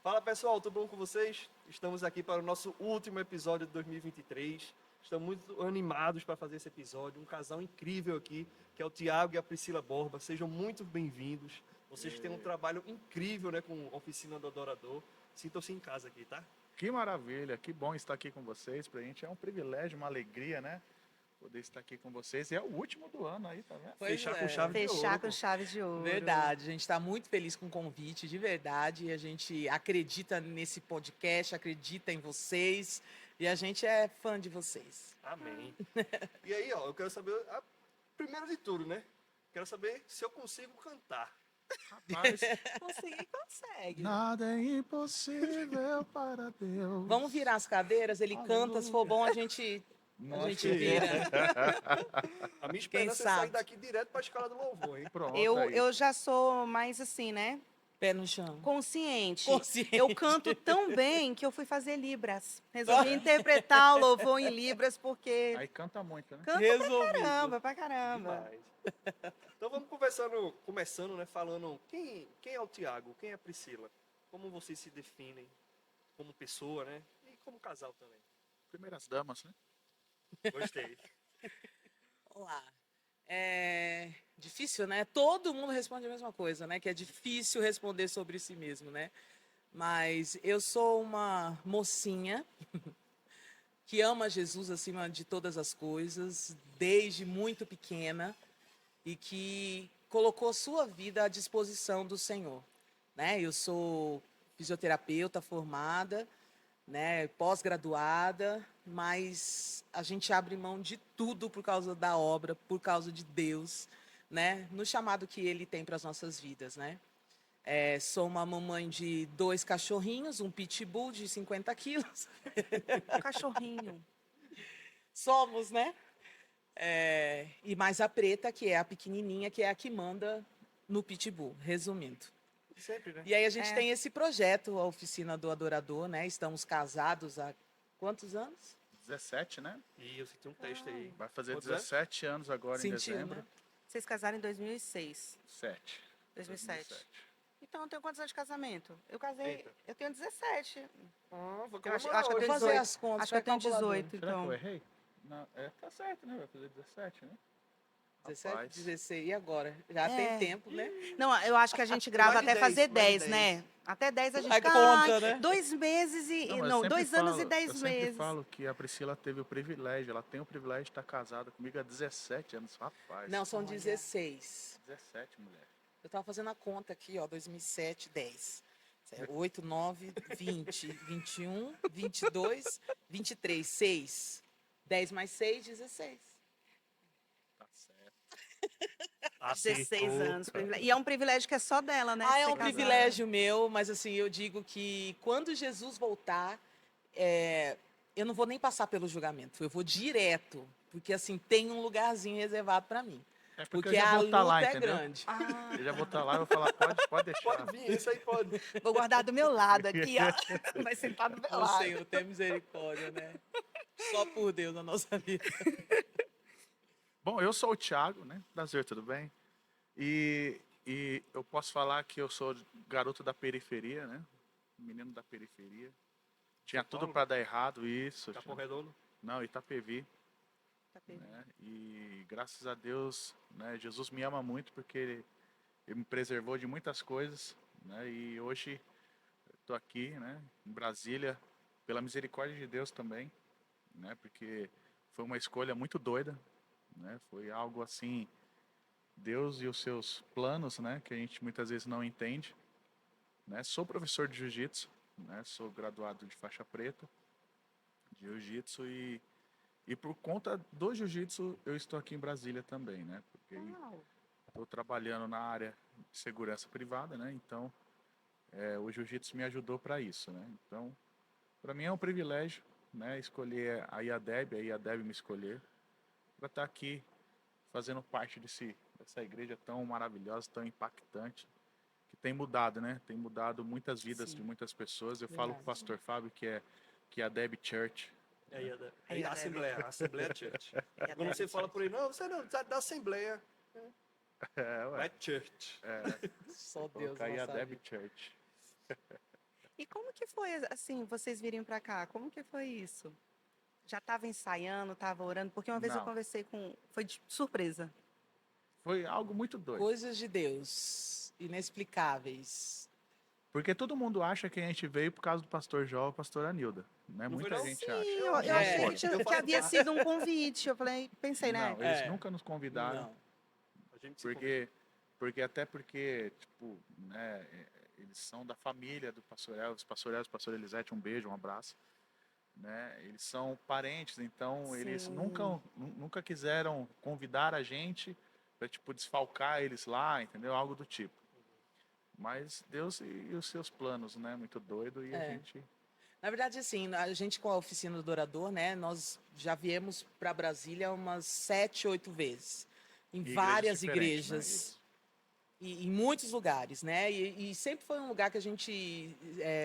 Fala pessoal, tudo bom com vocês? Estamos aqui para o nosso último episódio de 2023. Estamos muito animados para fazer esse episódio. Um casal incrível aqui, que é o Tiago e a Priscila Borba. Sejam muito bem-vindos. Vocês têm um trabalho incrível, né, com a Oficina do Adorador. Sintam-se em casa aqui, tá? Que maravilha, que bom estar aqui com vocês. Pra gente é um privilégio, uma alegria, né? Poder estar aqui com vocês. E é o último do ano aí, tá vendo? Pois Fechar é. com chave de ouro. Fechar com pô. chave de ouro. Verdade, a gente está muito feliz com o convite, de verdade. A gente acredita nesse podcast, acredita em vocês e a gente é fã de vocês. Amém. E aí, ó, eu quero saber, primeiro de tudo, né? Quero saber se eu consigo cantar. Rapaz, Consegue. nada é impossível para Deus. Vamos virar as cadeiras, ele canta, se for bom a gente Nossa, vira. A minha esperança é sabe? sair daqui direto para a escala do louvor, hein? Pronto, Eu, aí. eu já sou mais assim, né? Pé no chão. Consciente. Consciente. Eu canto tão bem que eu fui fazer Libras. Resolvi interpretar o louvor em Libras porque Aí canta muito, né? canto Resolvido. pra caramba. Demais. Então vamos começando, né, falando quem é o Tiago, quem é a Priscila, como vocês se definem como pessoa, né, e como casal também. Primeiras damas, né? Gostei. Vamos lá. É difícil, né? Todo mundo responde a mesma coisa, né? Que é difícil responder sobre si mesmo, né? Mas eu sou uma mocinha que ama Jesus acima de todas as coisas, desde muito pequena, e que colocou sua vida à disposição do Senhor, né? Eu sou fisioterapeuta formada, né, pós-graduada, mas a gente abre mão de tudo por causa da obra, por causa de Deus, né, no chamado que Ele tem para as nossas vidas, né. Sou uma mamãe de 2 cachorrinhos, um pitbull de 50 quilos. Um cachorrinho. Somos, né? E mais a preta, que é a pequenininha, que é a que manda no pitbull, resumindo. Sempre, né? E aí a gente É. tem esse projeto, a Oficina do Adorador, né? Estamos casados há quantos anos? 17, né? E eu senti um texto aí. Vai fazer Quantos anos? 17 anos agora em Sentiu, dezembro. né? Vocês casaram em 2006. 7. 2007. Então, eu tenho quantos anos de casamento? Eu casei, Eita. eu tenho 17. Vou Eu acho que eu comemorar tenho hoje. Vou fazer 18. as contas. Acho que eu tenho pega a calculadora. 18, Será que eu então. errei? Não, tá certo, né? Vai fazer 17, né? 17, Rapaz. 16, e agora? Já É. tem tempo, né? Não, eu acho que a gente grava Mais de até 10, fazer mais de 10, né? Até 10 a gente Aí fica, conta, ai, né? 2 meses e... Não, mas eu Não, sempre 2 anos e falo- 10 Eu sempre meses. falo que a Priscila teve o privilégio, ela tem o privilégio de estar casada comigo há 17 anos. Rapaz, Não, são Olha. 16. 17, mulher. Eu estava fazendo a conta aqui, ó, 2007, 10. 8, 9, 20, 21, 22, 23, 6. 10 mais 6, 16. Tá certo. 16 anos. E é um privilégio que é só dela, né? É ser um casada. privilégio meu, mas assim, eu digo que quando Jesus voltar, eu não vou nem passar pelo julgamento, eu vou direto, porque assim, tem um lugarzinho reservado para mim. É Porque eu já a vou luta estar lá, é entendeu? grande. Ah, Eu já vou estar lá e vou falar, pode deixar. Pode vir, esse aí pode. vou guardar do meu lado aqui, ó. Vai sentar do meu O lado. Senhor tem misericórdia, né? Só por Deus na nossa vida. Bom, eu sou o Thiago, né? Prazer, tudo bem? E eu posso falar que eu sou garoto da periferia, né? Menino da periferia. Tinha tudo Paulo? para dar errado, isso. Capão Redondo. Não, Itapevi. Tá pegando. Né? E graças a Deus, né, Jesus me ama muito porque ele me preservou de muitas coisas, né? E hoje estou aqui, né, em Brasília, pela misericórdia de Deus também, né? Porque foi uma escolha muito doida, né? Foi algo assim, Deus e os seus planos, né, que a gente muitas vezes não entende, né? Sou professor de jiu-jitsu, né? Sou graduado de faixa preta de jiu-jitsu e por conta do jiu-jitsu, eu estou aqui em Brasília também, né? Porque Uau. estou trabalhando na área de segurança privada, né? Então, o jiu-jitsu me ajudou para isso, né? Então, para mim é um privilégio, né? Escolher a IADEB me escolher para estar aqui fazendo parte dessa igreja tão maravilhosa, tão impactante, que tem mudado, né? Tem mudado muitas vidas Sim. de muitas pessoas. Eu falo com o Verdade. pastor Fábio que é a Deb Church. É a Assembleia Church. E Quando você fala por aí, não, você não, é da Assembleia. É, ué. É Church. Só Deus Colocar aí a nossa Deb vida. Church. E como que foi, assim, vocês virem para cá? Como que foi isso? Já estava ensaiando, estava orando? Porque uma vez eu Não, conversei com... Foi de surpresa. foi algo muito doido. Coisas de Deus, inexplicáveis. Porque todo mundo acha que a gente veio por causa do pastor Jó e pastor Anilda, né? Não foi Muita não? gente Sim, acha. eu achei Não achei É. que, foi. tinha- Eu que falei, havia sido um convite. Eu falei, pensei, né? Não, eles É. nunca nos convidaram, Não. A gente se convidou. porque, tipo, né, eles são da família do pastor Elvis, pastor Elisete, um beijo, um abraço, né? Eles são parentes, então eles Sim. nunca quiseram convidar a gente para tipo desfalcar eles lá, entendeu? Algo do tipo. Mas Deus e os seus planos, né? Muito doido e a É. gente Na verdade, assim, a gente com a oficina do Adorador, né, nós já viemos para Brasília umas 7, 8 vezes, em e várias diferentes, né? igrejas, Isso. e em muitos lugares, né, e sempre foi um lugar que a gente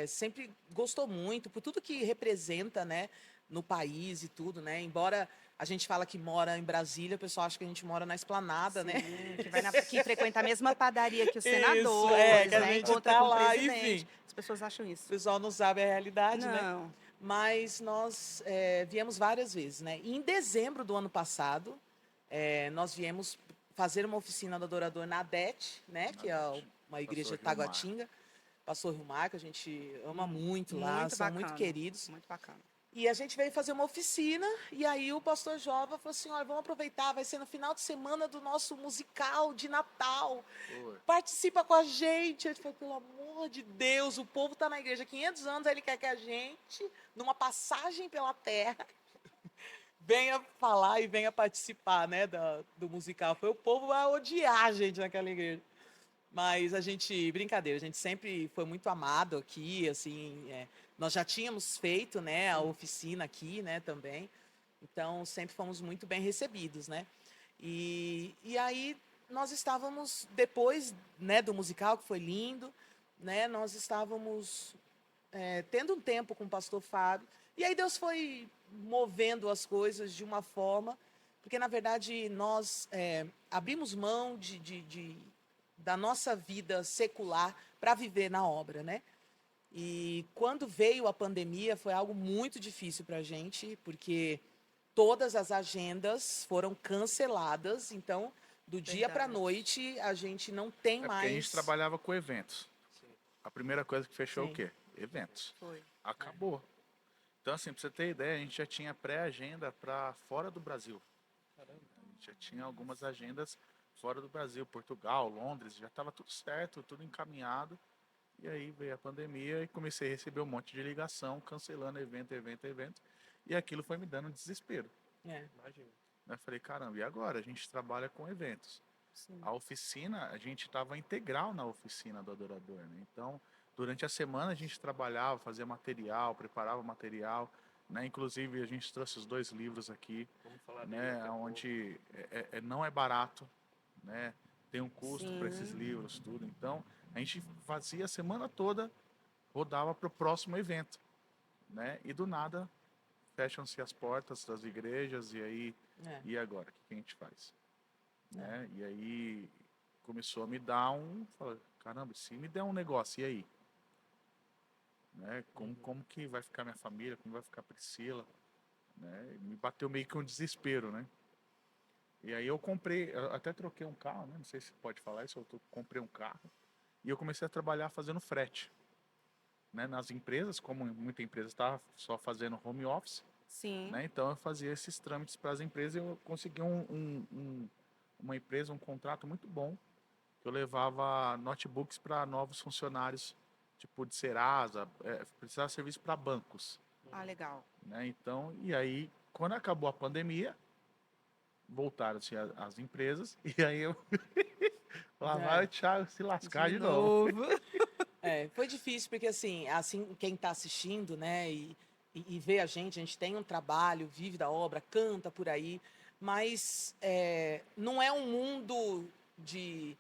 sempre gostou muito, por tudo que representa, né, no país e tudo, né, embora a gente fala que mora em Brasília, o pessoal acha que a gente mora na Esplanada, né? Sim, que frequenta a mesma padaria que os Isso, senadores, que a né? gente Encontra tá com o lá, presidente. enfim. As pessoas acham O isso. pessoal não sabe a realidade, né? Não. Mas nós viemos várias vezes, né? E em dezembro do ano passado, nós viemos fazer uma oficina do Adorador na ADET, né? Que é ADET. uma igreja Pastor Gilmar. Taguatinga. Pastor Rilmar, que a gente ama muito lá, Muito são bacana. muito queridos. Muito bacana. E a gente veio fazer uma oficina, e aí o pastor Jova falou assim, olha, vamos aproveitar, vai ser no final de semana do nosso musical de Natal. Foi. Participa com a gente. Eu falei, pelo amor de Deus, o povo está na igreja há 500 anos, aí ele quer que a gente, numa passagem pela terra, venha falar e venha participar, né, do musical. Foi o povo vai odiar a gente naquela igreja. Mas a gente, brincadeira, a gente sempre foi muito amado aqui, assim, nós já tínhamos feito, né, a oficina aqui, né, também. Então, sempre fomos muito bem recebidos, né? E aí, nós estávamos, depois, né, do musical, que foi lindo, né, nós estávamos tendo um tempo com o pastor Fábio, e aí Deus foi movendo as coisas de uma forma, porque, na verdade, nós abrimos mão da nossa vida secular para viver na obra, né? E quando veio a pandemia, foi algo muito difícil para a gente, porque todas as agendas foram canceladas, então, do dia para a Verdade. noite, a gente não tem É porque mais... a gente trabalhava com eventos. Sim. A primeira coisa que fechou Sim. o quê? Eventos. Foi. Acabou. Então, assim, pra você ter ideia, a gente já tinha pré-agenda para fora do Brasil. Caramba. A gente já tinha algumas agendas fora do Brasil, Portugal, Londres, já estava tudo certo, tudo encaminhado. E aí veio a pandemia e comecei a receber um monte de ligação, cancelando evento. E aquilo foi me dando desespero. Imagina. Eu falei, caramba, e agora? A gente trabalha com eventos. Sim. A oficina, a gente estava integral na oficina do Adorador, né? Então, durante a semana a gente trabalhava, fazia material, preparava material, né? Inclusive a gente trouxe os 2 livros aqui, Vamos falar dele né? daqui a pouco. Onde não é barato, né? Tem um custo para esses Sim. livros, tudo. Então, a gente fazia a semana toda, rodava para o próximo evento, né? E do nada fecham-se as portas das igrejas e aí e agora o que a gente faz? Né? E aí começou a me dar falei, caramba, se me der um negócio, e aí? Né? Como que vai ficar minha família? Como vai ficar a Priscila? Né? Me bateu meio que um desespero, né? E aí eu até troquei um carro, né? Não sei se pode falar isso, comprei um carro e eu comecei a trabalhar fazendo frete, né? Nas empresas, como muita empresa estava só fazendo home office, Sim. né? Então eu fazia esses trâmites para as empresas e eu consegui uma empresa, um contrato muito bom. Eu levava notebooks para novos funcionários, tipo de Serasa, precisava de serviço para bancos, Ah, legal. né? Então, e aí, quando acabou a pandemia, voltaram-se as empresas, e aí eu lá vai o Thiago se lascar de novo. Foi difícil, porque assim quem está assistindo, né, e vê a gente tem um trabalho, vive da obra, canta por aí, mas não é um mundo de,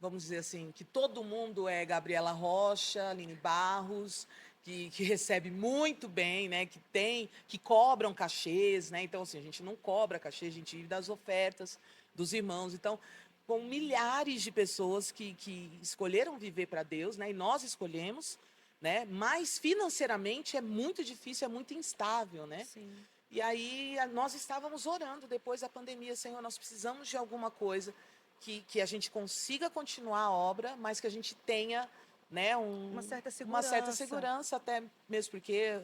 vamos dizer assim, que todo mundo é Gabriela Rocha, Aline Barros, que recebe muito bem, né, que cobram cachês, né, então assim, a gente não cobra cachê, a gente vive das ofertas dos irmãos, então com milhares de pessoas que escolheram viver para Deus, né? E nós escolhemos, né? Mas financeiramente é muito difícil, é muito instável, né? Sim. E aí nós estávamos orando depois da pandemia, Senhor, nós precisamos de alguma coisa que a gente consiga continuar a obra, mas que a gente tenha, né, Uma certa uma certa segurança. segurança, até mesmo porque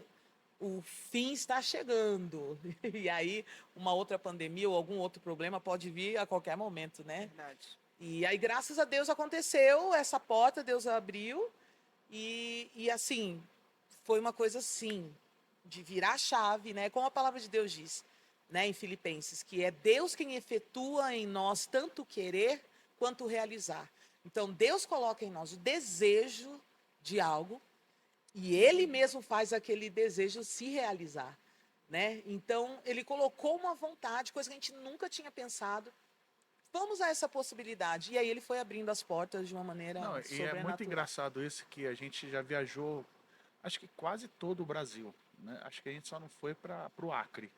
o fim está chegando. E aí uma outra pandemia ou algum outro problema pode vir a qualquer momento, né? Verdade. E aí, graças a Deus, aconteceu essa porta, Deus abriu. E assim, foi uma coisa assim, de virar a chave, né? Como a palavra de Deus diz, né, em Filipenses, que é Deus quem efetua em nós tanto querer quanto realizar. Então, Deus coloca em nós o desejo de algo e Ele mesmo faz aquele desejo se realizar, né? Então, Ele colocou uma vontade, coisa que a gente nunca tinha pensado. Vamos a essa possibilidade. E aí Ele foi abrindo as portas de uma maneira Não, e é sobrenatural. muito engraçado isso que a gente já viajou, acho que quase todo o Brasil, né? Acho que a gente só não foi para o Acre,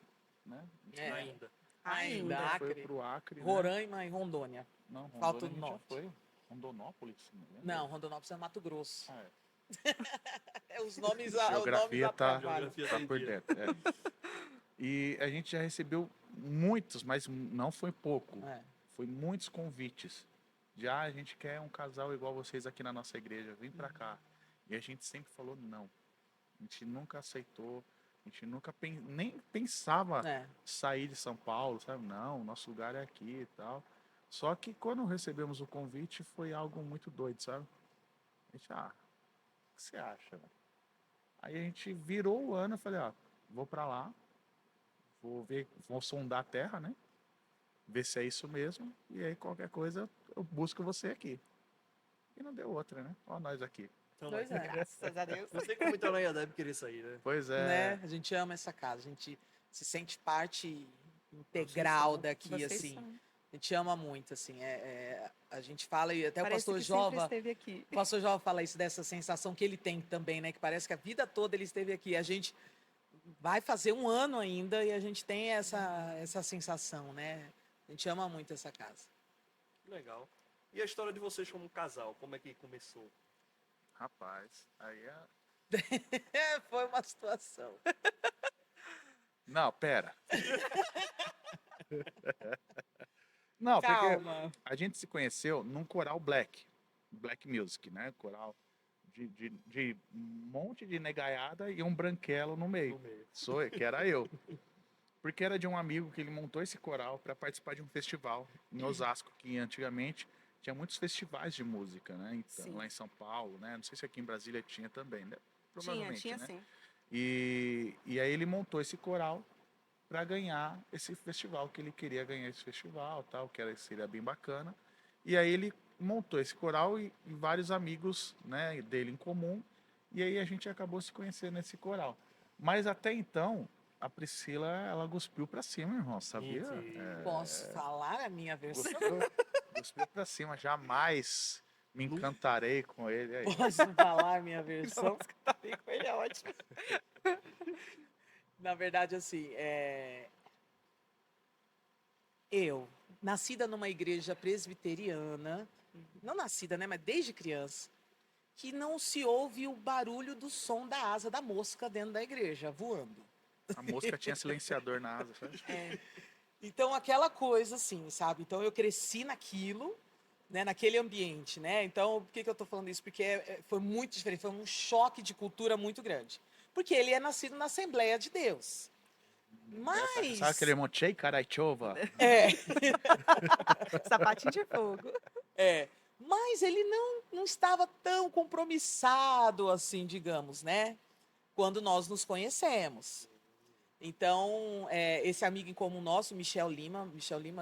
né? É, Ainda. ainda, Nunca foi Acre, para o Acre, né? Roraima e Rondônia. Não, Falta Rondônia o a gente já norte. foi. Rondonópolis, não lembro. Não, Rondonópolis é Mato Grosso. Ah, é. Os nomes, Geografia tá, atrapalham. Geografia tá tem por dia. dentro. E a gente já recebeu muitos, mas não foi pouco. É. Foi muitos convites. Já a gente quer um casal igual vocês aqui na nossa igreja, vem pra cá. E a gente sempre falou não. A gente nunca aceitou, a gente nunca nem pensava É. sair de São Paulo, sabe? Não, nosso lugar é aqui e tal. Só que quando recebemos o convite foi algo muito doido, sabe? A gente, o que você acha, né? Aí a gente virou o ano e falei, vou pra lá, vou ver, vou sondar a terra, né? Ver se é isso mesmo. E aí qualquer coisa eu busco você aqui. E não deu outra, né? Ó nós aqui. Então, Pois é. Graças a Deus. não sei como então ela deve querer sair, né? Pois Né? é. A gente ama essa casa, a gente se sente parte integral são. daqui, Vocês assim. são. A gente ama muito, assim. A gente fala, e até Parece o pastor que sempre Jova. esteve aqui. O pastor Jova fala isso, dessa sensação que ele tem também, né? Que parece que a vida toda ele esteve aqui. A gente vai fazer um ano ainda e a gente tem essa sensação, né? A gente ama muito essa casa. Legal. E a história de vocês como casal, como é que começou? Rapaz, aí é. Foi uma situação. Não, pera. Não, porque Calma. a gente se conheceu num coral black music, né? Coral de um monte de negaiada e um branquelo no meio. No meio. Que era eu. Porque era de um amigo que ele montou esse coral para participar de um festival em Osasco, que antigamente tinha muitos festivais de música, né? Então, Sim. lá em São Paulo, né? Não sei se aqui em Brasília tinha também, né? Tinha, Provavelmente, tinha né? sim. E aí ele montou esse coral para ganhar esse festival, que ele queria ganhar esse festival, tal, seria bem bacana. E aí ele montou esse coral e vários amigos, né, dele em comum, e aí a gente acabou se conhecendo nesse coral. Mas até então, a Priscila, ela cuspiu para cima, irmão, sabia? Mentira. Posso falar a minha versão? Cuspiu para cima, jamais me encantarei com ele. Aí. Posso falar a minha versão? Ele é ótimo. Na verdade, assim, eu, nascida numa igreja presbiteriana, não nascida, né, mas desde criança, que não se ouve o barulho do som da asa da mosca dentro da igreja, voando. A mosca tinha silenciador na asa, sabe? Então, aquela coisa assim, sabe? Então, eu cresci naquilo, né, naquele ambiente, né? Então, por que eu tô falando isso? Porque foi muito diferente, foi um choque de cultura muito grande. Porque ele é nascido na Assembleia de Deus. Mas... Sabe aquele Mochei Karaichova? É, Sapatinho de fogo. mas ele não estava tão compromissado assim, digamos, né? Quando nós nos conhecemos. Então, esse amigo em comum nosso, Michel Lima,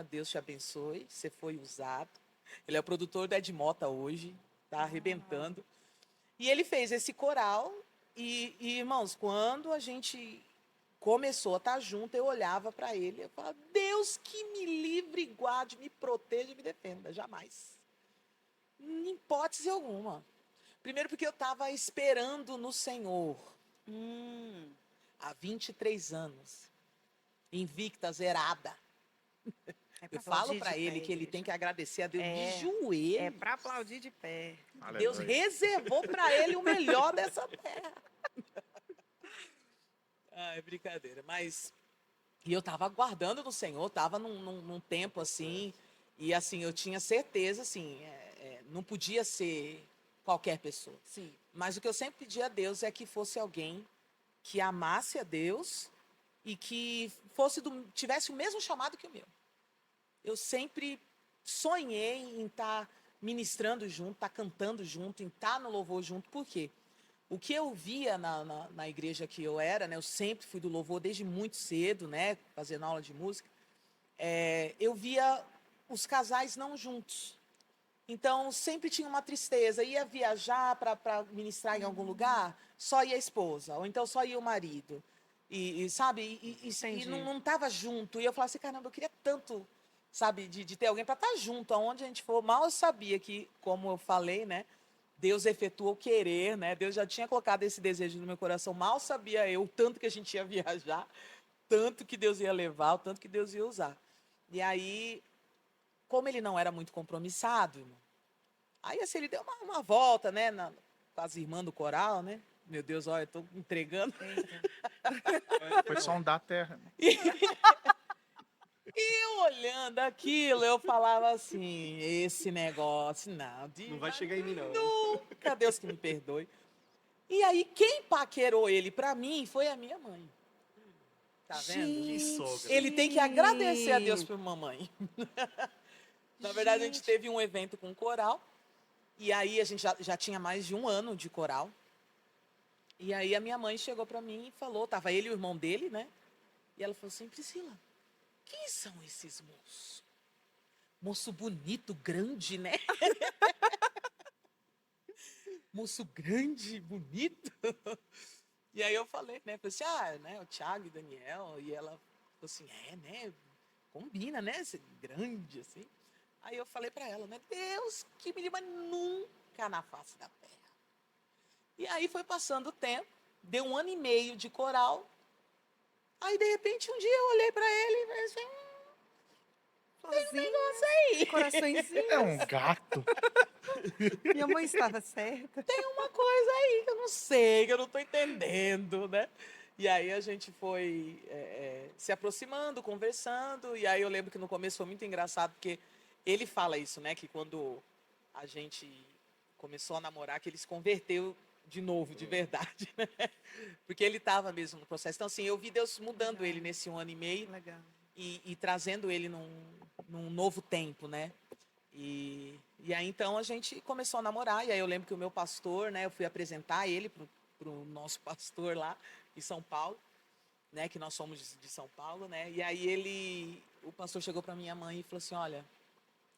Deus te abençoe, você foi usado. Ele é o produtor do Ed Mota hoje, tá arrebentando. E ele fez esse coral e, irmãos, quando a gente começou a estar junto, eu olhava para ele e falava, Deus que me livre, guarde, me proteja e me defenda, jamais. Em hipótese alguma. Primeiro porque eu estava esperando no Senhor há 23 anos, invicta, zerada. É pra Eu falo aplaudir para de ele pé, que ele tem igreja. que agradecer a Deus de É joelho. para aplaudir de pé. Deus Aleluia. reservou para ele o melhor dessa terra. Ah, é brincadeira. Mas e eu tava aguardando no Senhor, tava num tempo assim, e assim, eu tinha certeza, assim, não podia ser qualquer pessoa. Sim. Mas o que eu sempre pedi a Deus é que fosse alguém que amasse a Deus e que tivesse o mesmo chamado que o meu. Eu sempre sonhei em estar ministrando junto, estar cantando junto, em estar no louvor junto. Por quê? O que eu via na igreja que eu era, né? Eu sempre fui do louvor desde muito cedo, né? Fazendo aula de música. Eu via os casais não juntos. Então, sempre tinha uma tristeza. Ia viajar para ministrar em algum lugar, só ia a esposa. Ou então só ia o marido. Sabe? E Entendi. não estava junto. E eu falava assim, caramba, eu queria tanto, sabe, de ter alguém para estar junto. Aonde a gente for. Mal eu sabia que, como eu falei, né? Deus efetua o querer, né? Deus já tinha colocado esse desejo no meu coração. Mal sabia eu o tanto que a gente ia viajar, tanto que Deus ia levar, o tanto que Deus ia usar. E aí, como ele não era muito compromissado, irmão, aí assim, ele deu uma volta, né? Com as irmãs do coral, né? Meu Deus, olha, eu tô entregando. Eita. Foi sondar a terra. E eu olhando aquilo, eu falava assim, esse negócio, não, Não vai chegar em mim, não. nunca, Deus que me perdoe. E aí, quem paquerou ele pra mim foi a minha mãe. Tá vendo? Que sogra. Gente. Ele tem que agradecer a Deus por mamãe. Na verdade, a gente Gente. teve um evento com coral. E aí, a gente já tinha mais de um ano de coral. E aí, a minha mãe chegou pra mim e falou, tava ele e o irmão dele, né? E ela falou assim, Priscila, quem são esses moços? Moço bonito, grande, né? Moço grande, bonito. E aí eu falei, né? Falei assim, né? O Thiago e o Daniel. E ela falou assim, né? Combina, né? Ser grande, assim. Aí eu falei pra ela, né? Deus, que menina, mas nunca na face da terra. E aí foi passando o tempo, deu 1 ano e meio de coral. Aí, de repente, um dia eu olhei pra ele e falei assim, Florzinha, coraçõezinho. É um gato. Minha mãe estava certa. tem uma coisa aí que eu não sei, que eu não tô entendendo, né? E aí a gente foi se aproximando, conversando. E aí eu lembro que no começo foi muito engraçado, porque ele fala isso, né? Que quando a gente começou a namorar, que ele se converteu de novo, de verdade, né? Porque ele estava mesmo no processo. Então, assim, eu vi Deus mudando Legal. ele nesse 1 ano e meio Legal. e trazendo ele num novo tempo, né? E aí, então, a gente começou a namorar. E aí eu lembro que o meu pastor, né? Eu fui apresentar ele pro nosso pastor lá em São Paulo, né? Que nós somos de São Paulo, né? E aí o pastor chegou para minha mãe e falou assim, olha,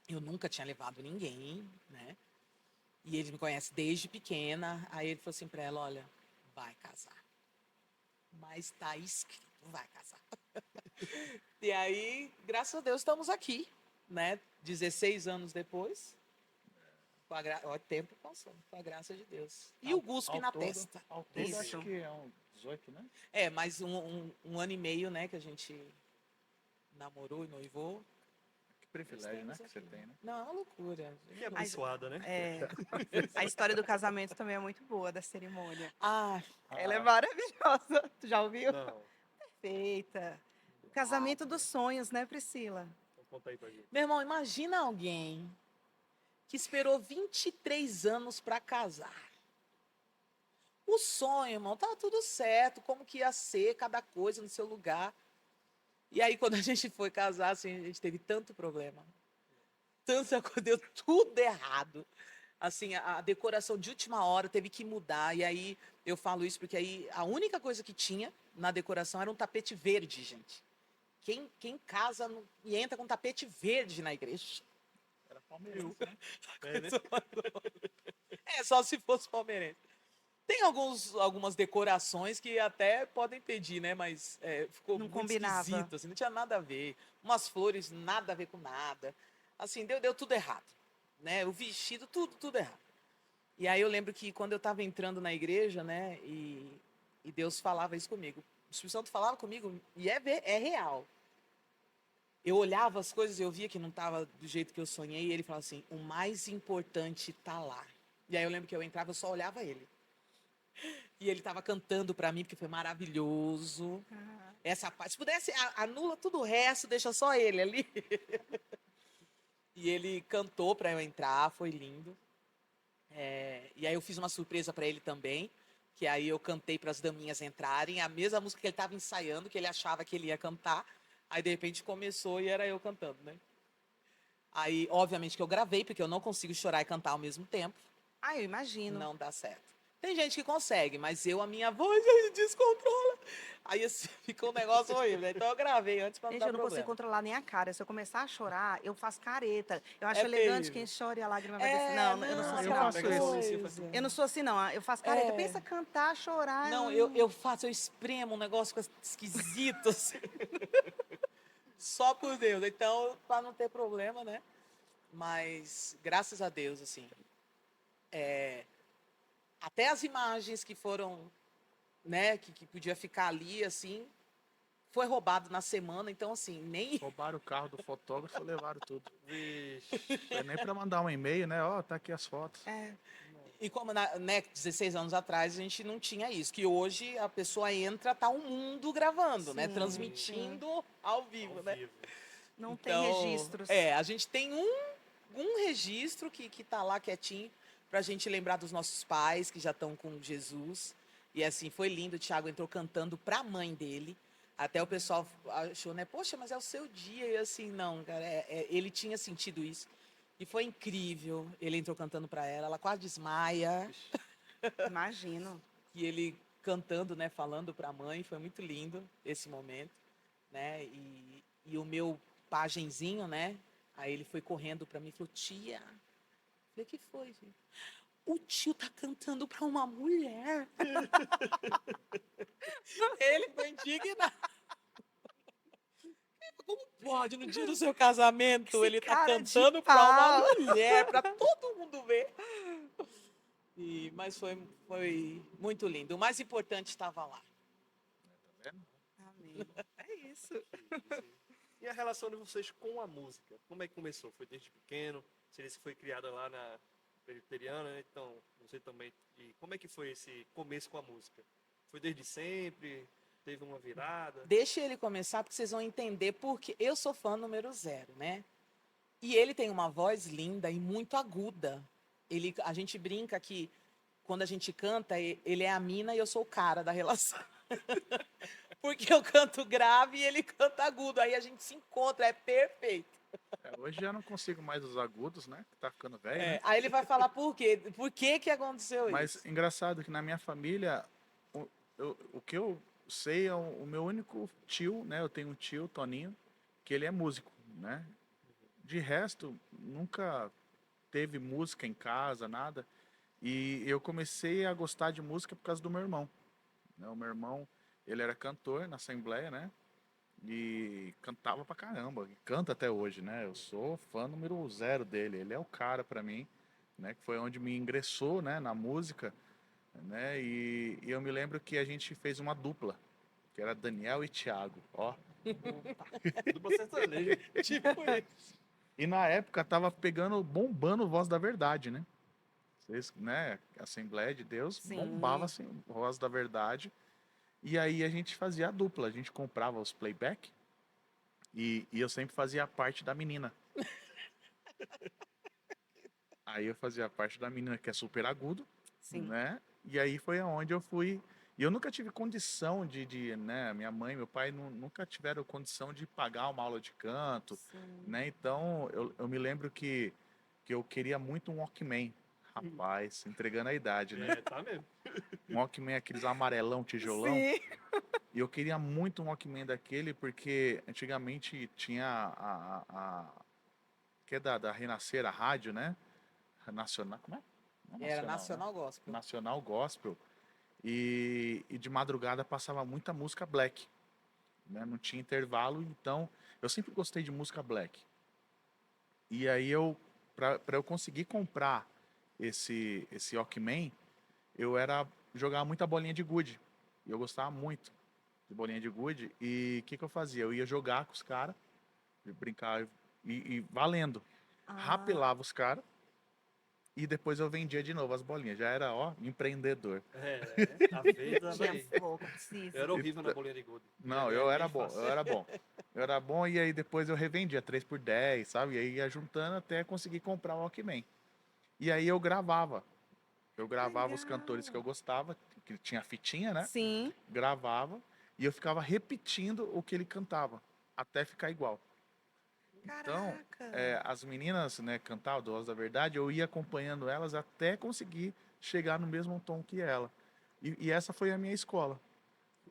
eu nunca tinha levado ninguém, né? E ele me conhece desde pequena. Aí ele falou assim para ela, olha, vai casar. Mas tá escrito, vai casar. E aí, graças a Deus, estamos aqui, né? 16 anos depois. Olha, o tempo passou, com a graça de Deus. E o guspe na testa. Ao todo, Isso. acho que é um 18, né? Mais um ano e meio, né? Que a gente namorou e noivou. Que privilégio, né? Estamos Que você aqui. tem, né? Não, é uma loucura. Que abençoada, né? A história do casamento também é muito boa, da cerimônia. Ah, Ela é maravilhosa. Tu já ouviu? Não. Perfeita. O casamento dos sonhos, né, Priscila? Então conta aí pra gente. meu irmão, imagina alguém que esperou 23 anos para casar. O sonho, irmão, tava tudo certo, como que ia ser, cada coisa no seu lugar. E aí, quando a gente foi casar, assim, a gente teve tanto problema. Tanta coisa, deu tudo errado. Assim, a decoração de última hora teve que mudar. E aí, eu falo isso porque aí a única coisa que tinha na decoração era um tapete verde, gente. Quem casa e entra com tapete verde na igreja? Era palmeirense, né? É, né? Só se fosse palmeirense. Tem algumas decorações que até podem pedir, né? Mas ficou Não muito combinava. esquisito, assim, não tinha nada a ver. Umas flores, nada a ver com nada. Assim, deu tudo errado, né? O vestido, tudo errado. E aí eu lembro que quando eu estava entrando na igreja, né? E Deus falava isso comigo. O Espírito Santo falava comigo e é real. eu olhava as coisas e eu via que não estava do jeito que eu sonhei, e ele falava assim, o mais importante tá lá. E aí eu lembro que eu entrava, eu só olhava ele. E ele estava cantando para mim, porque foi maravilhoso. Ah, Essa parte, se pudesse, anula tudo o resto, deixa só ele ali. E ele cantou para eu entrar, foi lindo. E aí eu fiz uma surpresa para ele também, que aí eu cantei para as daminhas entrarem, a mesma música que ele estava ensaiando, que ele achava que ele ia cantar. Aí de repente começou e era eu cantando, né? Aí, obviamente que eu gravei, porque eu não consigo chorar e cantar ao mesmo tempo. Ah, eu imagino. Não dá certo. Tem gente que consegue, mas a minha voz aí descontrola. Aí assim, fica um negócio horrível, né? Então eu gravei antes para não Gente, dar eu não consigo problema. controlar nem a cara. Se eu começar a chorar, eu faço careta. Eu acho É elegante terrível. quem chora e a lágrima vai descer. Não, eu não sou não, assim, eu Pega, não. faço pega a isso. mãozinha, faz Coisa. Eu não sou assim, não. Eu faço careta. É. Pensa cantar, chorar. Não, eu faço, eu espremo um negócio esquisito, assim. Só por Deus. Então, para não ter problema, né? Mas, graças a Deus, assim, até as imagens que foram, né, que podia ficar ali, assim, foi roubado na semana. Então, assim, nem... Roubaram o carro do fotógrafo e levaram tudo. Vixe. Foi nem pra mandar um e-mail, né? Ó, tá aqui as fotos. É, E como, né, 16 anos atrás, a gente não tinha isso. Que hoje a pessoa entra, tá o mundo gravando, né? sim, Transmitindo ao vivo, Ao né? vivo. não tem Então, registros. a gente tem um registro que tá lá quietinho pra gente lembrar dos nossos pais que já estão com Jesus. E assim, foi lindo, o Thiago entrou cantando pra mãe dele. Até o pessoal achou, né? Poxa, mas é o seu dia. E assim, não, cara, ele tinha sentido isso. E foi incrível. Ele entrou cantando pra ela, ela quase desmaia. Vixe. Imagino. E ele cantando, né, falando pra mãe, foi muito lindo esse momento, né? E o meu pagenzinho, né? Aí ele foi correndo pra mim e falou: "Tia". Eu falei: "Que foi, filho?" "O tio tá cantando pra uma mulher". Ele foi indignado. Como pode, no dia do seu casamento, Esse ele tá cara de cantando pra uma pau. mulher, pra todo mundo ver? Mas foi muito lindo. O mais importante estava lá. Tá vendo? Amém. É isso. E a relação de vocês com a música? Como é que começou? Foi desde pequeno? Você disse que foi criada lá na Presbiteriana, né? Então, você também. E como é que foi esse começo com a música? Foi desde sempre? Teve uma virada? Deixa ele começar, porque vocês vão entender porque eu sou fã número 0, né? E ele tem uma voz linda e muito aguda. A gente brinca que quando a gente canta, ele é a mina e eu sou o cara da relação. Porque eu canto grave e ele canta agudo. Aí a gente se encontra, é perfeito. Hoje já não consigo mais os agudos, né? Que tá ficando velho, né? Aí ele vai falar por quê? Por que que aconteceu Mas isso? engraçado que na minha família, o que eu sei é o meu único tio, né? Eu tenho um tio, Toninho, que ele é músico, né? De resto, nunca teve música em casa, nada. E eu comecei a gostar de música por causa do meu irmão, né? O meu irmão, ele era cantor na Assembleia, né? E cantava pra caramba, e canta até hoje, né? Eu sou fã número 0 dele, ele é o cara pra mim, né? Que foi onde me ingressou, né, na música, né? E eu me lembro que a gente fez uma dupla, que era Daniel e Thiago, ó. Dupla sertaneja. Tipo isso. E na época tava pegando, bombando Voz da Verdade, né? Vocês, né? Assembleia de Deus Sim. bombava assim, Voz da Verdade. E aí a gente fazia a dupla, a gente comprava os playback e eu sempre fazia a parte da menina. Aí eu fazia a parte da menina que é super agudo, Sim. né? E aí foi aonde eu fui. E eu nunca tive condição né? Minha mãe e meu pai nunca tiveram condição de pagar uma aula de canto, Sim. né? Então eu me lembro que eu queria muito um Walkman. Rapaz, entregando a idade, né? É, tá mesmo. Um Walkman, aqueles amarelão, tijolão. Sim. E eu queria muito um Walkman daquele, porque antigamente tinha que é da Renascer, a rádio, né? Nacional, como é? Não é Era né? Nacional Gospel. Nacional Gospel. E de madrugada passava muita música black, né? Não tinha intervalo, então eu sempre gostei de música black. E aí para eu conseguir comprar esse Walkman, eu jogava muita bolinha de gude. E eu gostava muito de bolinha de gude. E o que eu fazia? Eu ia jogar com os caras, brincar e valendo. Ah, Rapelava os caras e depois eu vendia de novo as bolinhas. Já era, ó, empreendedor. Tá vendo? Tava tinha aí. fogo, Eu precisa. era horrível na bolinha de gude. Não, Minha eu é era bem bom, fácil. eu era bom. Eu era bom e aí depois eu revendia 3 por 10, sabe? E aí ia juntando até conseguir comprar o Walkman. E aí eu gravava. Eu gravava os cantores que eu Legal. gostava, que tinha fitinha, né? Sim. Gravava e eu ficava repetindo o que ele cantava, até ficar igual. Então, Caraca. as meninas, né, cantavam do Voz da Verdade, eu ia acompanhando elas até conseguir chegar no mesmo tom que ela. E essa foi a minha escola,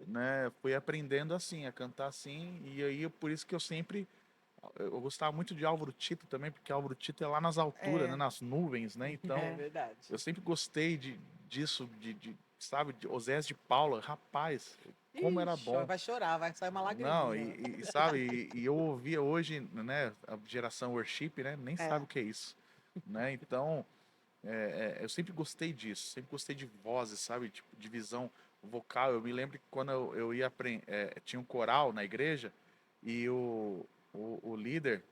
né? Fui aprendendo assim, a cantar assim, e aí por isso que eu gostava muito de Álvaro Tito também, porque Álvaro Tito é lá nas alturas, né, É, nas nuvens, né? Então, É verdade. eu sempre gostei disso, sabe, de Osés de Paula, rapaz, como era Ixi, ó, bom. vai chorar, vai sair uma Não, lagriminha. sabe, e eu ouvia hoje, né, a geração worship, né, nem sabe é. o que é isso, né? Então, eu sempre gostei disso, sempre gostei de vozes, sabe, tipo, de visão vocal. Eu me lembro que quando eu ia aprender, tinha um coral na igreja e o líder,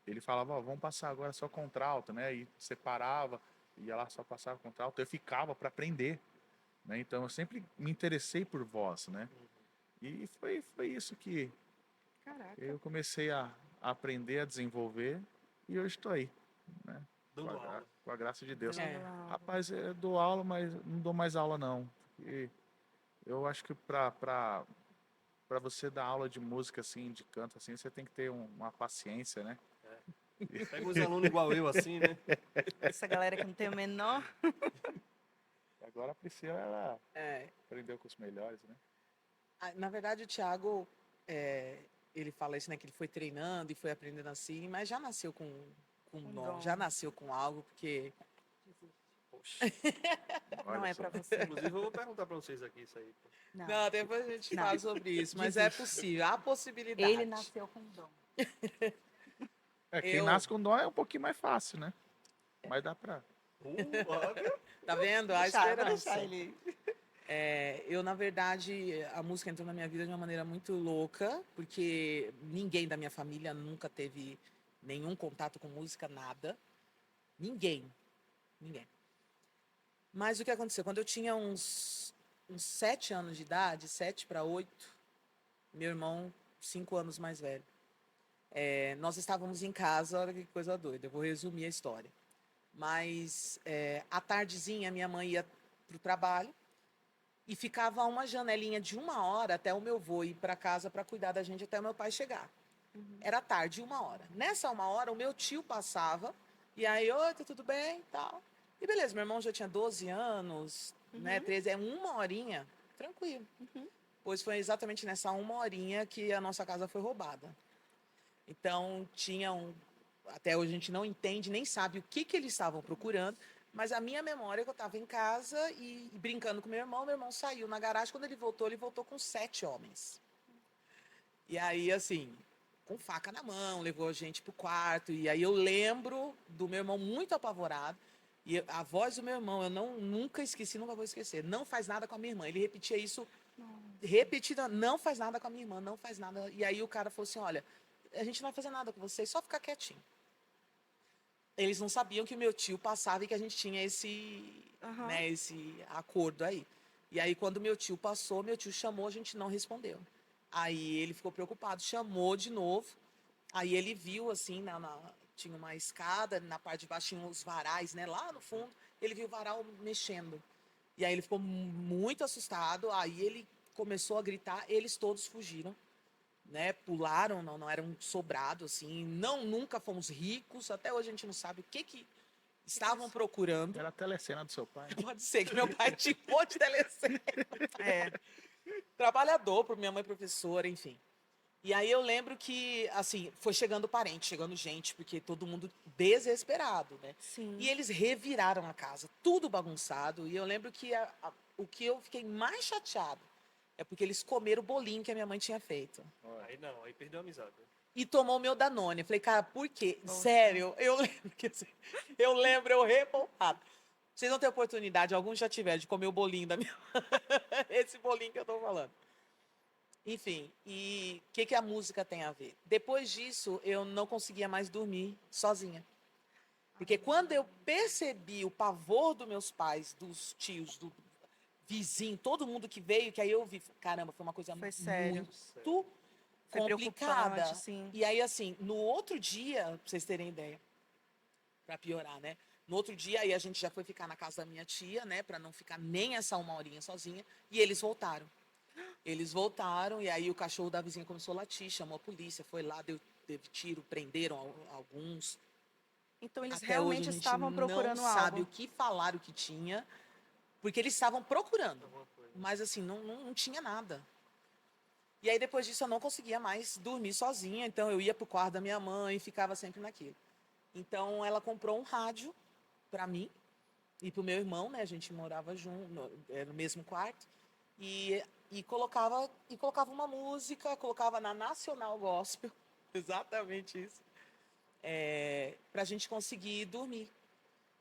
ele falava, ó, vamos passar agora só contralto, né? E separava, ia lá só passava contralto, eu ficava para aprender, né? Então eu sempre me interessei por voz, né? E foi isso que Caraca. eu comecei a aprender, a desenvolver e hoje estou aí, né? Dando aula. Com a graça de Deus. Dando É. aula. Rapaz, eu dou aula, mas não dou mais aula não. Porque eu acho que para você dar aula de música assim, de canto assim, você tem que ter uma paciência, né? Pega uns alunos igual eu, assim, né? Essa galera que não tem o menor. Agora a Priscila, ela É. aprendeu com os melhores, né? Na verdade, o Thiago, ele fala isso, né? Que ele foi treinando e foi aprendendo assim, mas já nasceu com um Um dom, dom. já nasceu com algo, porque Poxa. Não Olha é só. pra você. Inclusive, eu vou perguntar pra vocês aqui isso aí. Pô. Não. não, depois a gente Não. fala sobre isso, mas é Desiste. possível, há possibilidade. Ele nasceu com dom. Quem Eu, nasce com dom é um pouquinho mais fácil, né? Mas dá pra. Óbvio. tá vendo? A Deixar, vou esperança. deixar ele. Eu, na verdade, a música entrou na minha vida de uma maneira muito louca, porque ninguém da minha família nunca teve nenhum contato com música, nada. Ninguém. Ninguém. Mas o que aconteceu? Quando eu tinha uns 7 anos de idade, 7 para 8, meu irmão, 5 anos mais velho. Nós estávamos em casa, olha que coisa doida, eu vou resumir a história. Mas à tardezinha, minha mãe ia para o trabalho e ficava uma janelinha de 1 hora até o meu avô ir para casa para cuidar da gente até o meu pai chegar. Era tarde, 1 hora. Nessa 1 hora, o meu tio passava e aí, oi, tá tudo bem? Tal. E beleza, meu irmão já tinha 12 anos, né, 13, 1 horinha, tranquilo. Pois foi exatamente nessa 1 horinha que a nossa casa foi roubada. Então, até hoje a gente não entende, nem sabe o que eles estavam procurando, mas a minha memória é que eu estava em casa e brincando com meu irmão saiu na garagem, quando ele voltou com 7 homens. E aí, assim, com faca na mão, levou a gente pro quarto, e aí eu lembro do meu irmão muito apavorado, e a voz do meu irmão, eu nunca esqueci, nunca vou esquecer, não faz nada com a minha irmã, ele repetia isso repetida, não faz nada com a minha irmã, não faz nada. E aí o cara falou assim, olha, a gente não vai fazer nada com vocês, só ficar quietinho. Eles não sabiam que o meu tio passava e que a gente tinha Aham. esse acordo aí. E aí quando meu tio passou, meu tio chamou, a gente não respondeu. Aí ele ficou preocupado, chamou de novo. Aí ele viu assim, tinha uma escada, na parte de baixo tinha uns varais, né, lá no fundo. Ele viu o varal mexendo. E aí ele ficou muito assustado, aí ele começou a gritar, eles todos fugiram, né? Pularam, não era um sobrado assim, nunca fomos ricos, até hoje a gente não sabe o que estavam procurando. Era a telecena do seu pai. Pode ser que meu pai tinha um monte de telecena. É. Trabalhador, por minha mãe professora, enfim. E aí eu lembro que, assim, foi chegando parente, chegando gente, porque todo mundo desesperado, né? Sim. E eles reviraram a casa, tudo bagunçado. E eu lembro que o que eu fiquei mais chateado é porque eles comeram o bolinho que a minha mãe tinha feito. Aí não, aí perdeu a amizade. E tomou o meu Danone. Eu falei, cara, por quê? Poxa. Sério, eu lembro que assim, eu revoltado. Vocês não têm oportunidade, alguns já tiveram, de comer o bolinho da minha esse bolinho que eu tô falando. Enfim, e o que, que a música tem a ver? Depois disso, eu não conseguia mais dormir sozinha. Porque quando eu percebi o pavor dos meus pais, dos tios, do vizinho, todo mundo que veio, que aí eu vi, caramba, foi uma coisa Foi sério. muito Foi preocupante, complicada. sim. E aí, assim, no outro dia, pra vocês terem ideia, pra piorar, né? No outro dia, aí a gente já foi ficar na casa da minha tia, né? Pra não ficar nem essa uma horinha sozinha. E eles voltaram. Eles voltaram, e aí o cachorro da vizinha começou a latir, chamou a polícia, foi lá, teve tiro, prenderam alguns. Então eles Até hoje a realmente gente estavam não procurando sabe algo. o que falaram que tinha, porque eles estavam procurando. Mas assim, não tinha nada. E aí depois disso eu não conseguia mais dormir sozinha, então eu ia pro quarto da minha mãe e ficava sempre naquilo. Então ela comprou um rádio para mim e pro meu irmão, né? A gente morava junto, no mesmo quarto. E colocava uma música, colocava na Nacional Gospel, exatamente isso, para a gente conseguir dormir.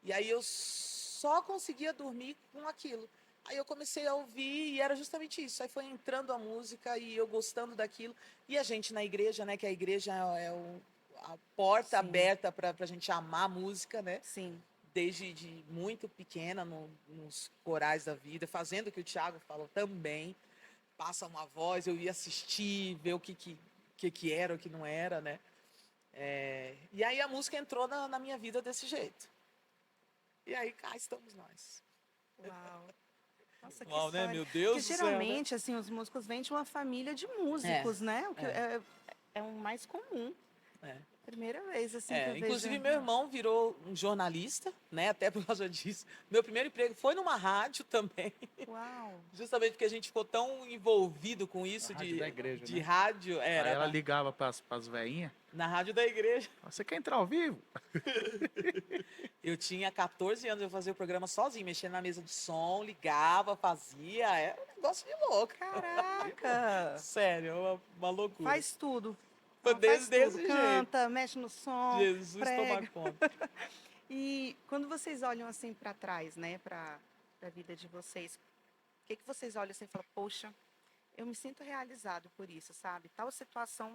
E aí eu só conseguia dormir com aquilo. Aí eu comecei a ouvir e era justamente isso. Aí foi entrando a música e eu gostando daquilo. E a gente na igreja, né? Que a igreja é a porta Sim, aberta para a gente amar a música, né? sim. Desde de muito pequena, nos corais da vida, fazendo o que o Thiago falou também. Passa uma voz, eu ia assistir, ver o que era, o que não era, né? E aí a música entrou na minha vida desse jeito. E aí cá estamos nós. Uau. Nossa, que Uau, né? história. Meu Porque Deus do céu, né? geralmente, assim, os músicos vêm de uma família de É, músicos, né? O que é, é o mais comum. é. Primeira vez, assim, que eu vejo. Inclusive, meu irmão virou um jornalista, né? Até por causa disso. Meu primeiro emprego foi numa rádio também. Uau. Justamente porque a gente ficou tão envolvido com Na isso rádio da igreja, de né? rádio. Aí Era ela ligava pras veinhas. na rádio da igreja. Você quer entrar ao vivo? Eu tinha 14 anos, eu fazia o programa sozinho, mexendo na mesa de som, ligava, fazia. Era um negócio de louco. Caraca! Sério, uma loucura. Faz tudo. Foi Ela faz tudo. desse jeito. Canta, mexe no som, Jesus toma prega. conta. E quando vocês olham assim para trás, né, para a vida de vocês, o que vocês olham assim e falam, poxa, eu me sinto realizado por isso, sabe? Tal situação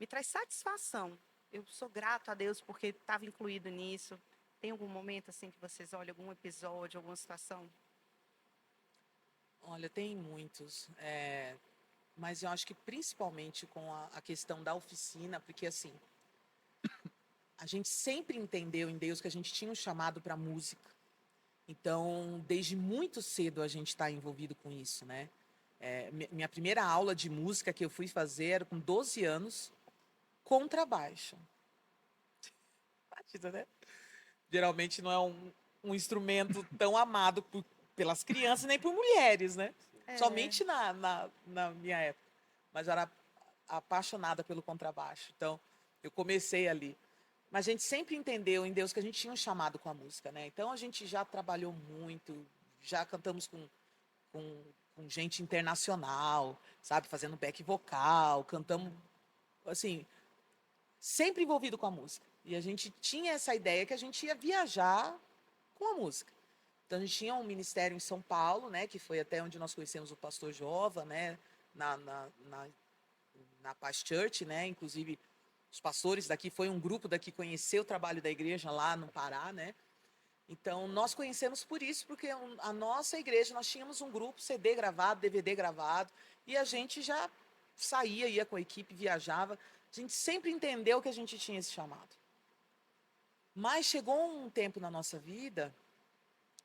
me traz satisfação. Eu sou grato a Deus porque estava incluído nisso. Tem algum momento assim que vocês olham, algum episódio, alguma situação? Olha, tem muitos. Mas eu acho que principalmente com a questão da oficina, porque assim, a gente sempre entendeu em Deus que a gente tinha um chamado para música. Então, desde muito cedo a gente está envolvido com isso, né? Minha primeira aula de música que eu fui fazer era com 12 anos, contrabaixo. Imagina, né? Geralmente não é um instrumento tão amado pelas crianças nem por mulheres, né? É, Somente na minha época. Mas eu era apaixonada pelo contrabaixo. Então, eu comecei ali. Mas a gente sempre entendeu em Deus que a gente tinha um chamado com a música, né? Então, a gente já trabalhou muito, já cantamos com, com gente internacional, sabe? Fazendo back vocal, cantamos, assim, sempre envolvido com a música. E a gente tinha essa ideia que a gente ia viajar com a música. Então, a gente tinha um ministério em São Paulo, né? Que foi até onde nós conhecemos o pastor Jova, né? Na Paz Church, né? Inclusive, os pastores daqui, foi um grupo daqui que conheceu o trabalho da igreja lá no Pará, né? Então, nós conhecemos por isso, porque a nossa igreja, nós tínhamos um grupo, CD gravado, DVD gravado, e a gente já saía, ia com a equipe, viajava. A gente sempre entendeu que a gente tinha esse chamado. Mas chegou um tempo na nossa vida,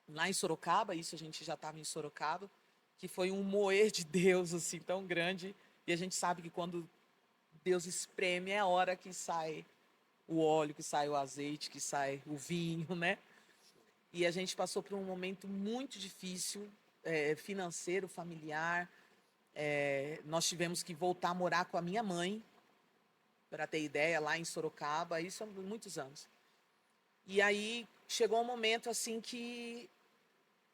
lá em Sorocaba, isso a gente já estava em Sorocaba, que foi um moer de Deus, assim, tão grande, e a gente sabe que quando Deus espreme é a hora que sai o óleo, que sai o azeite, que sai o vinho, né? E a gente passou por um momento muito difícil, financeiro, familiar. Nós tivemos que voltar a morar com a minha mãe, para ter ideia, lá em Sorocaba, isso há muitos anos. E aí chegou um momento assim que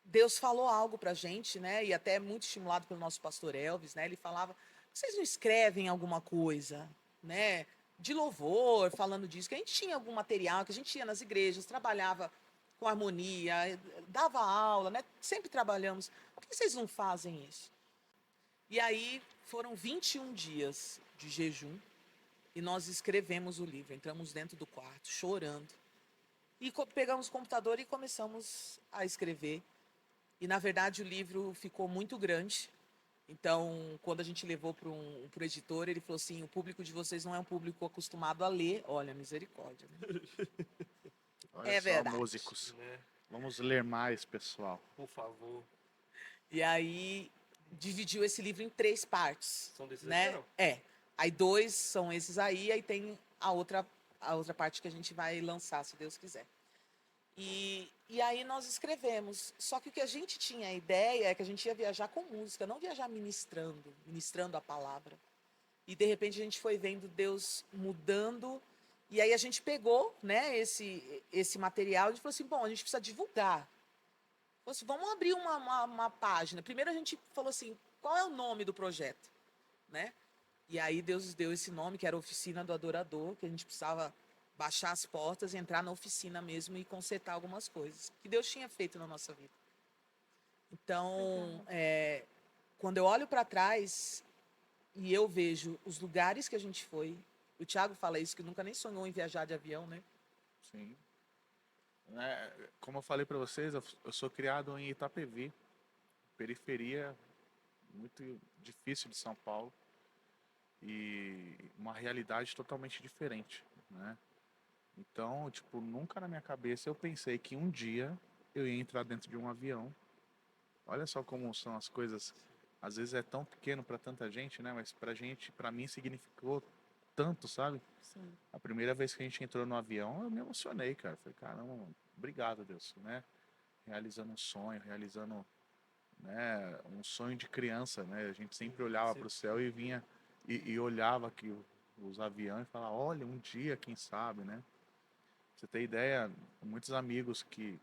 Deus falou algo para a gente, né? E até muito estimulado pelo nosso pastor Elvis, né? Ele falava: vocês não escrevem alguma coisa, né? De louvor, falando disso, que a gente tinha algum material, que a gente ia nas igrejas, trabalhava com harmonia, dava aula, né? Sempre trabalhamos. Por que vocês não fazem isso? E aí foram 21 dias de jejum e nós escrevemos o livro. Entramos dentro do quarto, chorando. E pegamos o computador e começamos a escrever. E, na verdade, o livro ficou muito grande. Então, quando a gente levou para o editor, ele falou assim, o público de vocês não é um público acostumado a ler. Olha, misericórdia. Né? Olha É só, verdade. músicos. Né? Vamos ler mais, pessoal. Por favor. E aí, dividiu esse livro em 3 partes. São desses Né? aqui, não? É. Aí 2 são esses aí tem a outra parte que a gente vai lançar, se Deus quiser. E aí nós escrevemos. Só que o que a gente tinha a ideia é que a gente ia viajar com música, não viajar ministrando a palavra. E de repente a gente foi vendo Deus mudando. E aí a gente pegou, né, esse material e falou assim, bom, a gente precisa divulgar. Falou assim, vamos abrir uma página. Primeiro a gente falou assim, qual é o nome do projeto? Né? E aí Deus deu esse nome, que era Oficina do Adorador, que a gente precisava baixar as portas, entrar na oficina mesmo e consertar algumas coisas que Deus tinha feito na nossa vida. Então, quando eu olho para trás e eu vejo os lugares que a gente foi, o Thiago fala isso, que nunca nem sonhou em viajar de avião, né? Sim. Como eu falei para vocês, eu sou criado em Itapevi, periferia muito difícil de São Paulo e uma realidade totalmente diferente, né? Então, tipo, nunca na minha cabeça eu pensei que um dia eu ia entrar dentro de um avião. Olha só como são as coisas. Às vezes é tão pequeno para tanta gente, né? Mas pra gente, para mim significou tanto, sabe? Sim. A primeira vez que a gente entrou no avião, eu me emocionei, cara. Falei, caramba, obrigado, Deus, né? Realizando um sonho, realizando, né, um sonho de criança, né? A gente sempre olhava para o céu e vinha e olhava aqui os aviões e falava, olha, um dia, quem sabe, né? Pra você ter ideia, muitos amigos que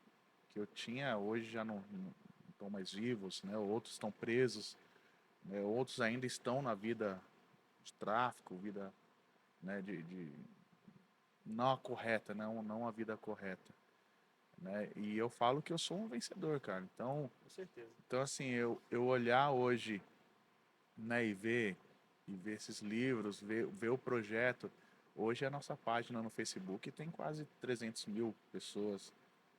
eu tinha hoje já não estão mais vivos, né? Outros estão presos, né? Outros ainda estão na vida de tráfico, vida, né, de não a correta, não a vida correta, né? E eu falo que eu sou um vencedor, cara. Com certeza. Então assim, eu olhar hoje, né, e ver esses livros, ver o projeto. Hoje a nossa página no Facebook tem quase 300 mil pessoas,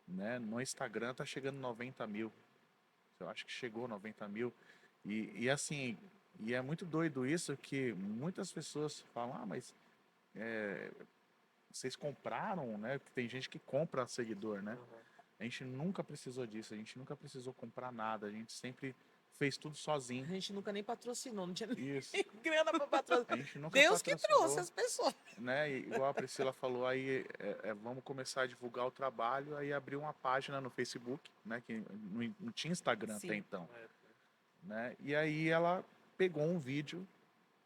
né? No Instagram tá chegando 90 mil. Eu acho que chegou 90 mil. E assim, e é muito doido isso que muitas pessoas falam, mas vocês compraram, né? Porque tem gente que compra seguidor, né? Uhum. A gente nunca precisou disso, a gente nunca precisou comprar nada, a gente sempre fez tudo sozinho. A gente nunca nem patrocinou, não tinha Isso. nem grana para patrocinar. A gente nunca Deus que patrocinou, trouxe as pessoas. né? E igual a Priscila falou, aí vamos começar a divulgar o trabalho, aí abriu uma página no Facebook, né? Que não tinha Instagram até Sim. então, É, né? E aí ela pegou um vídeo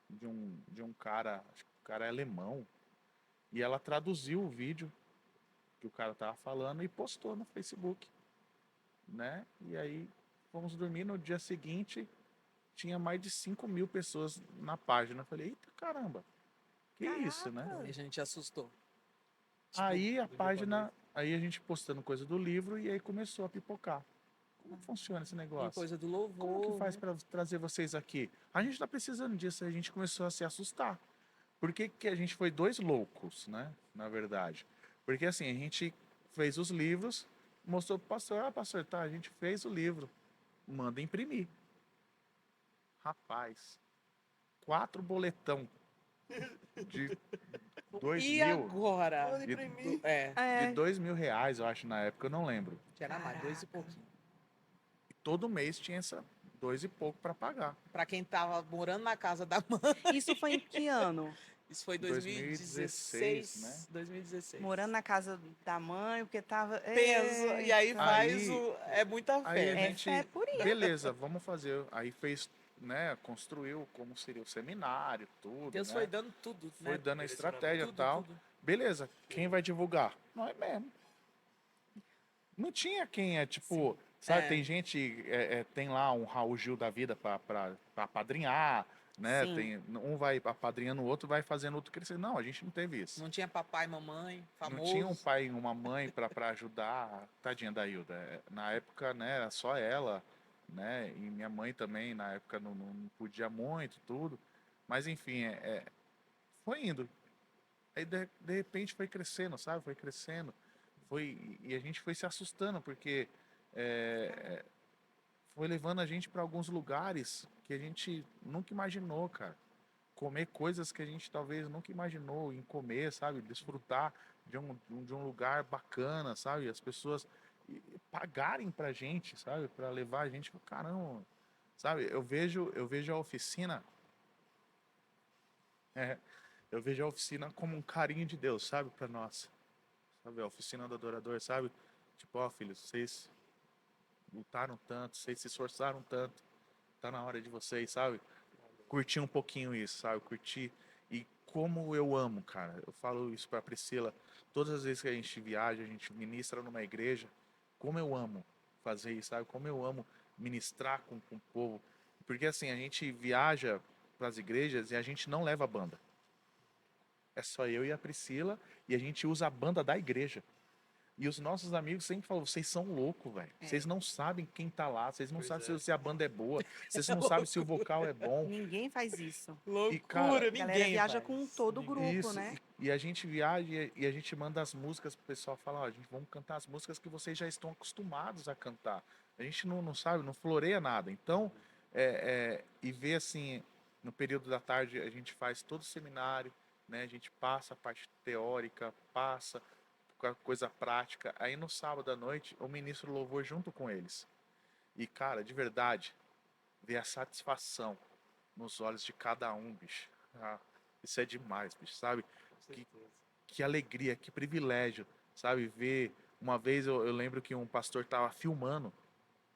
de um cara, acho que o cara é alemão, e ela traduziu o vídeo que o cara tava falando e postou no Facebook, né? E aí fomos dormir, no dia seguinte tinha mais de 5 mil pessoas na página. Eu falei, eita caramba, que isso, né? Caraca. A gente assustou. Aí a do dia pra página, aí a gente postando coisa do livro e aí começou a pipocar. Como funciona esse Tem negócio? coisa do Como que louvor, faz né? para trazer vocês aqui? A gente tá precisando disso, a gente começou a se assustar. Por que que a gente foi dois loucos, né? Na verdade. Porque assim, a gente fez os livros, mostrou pro pastor, pastor, tá, a gente fez o livro, manda imprimir. Rapaz, 4 boletão de 2 E mil, agora? Pode de, imprimir. de 2 mil reais, eu acho, na época, eu não lembro. Que era mais, 2 e Caraca. pouquinho. E todo mês tinha essa 2 e pouco para pagar. Para quem tava morando na casa da mãe. Isso foi em que ano? Isso foi 2016, 2016, né? 2016. Morando na casa da mãe, porque tava. Pensa, e aí Eita. faz Aí- o. É muita Aí a fé, né? gente, fé purinha. beleza, vamos fazer. Aí fez, né, construiu como seria o seminário, tudo, Deus né? foi dando tudo, Foi né? dando a estratégia e Tudo, tal. tudo. Beleza, quem vai divulgar? Nós mesmo. Não tinha quem tipo, sabe, É. tem gente, tem lá um Raul Gil da vida pra apadrinhar, né? Sim. Tem, um vai apadrinhando o outro, vai fazendo outro crescer. Não, a gente não teve isso. Não tinha papai e mamãe, famoso. Não tinha um pai e uma mãe pra ajudar, tadinha da Hilda. Na época, né, era só ela, né? E minha mãe também, na época, não podia muito, tudo. Mas, enfim, foi indo. Aí, de repente, foi crescendo, sabe? Foi crescendo. E a gente foi se assustando, porque foi levando a gente para alguns lugares que a gente nunca imaginou, cara. Comer coisas que a gente talvez nunca imaginou em comer, sabe? Desfrutar de um lugar bacana, sabe? As pessoas pagarem pra gente, sabe? Pra levar a gente, caramba, sabe? Eu vejo a oficina, é, eu vejo a oficina como um carinho de Deus, sabe? Pra nós, sabe? A oficina do adorador, sabe? Tipo, ó, filhos, vocês lutaram tanto, vocês se esforçaram tanto, tá na hora de vocês, sabe? Curtir um pouquinho isso, sabe? Curtir. E como eu amo, cara. Eu falo isso pra Priscila. Todas as vezes que a gente viaja, a gente ministra numa igreja. Como eu amo fazer isso, sabe? Como eu amo ministrar com o povo. Porque assim, a gente viaja para as igrejas e a gente não leva banda. É só eu e a Priscila e a gente usa a banda da igreja. E os nossos amigos sempre falam, vocês são loucos, velho. Vocês não sabem quem tá lá, vocês não Pois sabem é. se a banda é boa, vocês não sabem se o vocal é bom. Ninguém faz isso. E, cara, Loucura, A galera ninguém viaja com faz. todo o grupo, isso. né? E a gente viaja e a gente manda as músicas pro pessoal falar, ó, a gente vamos cantar as músicas que vocês já estão acostumados a cantar. A gente não sabe, não floreia nada. Então, e ver assim, no período da tarde a gente faz todo o seminário, né? A gente passa a parte teórica, passa com a coisa prática. Aí no sábado à noite eu ministro louvor junto com eles. E, cara, de verdade, ver a satisfação nos olhos de cada um, bicho. Ah, isso é demais, bicho, sabe? Com Que, certeza. que alegria, que privilégio, sabe? Ver. Uma vez eu lembro que um pastor estava filmando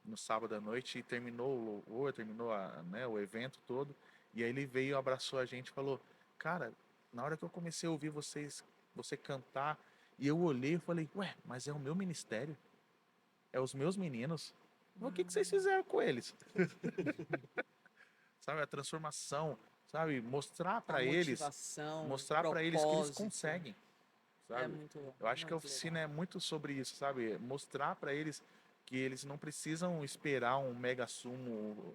no sábado à noite e terminou o louvor, terminou né, o evento todo. E aí ele veio, abraçou a gente e falou: Cara, na hora que eu comecei a ouvir você cantar, e eu olhei e falei: Ué, mas é o meu ministério? É os meus meninos? O que vocês fizeram com eles? Sabe, a transformação, sabe, A motivação, o mostrar para eles que eles propósito. conseguem, É sabe? muito, Eu acho que a muito legal. oficina é muito sobre isso, sabe? Mostrar para eles que eles não precisam esperar um mega sumo,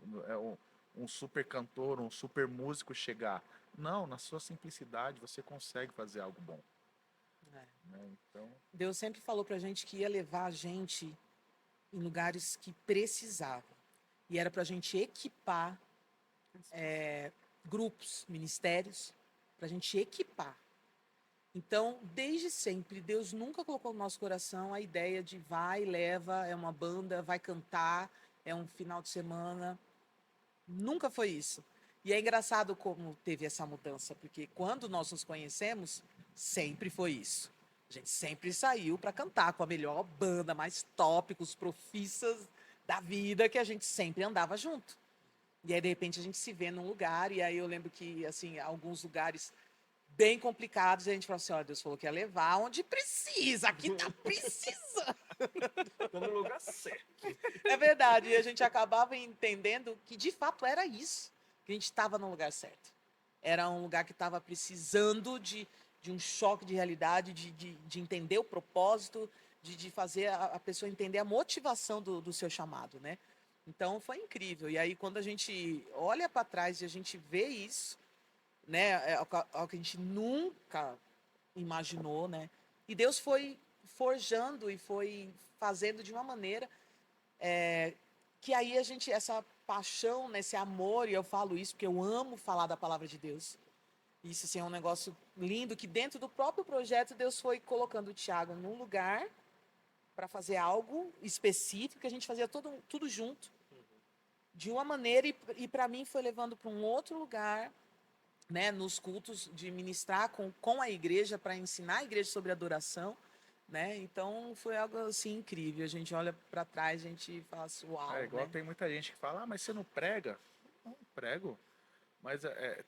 um super cantor, um super músico chegar. Não, na sua simplicidade você consegue fazer algo bom, É. né? Então, Deus sempre falou pra gente que ia levar a gente em lugares que precisava. E era pra gente equipar grupos, ministérios, pra gente equipar. Então, desde sempre, Deus nunca colocou no nosso coração a ideia de vai, leva, é uma banda, vai cantar, é um final de semana. Nunca foi isso. E é engraçado como teve essa mudança, porque quando nós nos conhecemos, sempre foi isso. A gente sempre saiu para cantar com a melhor banda, mais top, com os profissas da vida, que a gente sempre andava junto. E aí, de repente, a gente se vê num lugar, e aí eu lembro que, assim, alguns lugares bem complicados, a gente falou assim, olha, Deus falou que ia levar onde precisa, aqui tá precisando. Estamos no lugar certo. É verdade, e a gente acabava entendendo que de fato era isso, que a gente estava no lugar certo. Era um lugar que estava precisando de um choque de realidade, de entender o propósito, de fazer a pessoa entender a motivação do seu chamado, né? Então foi incrível. E aí, quando a gente olha para trás e a gente vê isso, né, algo que a gente nunca imaginou, né? E Deus foi forjando e foi fazendo de uma maneira que aí a gente, essa paixão, né, esse amor, e eu falo isso porque eu amo falar da palavra de Deus. Isso assim, é um negócio lindo que dentro do próprio projeto Deus foi colocando o Tiago num lugar para fazer algo específico, que a gente fazia tudo junto, de uma maneira, e para mim foi levando para um outro lugar, né, nos cultos, de ministrar com a igreja, para ensinar a igreja sobre adoração. Né? Então foi algo assim incrível. A gente olha para trás, a gente fala assim, uau, igual né? tem muita gente que fala, mas você não prega? Não, prego. Mas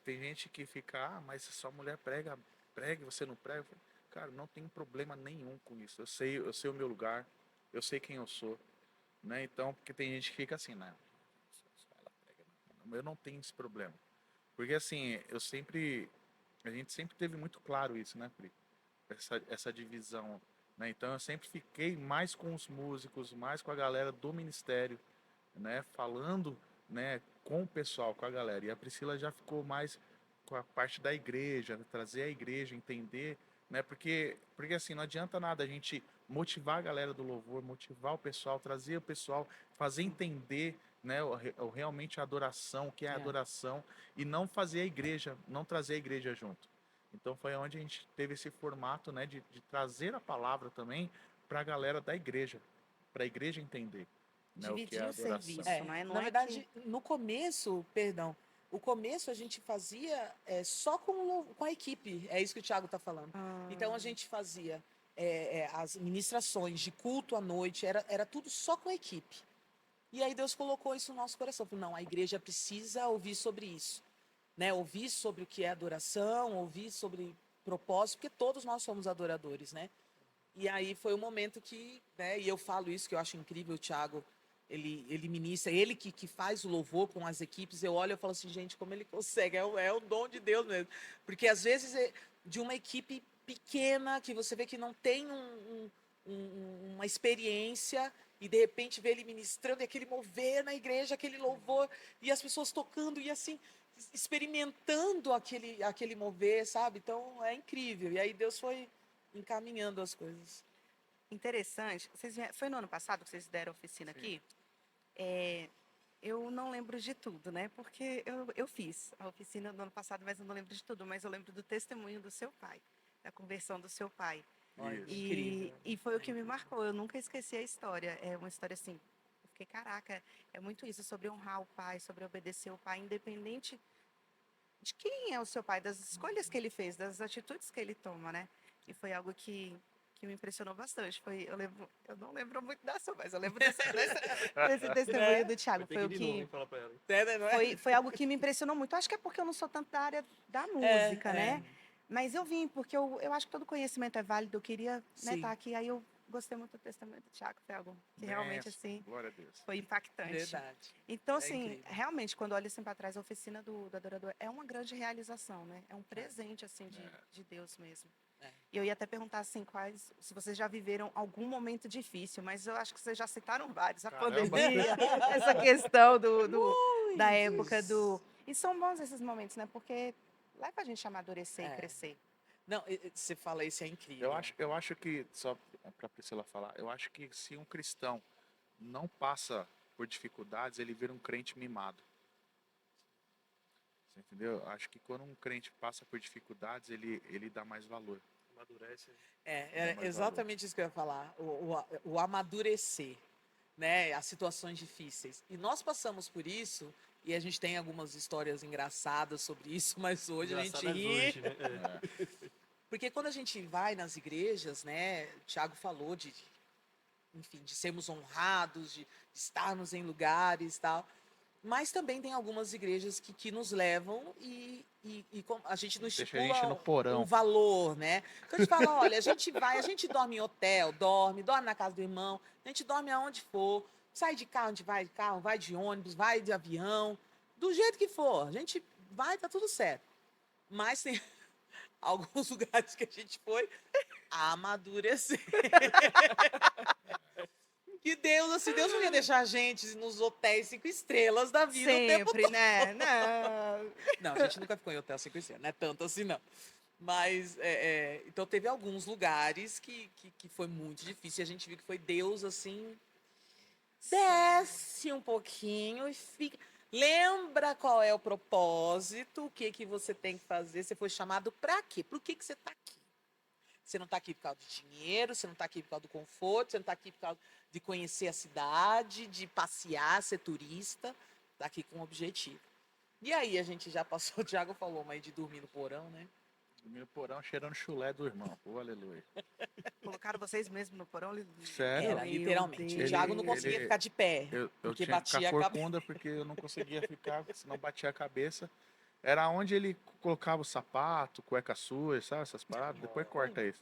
tem gente que fica, mas se sua mulher prega e você não prega. Cara, não tem problema nenhum com isso. Eu sei o meu lugar, eu sei quem eu sou, né? Então, porque tem gente que fica assim, né? Só ela prega, não. Eu não tenho esse problema. Porque assim, a gente sempre teve muito claro isso, né, Pri? Essa divisão, né? Então eu sempre fiquei mais com os músicos, mais com a galera do ministério, né, falando, né, com o pessoal, com a galera. E a Priscila já ficou mais com a parte da igreja, trazer a igreja, entender, né, porque assim, não adianta nada a gente motivar a galera do louvor, motivar o pessoal, trazer o pessoal, fazer entender, né, realmente a adoração, o que é a É. adoração, e não fazer a igreja, não trazer a igreja junto. Então foi onde a gente teve esse formato, né, de trazer a palavra também para a galera da igreja, para a igreja entender, né, o que é Dividir a o adoração. serviço, né? Não Na é que... verdade, no começo, perdão, o começo a gente fazia só com a equipe, é isso que o Thiago está falando. Então a gente fazia as ministrações de culto à noite, era tudo só com a equipe. E aí Deus colocou isso no nosso coração. Falou, não, a igreja precisa ouvir sobre isso. Né? Ouvir sobre o que é adoração, ouvir sobre propósito, porque todos nós somos adoradores, né? E aí foi o momento que, né, e eu falo isso que eu acho incrível, o Thiago, ele ministra, ele que faz o louvor com as equipes, eu olho e falo assim, gente, como ele consegue, é o dom de Deus mesmo. Porque às vezes de uma equipe pequena, que você vê que não tem uma experiência, e de repente vê ele ministrando, e aquele mover na igreja, aquele louvor, e as pessoas tocando, e assim, experimentando aquele mover, sabe? Então é incrível. E aí Deus foi encaminhando as coisas. Interessante. Foi no ano passado que vocês deram oficina Sim. aqui? Eu não lembro de tudo, né? Porque eu fiz a oficina do ano passado, mas eu não lembro de tudo. Mas eu lembro do testemunho do seu pai, da conversão do seu pai. Olha, Isso. incrível. E foi o que me marcou. Eu nunca esqueci a história. É uma história assim. Eu fiquei, caraca, é muito isso, sobre honrar o pai, sobre obedecer o pai, independente de quem é o seu pai, das escolhas que ele fez, das atitudes que ele toma, né? E foi algo que me impressionou bastante. Eu não lembro muito da sua, mas eu lembro desse testemunho do Thiago. Vai ter Foi o que ir de novo, que hein, falar pra ela. Não é? foi algo que me impressionou muito. Acho que é porque eu não sou tanto da área da música, né? Mas eu vim, porque eu acho que todo conhecimento é válido. Eu queria, né, Sim. estar aqui. Aí eu gostei muito do testemunho do Thiago. Foi algo que realmente, Benção, assim, glória a Deus. foi impactante. Verdade. Então, É assim, incrível. realmente, quando olho assim para trás, a oficina do adorador é uma grande realização, né? É um presente, assim, de Deus mesmo. É. E eu ia até perguntar, assim, se vocês já viveram algum momento difícil, mas eu acho que vocês já citaram vários. A Caramba. pandemia, essa questão da época Muitos. E são bons esses momentos, né? Porque leva a gente a amadurecer e É. crescer. Não, você fala isso é incrível. Eu acho que, só para Priscila falar, eu acho que se um cristão não passa por dificuldades, ele vira um crente mimado. Você entendeu? Eu acho que quando um crente passa por dificuldades, ele dá mais valor. Amadurece. Era mais exatamente isso que eu ia falar. O amadurecer, né? As situações difíceis. E nós passamos por isso, e a gente tem algumas histórias engraçadas sobre isso, mas hoje a gente Engraçadas ri. hoje, né? Porque quando a gente vai nas igrejas, né? O Thiago falou enfim, de sermos honrados, de estarmos em lugares e tal. Mas também tem algumas igrejas que nos levam e a gente não Deixa a estipula gente no porão. um valor, né? Então a gente fala, olha, a gente dorme em hotel, dorme na casa do irmão, a gente dorme aonde for, sai de carro, a gente vai de carro, vai de ônibus, vai de avião, do jeito que for, a gente vai, tá tudo certo. Mas tem alguns lugares que a gente foi amadurecer. Que Deus, assim, Deus não ia deixar a gente nos hotéis 5 estrelas da vida o tempo Sempre, todo. né? Não. Não, a gente nunca ficou em hotel 5 estrelas, não é tanto assim, não. Mas, então teve alguns lugares que foi muito difícil. E a gente viu que foi Deus, assim, desce um pouquinho e fica... Lembra qual é o propósito, o que você tem que fazer. Você foi chamado para quê? Por que você está aqui? Você não está aqui por causa de dinheiro, você não está aqui por causa do conforto, você não está aqui por causa de conhecer a cidade, de passear, ser turista. Está aqui com um objetivo. E aí a gente já passou, o Thiago falou, mas de dormir no porão, né? Dormir no porão cheirando chulé do irmão. Oh, aleluia. Colocaram vocês mesmo no porão? Sério? Era, Meu literalmente. O Deus. Thiago não conseguia ficar de pé, Eu porque tinha que batia ficar a cabeça. corcunda porque eu não conseguia ficar, senão batia a cabeça. Era onde ele colocava o sapato, cueca suja, sabe? Essas paradas. Depois corta isso.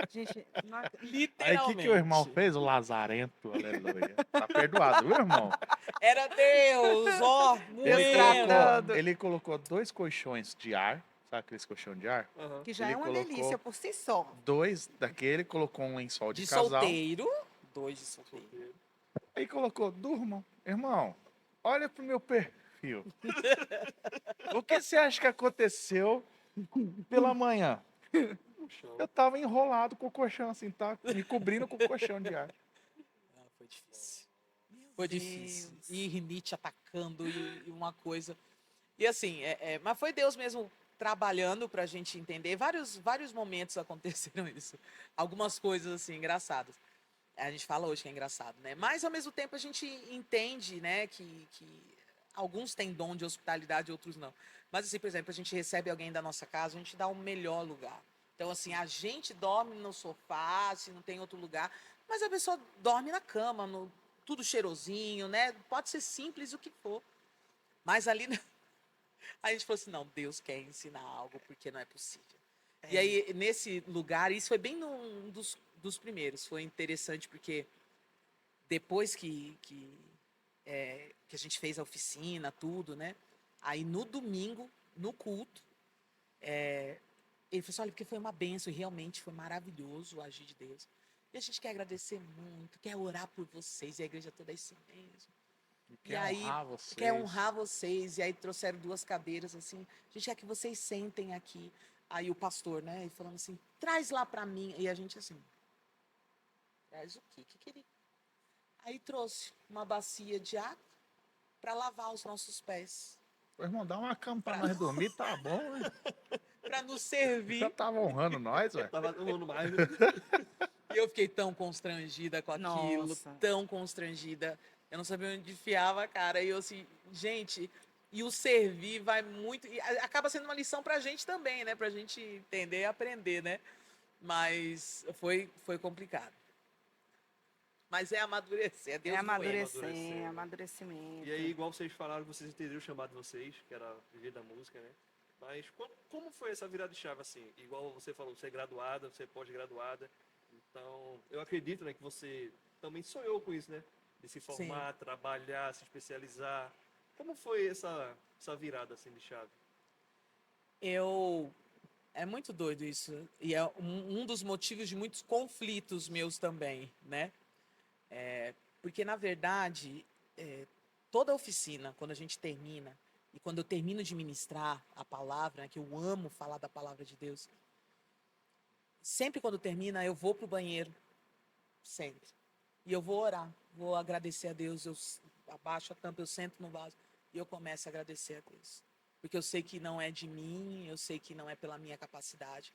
Gente, não ac- Aí o Literalmente. que o irmão fez? O lazarento, aleluia. Tá perdoado, viu, irmão? Era Deus, ó, Ele moendo. colocou, ele colocou 2 colchões de ar, sabe aqueles colchão de ar? Aham. que já Ele é uma colocou delícia por si só. 2 daquele, colocou um lençol de De casal. solteiro, 2 de solteiro. Aí colocou, durmam. Irmão, olha pro meu perfil. O que você acha que aconteceu pela manhã? No chão. Eu tava enrolado com o colchão assim, tá? Me cobrindo com o colchão de ar. Ah, foi difícil. Foi difícil. E rinite atacando e uma coisa. E assim, mas foi Deus mesmo trabalhando para a gente entender. Vários momentos aconteceram isso. Algumas coisas assim engraçadas. A gente fala hoje que é engraçado, né? Mas ao mesmo tempo a gente entende, né, que alguns têm dom de hospitalidade, outros não. Mas assim, por exemplo, a gente recebe alguém da nossa casa, a gente dá o melhor lugar. Então assim, a gente dorme no sofá, se não tem outro lugar, mas a pessoa dorme na cama, tudo cheirosinho, né? Pode ser simples o que for. Mas ali a gente falou assim, não, Deus quer ensinar algo, porque não é possível. E aí, nesse lugar, isso foi bem num dos primeiros. Foi interessante porque depois que a gente fez a oficina, tudo, né? Aí no domingo, no culto, ele falou assim, olha, porque foi uma benção e realmente foi maravilhoso o agir de Deus. E a gente quer agradecer muito, quer orar por vocês, e a igreja toda é isso mesmo. E Quer aí, honrar vocês. quer honrar vocês. E aí trouxeram 2 cadeiras, assim. A gente quer que vocês sentem aqui. Aí o pastor, né, e falando assim, traz lá pra mim. E a gente assim, traz o quê? O que ele... Aí trouxe uma bacia de água para lavar os nossos pés. Ô, irmão, dá uma cama pra Pra- nós dormir, tá bom, né? Para nos Já servir. tava honrando nós, ué. Tava tomando mais, né? E eu fiquei tão constrangida com aquilo, Nossa. tão constrangida. Eu não sabia onde enfiava a cara. E eu assim, gente, e o servir vai muito. E acaba sendo uma lição pra gente também, né? Pra gente entender e aprender, né? Mas foi complicado. Mas é amadurecer, é É Deus doendo. amadurecer, amadurecer, né? amadurecimento. E aí, igual vocês falaram, vocês entenderam o chamado de vocês, que era viver da música, né? Mas como foi essa virada de chave, assim? Igual você falou, você é graduada, você é pós-graduada. Então, eu acredito, né, que você também sonhou com isso, né? De se formar, trabalhar, se especializar. Como foi essa virada, assim, de chave? Eu. É muito doido isso. E é um dos motivos de muitos conflitos meus também, né? Porque, na verdade, toda oficina, quando a gente termina, e quando eu termino de ministrar a palavra, né, que eu amo falar da palavra de Deus, sempre quando termina, eu vou pro banheiro. Sempre. E eu vou orar, vou agradecer a Deus, abaixo a tampa, eu sento no vaso e eu começo a agradecer a Deus. Porque eu sei que não é de mim, eu sei que não é pela minha capacidade.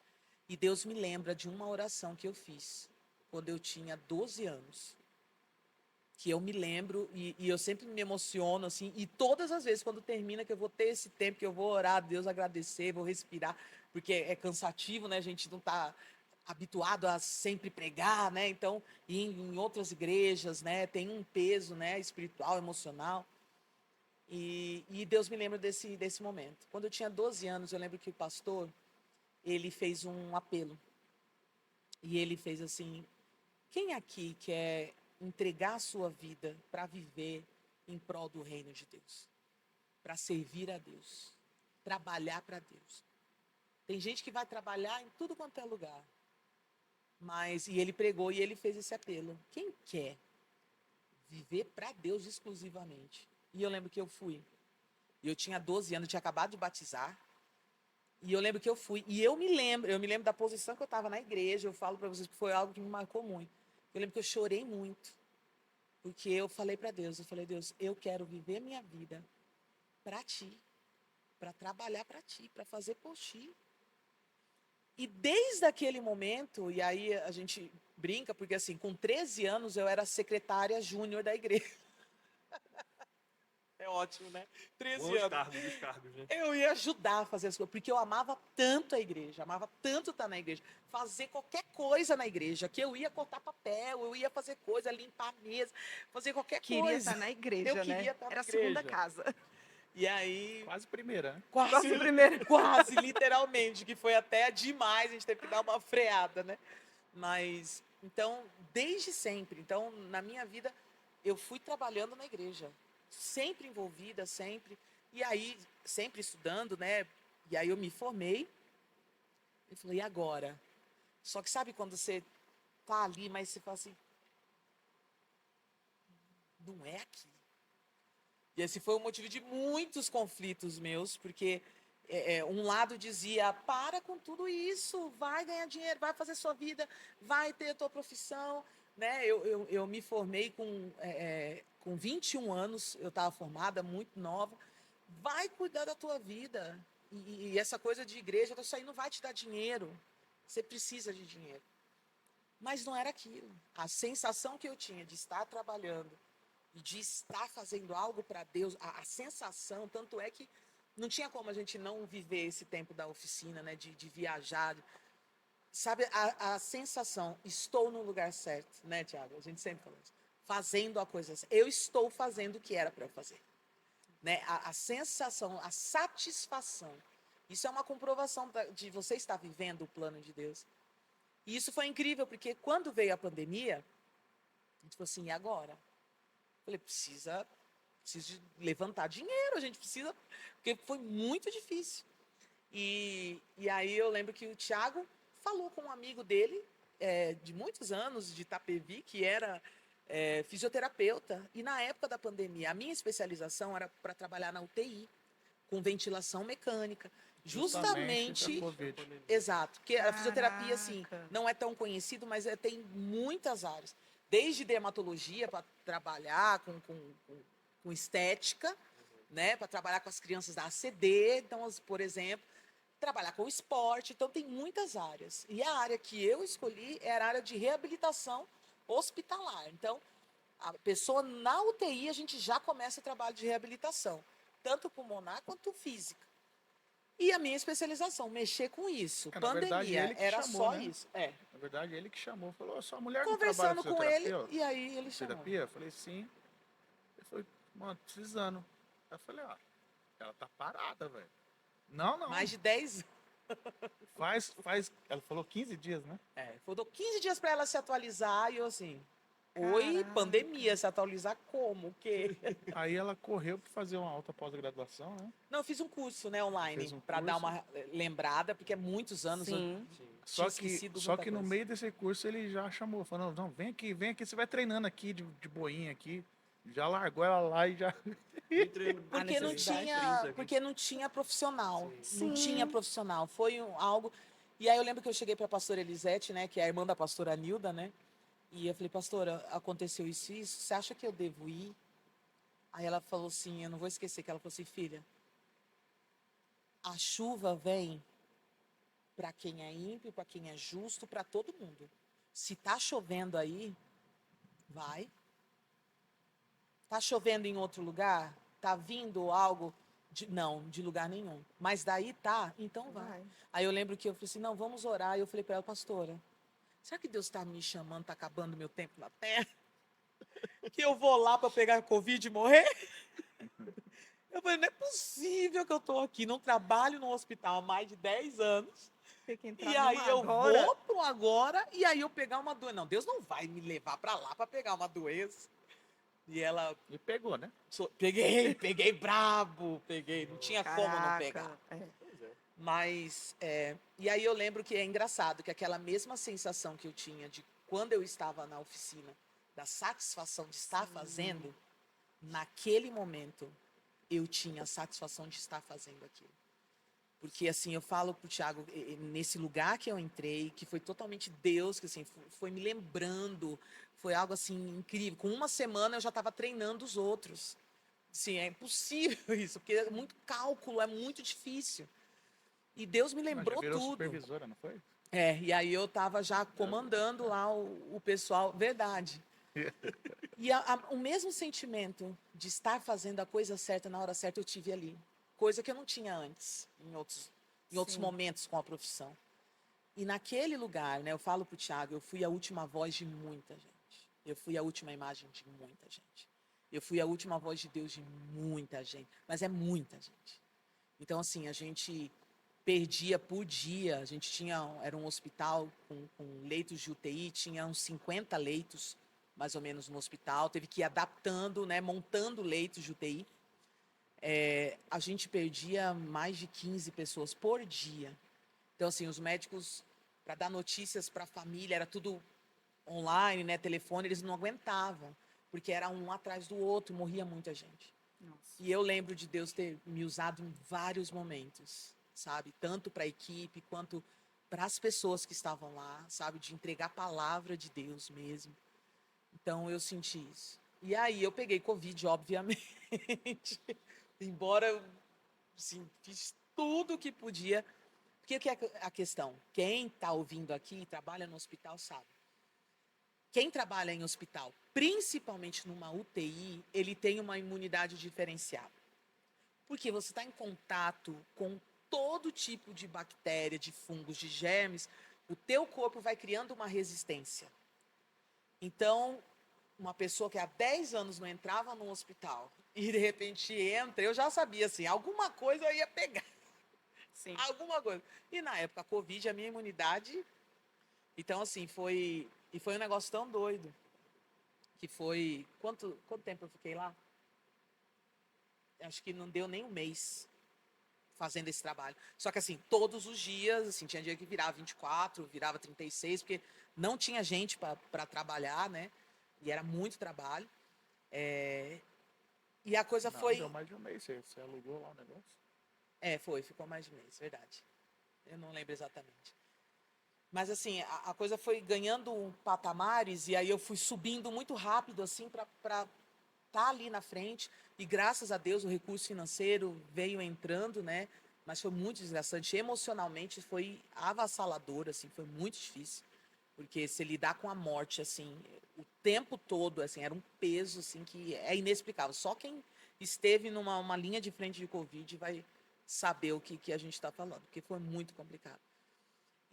E Deus me lembra de uma oração que eu fiz quando eu tinha 12 anos. Que eu me lembro e eu sempre me emociono, assim, e todas as vezes quando termina que eu vou ter esse tempo, que eu vou orar a Deus, agradecer, vou respirar, porque é cansativo, né? A gente não está habituado a sempre pregar, né? Então, em outras igrejas, né, tem um peso, né, espiritual, emocional. E Deus me lembra desse momento. Quando eu tinha 12 anos, eu lembro que o pastor, ele fez um apelo. E ele fez assim: quem aqui quer entregar a sua vida para viver em prol do reino de Deus? Para servir a Deus, trabalhar para Deus. Tem gente que vai trabalhar em tudo quanto é lugar. E ele pregou e ele fez esse apelo. Quem quer viver para Deus exclusivamente? E eu lembro que eu fui. E eu tinha 12 anos, eu tinha acabado de batizar. E eu lembro que eu fui. E eu me lembro da posição que eu estava na igreja. Eu falo para vocês que foi algo que me marcou muito. Eu lembro que eu chorei muito. Porque eu falei para Deus, eu falei: Deus, eu quero viver minha vida para ti, para trabalhar para ti, para fazer por ti. E desde aquele momento, e aí a gente brinca, porque assim, com 13 anos eu era secretária júnior da igreja. É ótimo, né? 13 Os anos. cargos, os cargos, né? Eu ia ajudar a fazer as coisas, porque eu amava tanto a igreja, amava tanto estar na igreja, fazer qualquer coisa na igreja, que eu ia cortar papel, eu ia fazer coisa, limpar a mesa, fazer qualquer Queria coisa. estar na igreja, Eu né? queria estar na Era a segunda igreja. casa. E aí, Quase primeira, né? Quase primeiro. quase, literalmente, que foi até demais, a gente teve que dar uma freada, né? Mas, então, desde sempre, então, na minha vida, eu fui trabalhando na igreja, sempre envolvida, sempre. E aí, sempre estudando, né? E aí eu me formei. E falei: e agora? Só que sabe quando você tá ali, mas você fala assim: não é aqui. E esse foi o motivo de muitos conflitos meus, porque um lado dizia, para com tudo isso, vai ganhar dinheiro, vai fazer sua vida, vai ter a tua profissão. Né? Eu me formei com 21 anos, eu estava formada, muito nova. Vai cuidar da tua vida. E essa coisa de igreja, isso aí não vai te dar dinheiro. Você precisa de dinheiro. Mas não era aquilo. A sensação que eu tinha de estar trabalhando e de estar fazendo algo para Deus, a sensação, tanto é que não tinha como a gente não viver esse tempo da oficina, né, de viajar. Sabe, a sensação, estou no lugar certo, né, Tiago? A gente sempre fala isso. Fazendo a coisa certa. Eu estou fazendo o que era para eu fazer. Né? A sensação, a satisfação. Isso é uma comprovação de você estar vivendo o plano de Deus. E isso foi incrível, porque quando veio a pandemia, a gente falou assim, e agora? Eu falei, preciso de levantar dinheiro, a gente precisa, porque foi muito difícil. E aí eu lembro que o Tiago falou com um amigo dele, de muitos anos, de Itapevi, que era fisioterapeuta. E na época da pandemia, a minha especialização era para trabalhar na UTI, com ventilação mecânica. Justamente, da Covid. exato, porque a fisioterapia, assim, Caraca. não é tão conhecido, mas tem muitas áreas. Desde dermatologia, para trabalhar com estética, né, para trabalhar com as crianças da ACD, então, por exemplo, trabalhar com esporte, então tem muitas áreas. E a área que eu escolhi era a área de reabilitação hospitalar. Então, a pessoa na UTI, a gente já começa o trabalho de reabilitação, tanto pulmonar quanto física. E a minha especialização, mexer com isso. Na verdade, Pandemia, ele que era chamou, só né? isso. Na verdade, ele que chamou. Falou, sua mulher não trabalha Conversando com ele, fisioterapia? e aí ele chamou. Terapia? Eu falei, sim. Ele falou, mano, precisando. Aí eu falei, ela tá parada, velho. Não. Mais de 10 Faz. Ela falou 15 dias, né? Faltou 15 dias para ela se atualizar e eu assim, oi, Caraca. pandemia, se atualizar como? O quê? Aí ela correu para fazer uma alta pós-graduação, né? Não, eu fiz um curso, né, online, Fez um para dar curso. uma lembrada, porque é muitos anos eu Sim. tinha esquecido Só muita que no coisa. meio desse curso ele já chamou, falou, não, vem aqui, você vai treinando aqui de boinha aqui. Já largou ela lá e já. Porque não tinha, porque não tinha profissional. Sim. Não tinha profissional. Foi algo. E aí eu lembro que eu cheguei para a pastora Elisete, né, que é a irmã da pastora Nilda, né? E eu falei, pastora, aconteceu isso e isso, você acha que eu devo ir? Aí ela falou assim, eu não vou esquecer que ela falou assim, filha, a chuva vem para quem é ímpio, para quem é justo, para todo mundo. Se tá chovendo aí, vai. Tá chovendo em outro lugar? Tá vindo algo? Não, de lugar nenhum. Mas daí tá, então vai. Vai. Aí eu lembro que eu falei assim, não, vamos orar. E eu falei para ela, pastora, será que Deus está me chamando, está acabando meu tempo na terra? Que eu vou lá para pegar Covid e morrer? Eu falei, não é possível que eu estou aqui, não trabalho no hospital há mais de 10 anos. Tem que entrar E aí numa eu agora. vou pro agora e aí eu pegar uma doença. Não, Deus não vai me levar para lá para pegar uma doença. E ela, E pegou, né? peguei brabo, não tinha como não Caraca. pegar. É. Mas, e aí eu lembro que é engraçado que aquela mesma sensação que eu tinha de quando eu estava na oficina, da satisfação de estar fazendo, naquele momento eu tinha a satisfação de estar fazendo aquilo. Porque assim, eu falo pro Thiago, nesse lugar que eu entrei, que foi totalmente Deus, que assim, foi me lembrando, foi algo assim incrível. Com uma semana eu já estava treinando os outros. Sim, é impossível isso, porque é muito cálculo, é muito difícil. E Deus me Mas já lembrou virou tudo. supervisora, não foi? E aí eu estava já comandando lá o pessoal, verdade. E o mesmo sentimento de estar fazendo a coisa certa na hora certa eu tive ali. Coisa que eu não tinha antes, em outros Sim. momentos com a profissão. E naquele lugar, né, eu falo para o Thiago, eu fui a última voz de muita gente. Eu fui a última imagem de muita gente. Eu fui a última voz de Deus de muita gente. Mas é muita gente. Então, assim, a gente perdia por dia. A gente era um hospital com leitos de UTI, tinha uns 50 leitos, mais ou menos, no hospital. Teve que ir adaptando, né, montando leitos de UTI. A gente perdia mais de 15 pessoas por dia. Então, assim, os médicos, para dar notícias para a família, era tudo online, né, telefone, eles não aguentavam. porque era um atrás do outro, morria muita gente. Nossa. E eu lembro de Deus ter me usado em vários momentos, sabe? Tanto para a equipe quanto para as pessoas que estavam lá, sabe? De entregar a palavra de Deus mesmo. Então eu senti isso. E aí eu peguei Covid, obviamente. Embora eu assim, fiz tudo o que podia. Porque o que é a questão? Quem está ouvindo aqui e trabalha no hospital sabe. Quem trabalha em hospital, principalmente numa UTI, ele tem uma imunidade diferenciada. Porque você está em contato com todo tipo de bactéria, de fungos, de germes, o teu corpo vai criando uma resistência. Então, uma pessoa que há 10 anos não entrava no hospital e de repente entra, eu já sabia assim, alguma coisa eu ia pegar, Sim. alguma coisa. E na época a Covid, a minha imunidade, então assim, foi um negócio tão doido, que foi, quanto tempo eu fiquei lá? Acho que não deu nem um mês fazendo esse trabalho. Só que assim, todos os dias, assim, tinha dia que virava 24, virava 36, porque não tinha gente para trabalhar, né? E era muito trabalho. E a coisa Não, foi. deu mais de um mês, você alugou lá o negócio? Ficou mais de mês, verdade. Eu não lembro exatamente. Mas assim, a coisa foi ganhando patamares e aí eu fui subindo muito rápido, assim, para estar ali na frente. E graças a Deus o recurso financeiro veio entrando, né? Mas foi muito desgastante. Emocionalmente foi avassalador, assim, foi muito difícil. Porque se lidar com a morte, assim, o tempo todo, assim, era um peso, assim, que é inexplicável. Só quem esteve numa uma linha de frente de Covid vai saber o que a gente está falando, porque foi muito complicado.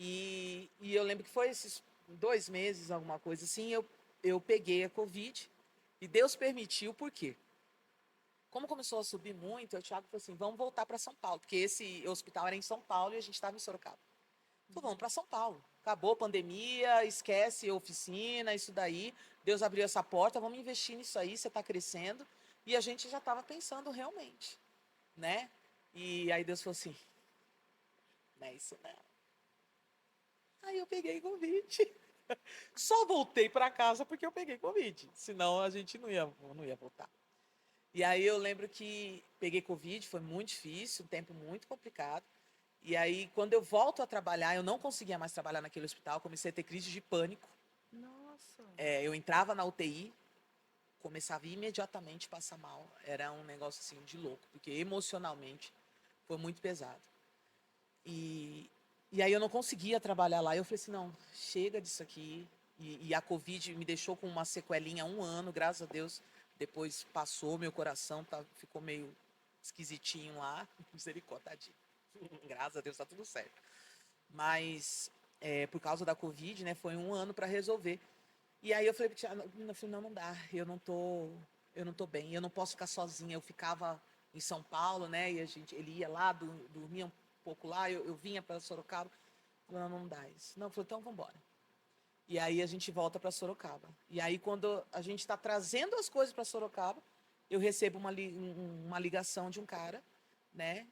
E eu lembro que foi esses 2 meses, alguma coisa assim, eu peguei a Covid e Deus permitiu, por quê? Como começou a subir muito, o Thiago falou assim, vamos voltar para São Paulo, porque esse hospital era em São Paulo e a gente estava em Sorocaba. Falei, vamos para São Paulo. Acabou a pandemia, esquece oficina, isso daí. Deus abriu essa porta, vamos investir nisso aí, você está crescendo. E a gente já estava pensando realmente, né? E aí Deus falou assim, não é isso não. Aí eu peguei Covid. Só voltei para casa porque eu peguei Covid. Senão a gente não ia voltar. E aí eu lembro que peguei Covid, foi muito difícil, um tempo muito complicado. E aí, quando eu volto a trabalhar, eu não conseguia mais trabalhar naquele hospital, comecei a ter crise de pânico. Nossa. Eu entrava na UTI, começava imediatamente a passar mal. Era um negócio assim de louco, porque emocionalmente foi muito pesado. E, e aí eu não conseguia trabalhar lá. Eu falei assim, não, chega disso aqui. E a Covid me deixou com uma sequelinha há 1 ano, graças a Deus. Depois passou, meu coração ficou meio esquisitinho lá. Misericórdia, tadinho. Graças a Deus tá tudo certo. Mas por causa da Covid, né, foi 1 ano para resolver. E aí eu falei, não dá, eu não tô bem, eu não posso ficar sozinha. Eu ficava em São Paulo, né, e ele ia lá, dormia um pouco lá, eu vinha para Sorocaba. Falei, não dá isso. Não, falei, então vamos embora. E aí a gente volta para Sorocaba. E aí quando a gente está trazendo as coisas para Sorocaba, eu recebo uma ligação de um cara, né,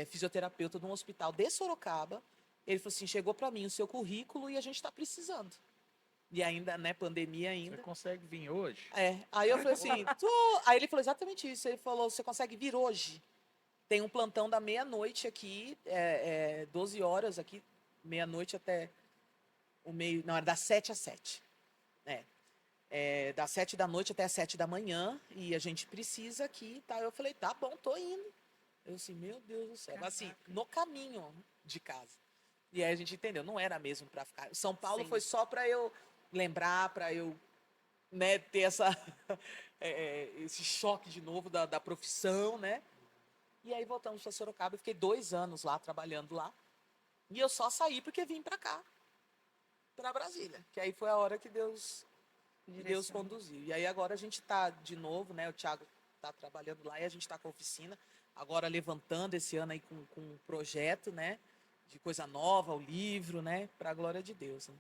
fisioterapeuta de um hospital de Sorocaba. Ele falou assim, chegou para mim o seu currículo e a gente está precisando. E ainda, né, pandemia Você ainda. consegue vir hoje? Aí eu falei assim, aí ele falou exatamente isso. Ele falou, você consegue vir hoje? Tem um plantão da meia-noite aqui, 12 horas aqui, meia-noite até o meio, não, era das 7 às 7. Das 7 da noite até as 7 da manhã, e a gente precisa aqui, tá? Eu falei, tá bom, tô indo. Eu assim, meu Deus do céu. Assim, Caraca. no caminho de casa. E aí a gente entendeu, não era mesmo para ficar. São Paulo Sim. foi só para eu lembrar, para eu, né, ter esse choque de novo da profissão, né? E aí voltamos para Sorocaba, eu fiquei 2 anos lá, trabalhando lá. E eu só saí porque vim para cá, para Brasília. Que aí foi a hora que Deus Direção. conduziu. E aí agora a gente está de novo, né? O Thiago está trabalhando lá e a gente está com a oficina. Agora levantando esse ano aí com um projeto, né? De coisa nova, o livro, né? Para a glória de Deus. Né?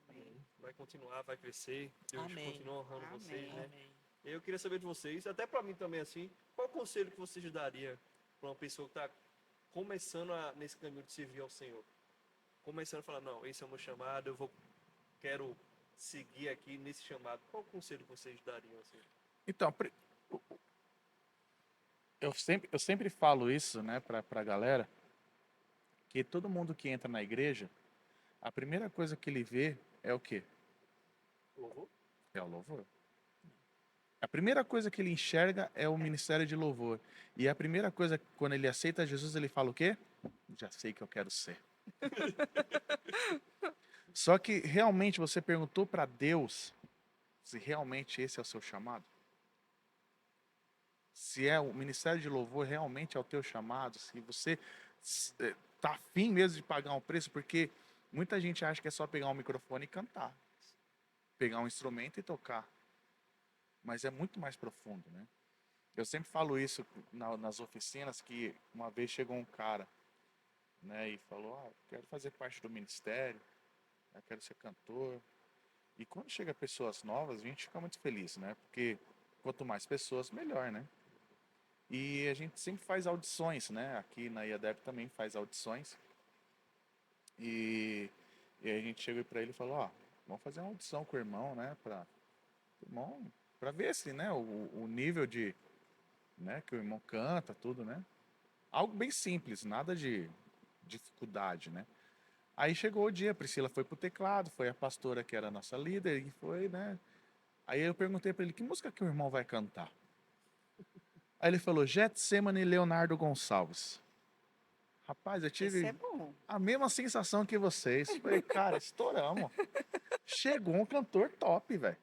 Amém. Vai continuar, vai crescer. Deus Amém. continua honrando Amém. vocês, né? Amém. Eu queria saber de vocês, até para mim também assim, qual o conselho que vocês dariam para uma pessoa que está começando nesse caminho de servir ao Senhor? Começando a falar, não, esse é o meu chamado, quero seguir aqui nesse chamado. Qual o conselho que vocês dariam assim? Então, eu sempre falo isso, né, pra galera, que todo mundo que entra na igreja, a primeira coisa que ele vê é o quê? Louvor? É o louvor. A primeira coisa que ele enxerga é o ministério de louvor. E a primeira coisa, quando ele aceita Jesus, ele fala o quê? Já sei que eu quero ser. Só que realmente você perguntou para Deus se realmente esse é o seu chamado? Se é o ministério de louvor realmente é o teu chamado? Se você tá afim mesmo de pagar um preço? Porque muita gente acha que é só pegar um microfone e cantar. Pegar um instrumento e tocar. Mas é muito mais profundo, né? Eu sempre falo isso nas oficinas, que uma vez chegou um cara, né, e falou, quero fazer parte do ministério, eu quero ser cantor. E quando chega pessoas novas, a gente fica muito feliz, né? Porque quanto mais pessoas, melhor, né? E a gente sempre faz audições, né? Aqui na IADEP também faz audições. E, e a gente chegou para ele e falou, vamos fazer uma audição com o irmão, né? Pra ver se, né, o nível de, né, que o irmão canta, tudo, né? Algo bem simples, nada de dificuldade, né? Aí chegou o dia, a Priscila foi pro teclado, foi a pastora que era a nossa líder e foi, né? Aí eu perguntei para ele, que música que o irmão vai cantar? Aí ele falou, Getsemane e Leonardo Gonçalves. Rapaz, eu Esse é tive bom. a mesma sensação que vocês. Falei, cara, estouramos. Chegou um cantor top, velho.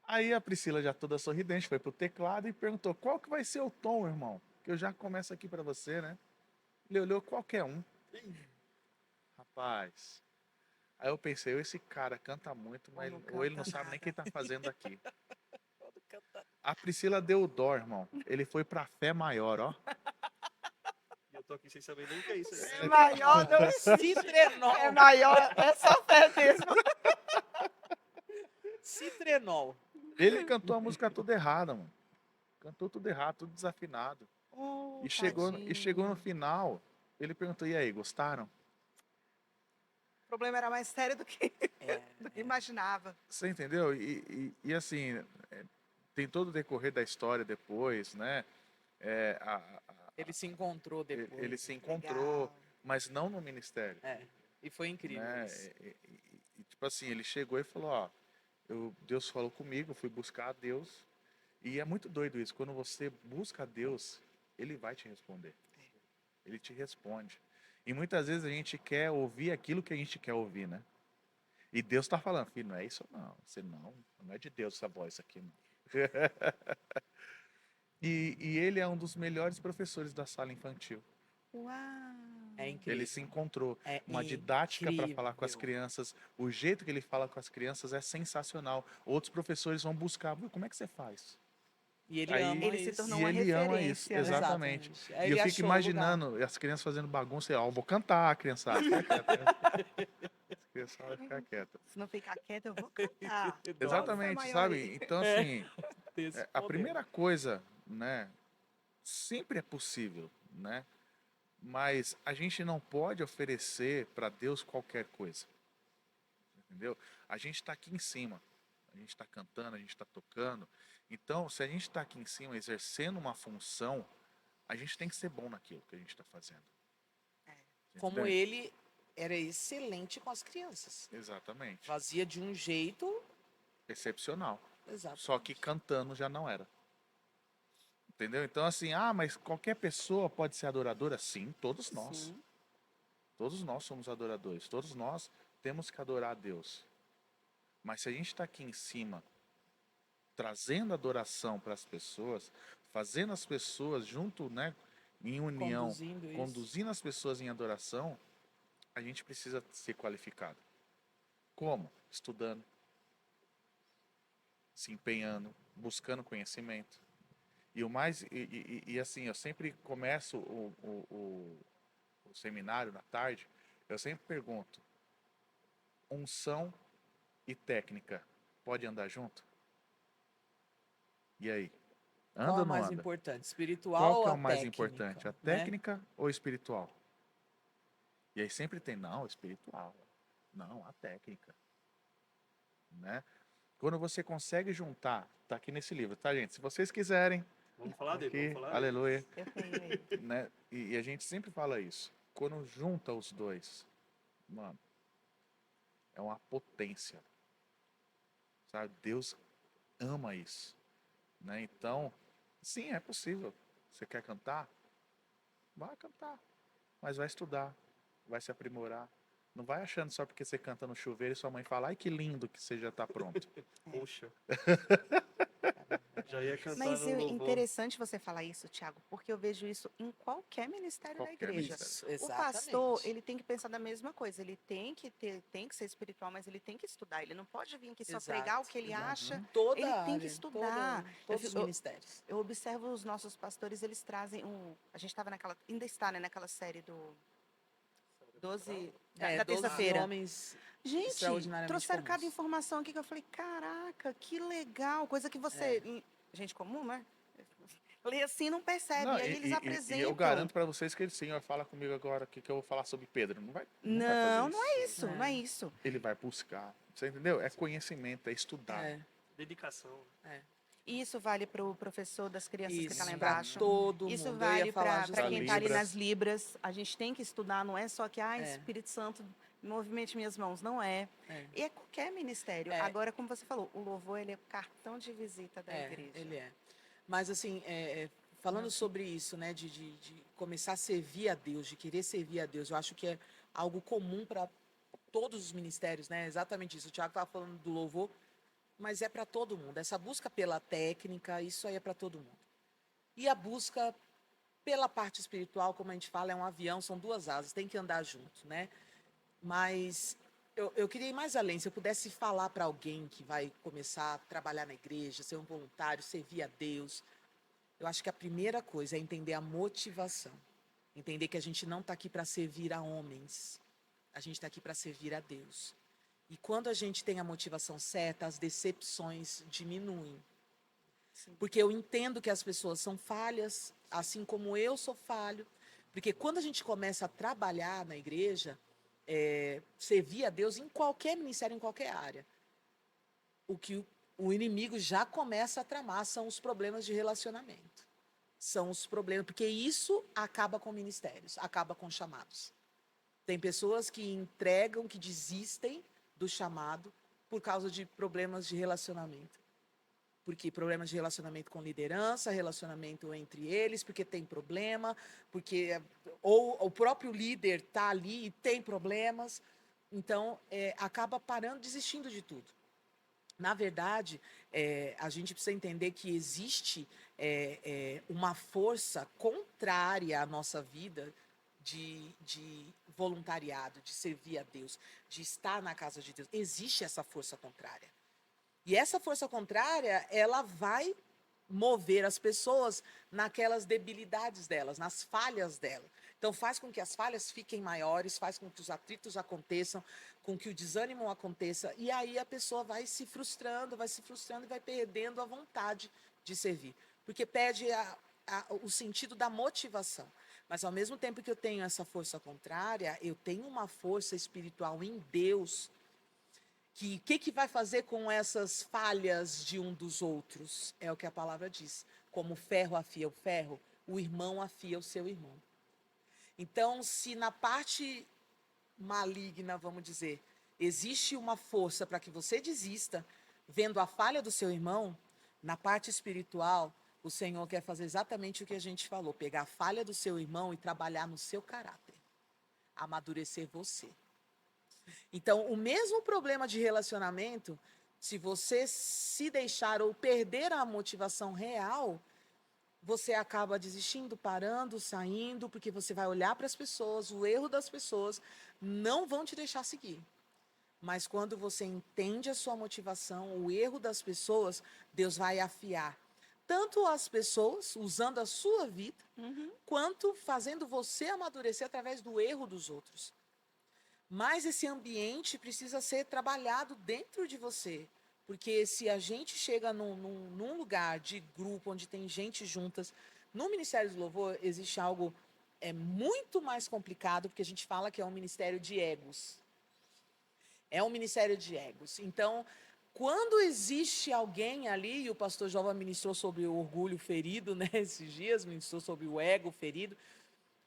Aí a Priscila, já toda sorridente, foi pro teclado e perguntou, qual que vai ser o tom, irmão? Que eu já começo aqui para você, né? Ele olhou qualquer um. Rapaz. Aí eu pensei, esse cara canta muito, mas Não ou ele não canta sabe nem o que nada. ele tá fazendo aqui. Todo cantando. A Priscila deu o dó, irmão. Ele foi pra fé maior, ó. E eu tô aqui sem saber nem o que é isso aí. É maior, não existe. Citrenol. É maior, é só fé mesmo. Citrenol. Ele cantou a música toda errada, mano. Cantou tudo errado, tudo desafinado. Oh, E chegou no tadinho. final, ele perguntou, e aí, gostaram? O problema era mais sério do que, É, do que imaginava. Você entendeu? E assim, tem todo o decorrer da história depois, né? É, ele se encontrou depois. ele se encontrou, Legal. mas não no ministério, É, e foi incrível né? isso. Tipo assim, ele chegou e falou, Deus falou comigo, eu fui buscar a Deus. E é muito doido isso, quando você busca a Deus, ele vai te responder. Ele te responde. E muitas vezes a gente quer ouvir aquilo que a gente quer ouvir, né? E Deus está falando, filho, não é isso não. Você não é de Deus essa voz aqui, não. E ele é um dos melhores professores da sala infantil. Uau. É incrível. Ele se encontrou É uma didática para falar com as incrível. crianças. O jeito que ele fala com as crianças é sensacional. Outros professores vão buscar, como é que você faz? E ele Aí- ama Ele se isso. tornou E uma ele ama isso, referência, né? exatamente. Aí E eu ele fico achou o lugar. imaginando as crianças fazendo bagunça, eu vou cantar, criançada, fica quieta. As crianças vão ficar quietas. Se não ficar quieto, eu vou cantar. Exatamente, maior sabe? aí. Então, assim, Desse a poder. primeira coisa, né, sempre é possível, né? Mas a gente não pode oferecer para Deus qualquer coisa, entendeu? A gente está aqui em cima, a gente está cantando, a gente está tocando. Então, se a gente está aqui em cima exercendo uma função, a gente tem que ser bom naquilo que a gente está fazendo. Como Entendeu? ele era excelente com as crianças. Exatamente. Fazia de um jeito. Excepcional. Exato. Só que cantando já não era. Entendeu? Então, assim, mas qualquer pessoa pode ser adoradora? Sim, todos nós. Sim. Todos nós somos adoradores. Todos nós temos que adorar a Deus. Mas se a gente está aqui em cima, trazendo adoração para as pessoas, fazendo as pessoas junto, né, em união, Conduzindo isso. conduzindo as pessoas em adoração, a gente precisa ser qualificado. Como? Estudando, se empenhando, buscando conhecimento. E o mais, assim, eu sempre começo o seminário na tarde, eu sempre pergunto, unção e técnica pode andar junto? E aí? Qual Anda é ou o não mais anda? importante? Espiritual Qual ou que é a o mais técnica, importante? A né? técnica ou espiritual? E aí sempre tem, não, espiritual. Não, a técnica. Né? Quando você consegue juntar, tá aqui nesse livro, tá, gente? Se vocês quiserem, Vamos falar dele, aqui, vamos falar dele. aleluia, Eu tenho ele. né? E a gente sempre fala isso. Quando junta os dois, mano, é uma potência, sabe? Deus ama isso, né? Então, sim, é possível. Você quer cantar? Vai cantar, mas vai estudar, vai se aprimorar. Não vai achando só porque você canta no chuveiro e sua mãe fala, ai que lindo que você já tá pronto. Poxa. Já ia cantar Mas no é louvor. interessante você falar isso, Tiago, porque eu vejo isso em qualquer ministério da Qualquer igreja. ministério. Isso, O pastor, exatamente. ele tem que pensar da mesma coisa. Ele tem que ser espiritual, mas ele tem que estudar. Ele não pode vir aqui só pregar o Exato, que ele exato. acha. Toda Ele tem que área, estudar. todos os ministérios. Eu observo os nossos pastores, eles trazem a gente estava naquela, ainda está, né, naquela série do 12 da 12 terça-feira. homens Gente, extraordinariamente trouxeram cada comuns. informação aqui que eu falei, caraca, que legal, coisa que você, gente comum, né? Lê assim e não percebe, Não, e aí eles apresentam. e eu garanto para vocês que ele sim vai falar comigo agora que eu vou falar sobre Pedro. Não vai fazer Não, isso. não é isso, É. não é isso. Ele vai buscar. Você entendeu? É conhecimento, é estudar. É, Dedicação. é. E isso vale para o professor das crianças que está lá Isso, para embaixo. todo Isso mundo. Eu ia vale falar para quem está ali Libras. nas Libras. A gente tem que estudar, não é só que, É. Espírito Santo, movimente minhas mãos. Não é. É. E é qualquer ministério. É. Agora, como você falou, o louvor ele é o cartão de visita da igreja. Ele é. Mas assim, falando sobre isso, né, de começar a servir a Deus, de querer servir a Deus, eu acho que é algo comum para todos os ministérios, né? Exatamente isso. O Tiago estava falando do louvor, mas é para todo mundo. Essa busca pela técnica, isso aí é para todo mundo. E a busca pela parte espiritual, como a gente fala, é um avião, são duas asas, tem que andar junto, né? Mas eu queria ir mais além. Se eu pudesse falar para alguém que vai começar a trabalhar na igreja, ser um voluntário, servir a Deus, eu acho que a primeira coisa é entender a motivação. Entender que a gente não está aqui para servir a homens. A gente está aqui para servir a Deus. E quando a gente tem a motivação certa, as decepções diminuem. Sim. Porque eu entendo que as pessoas são falhas, assim como eu sou falho. Porque quando a gente começa a trabalhar na igreja, servir a Deus em qualquer ministério, em qualquer área, o que o inimigo já começa a tramar são os problemas de relacionamento. São os problemas, porque isso acaba com ministérios, acaba com chamados. Tem pessoas que entregam, que desistem do chamado por causa de problemas de relacionamento. Porque problemas de relacionamento com liderança, relacionamento entre eles, porque tem problema, porque ou o próprio líder está ali e tem problemas. Então, acaba parando, desistindo de tudo. Na verdade, a gente precisa entender que existe uma força contrária à nossa vida de voluntariado, de servir a Deus, de estar na casa de Deus. Existe essa força contrária. E essa força contrária, ela vai mover as pessoas naquelas debilidades delas, nas falhas delas. Então faz com que as falhas fiquem maiores, faz com que os atritos aconteçam, com que o desânimo aconteça, e aí a pessoa vai se frustrando e vai perdendo a vontade de servir. Porque perde o sentido da motivação. Mas ao mesmo tempo que eu tenho essa força contrária, eu tenho uma força espiritual em Deus que vai fazer com essas falhas de um dos outros? É o que a palavra diz. Como o ferro afia o ferro, o irmão afia o seu irmão. Então, se na parte maligna, vamos dizer, existe uma força para que você desista, vendo a falha do seu irmão, na parte espiritual, o Senhor quer fazer exatamente o que a gente falou, pegar a falha do seu irmão e trabalhar no seu caráter, amadurecer você. Então, o mesmo problema de relacionamento, se você se deixar ou perder a motivação real, você acaba desistindo, parando, saindo, porque você vai olhar para as pessoas, o erro das pessoas não vão te deixar seguir. Mas quando você entende a sua motivação, o erro das pessoas, Deus vai afiar tanto as pessoas, usando a sua vida, quanto fazendo você amadurecer através do erro dos outros. Mas esse ambiente precisa ser trabalhado dentro de você. Porque se a gente chega num lugar de grupo, onde tem gente juntas, no Ministério do Louvor existe algo muito mais complicado, porque a gente fala que é um ministério de egos. É um ministério de egos. Então, quando existe alguém ali, e o pastor Jova ministrou sobre o orgulho ferido, né, esses dias, ministrou sobre o ego ferido,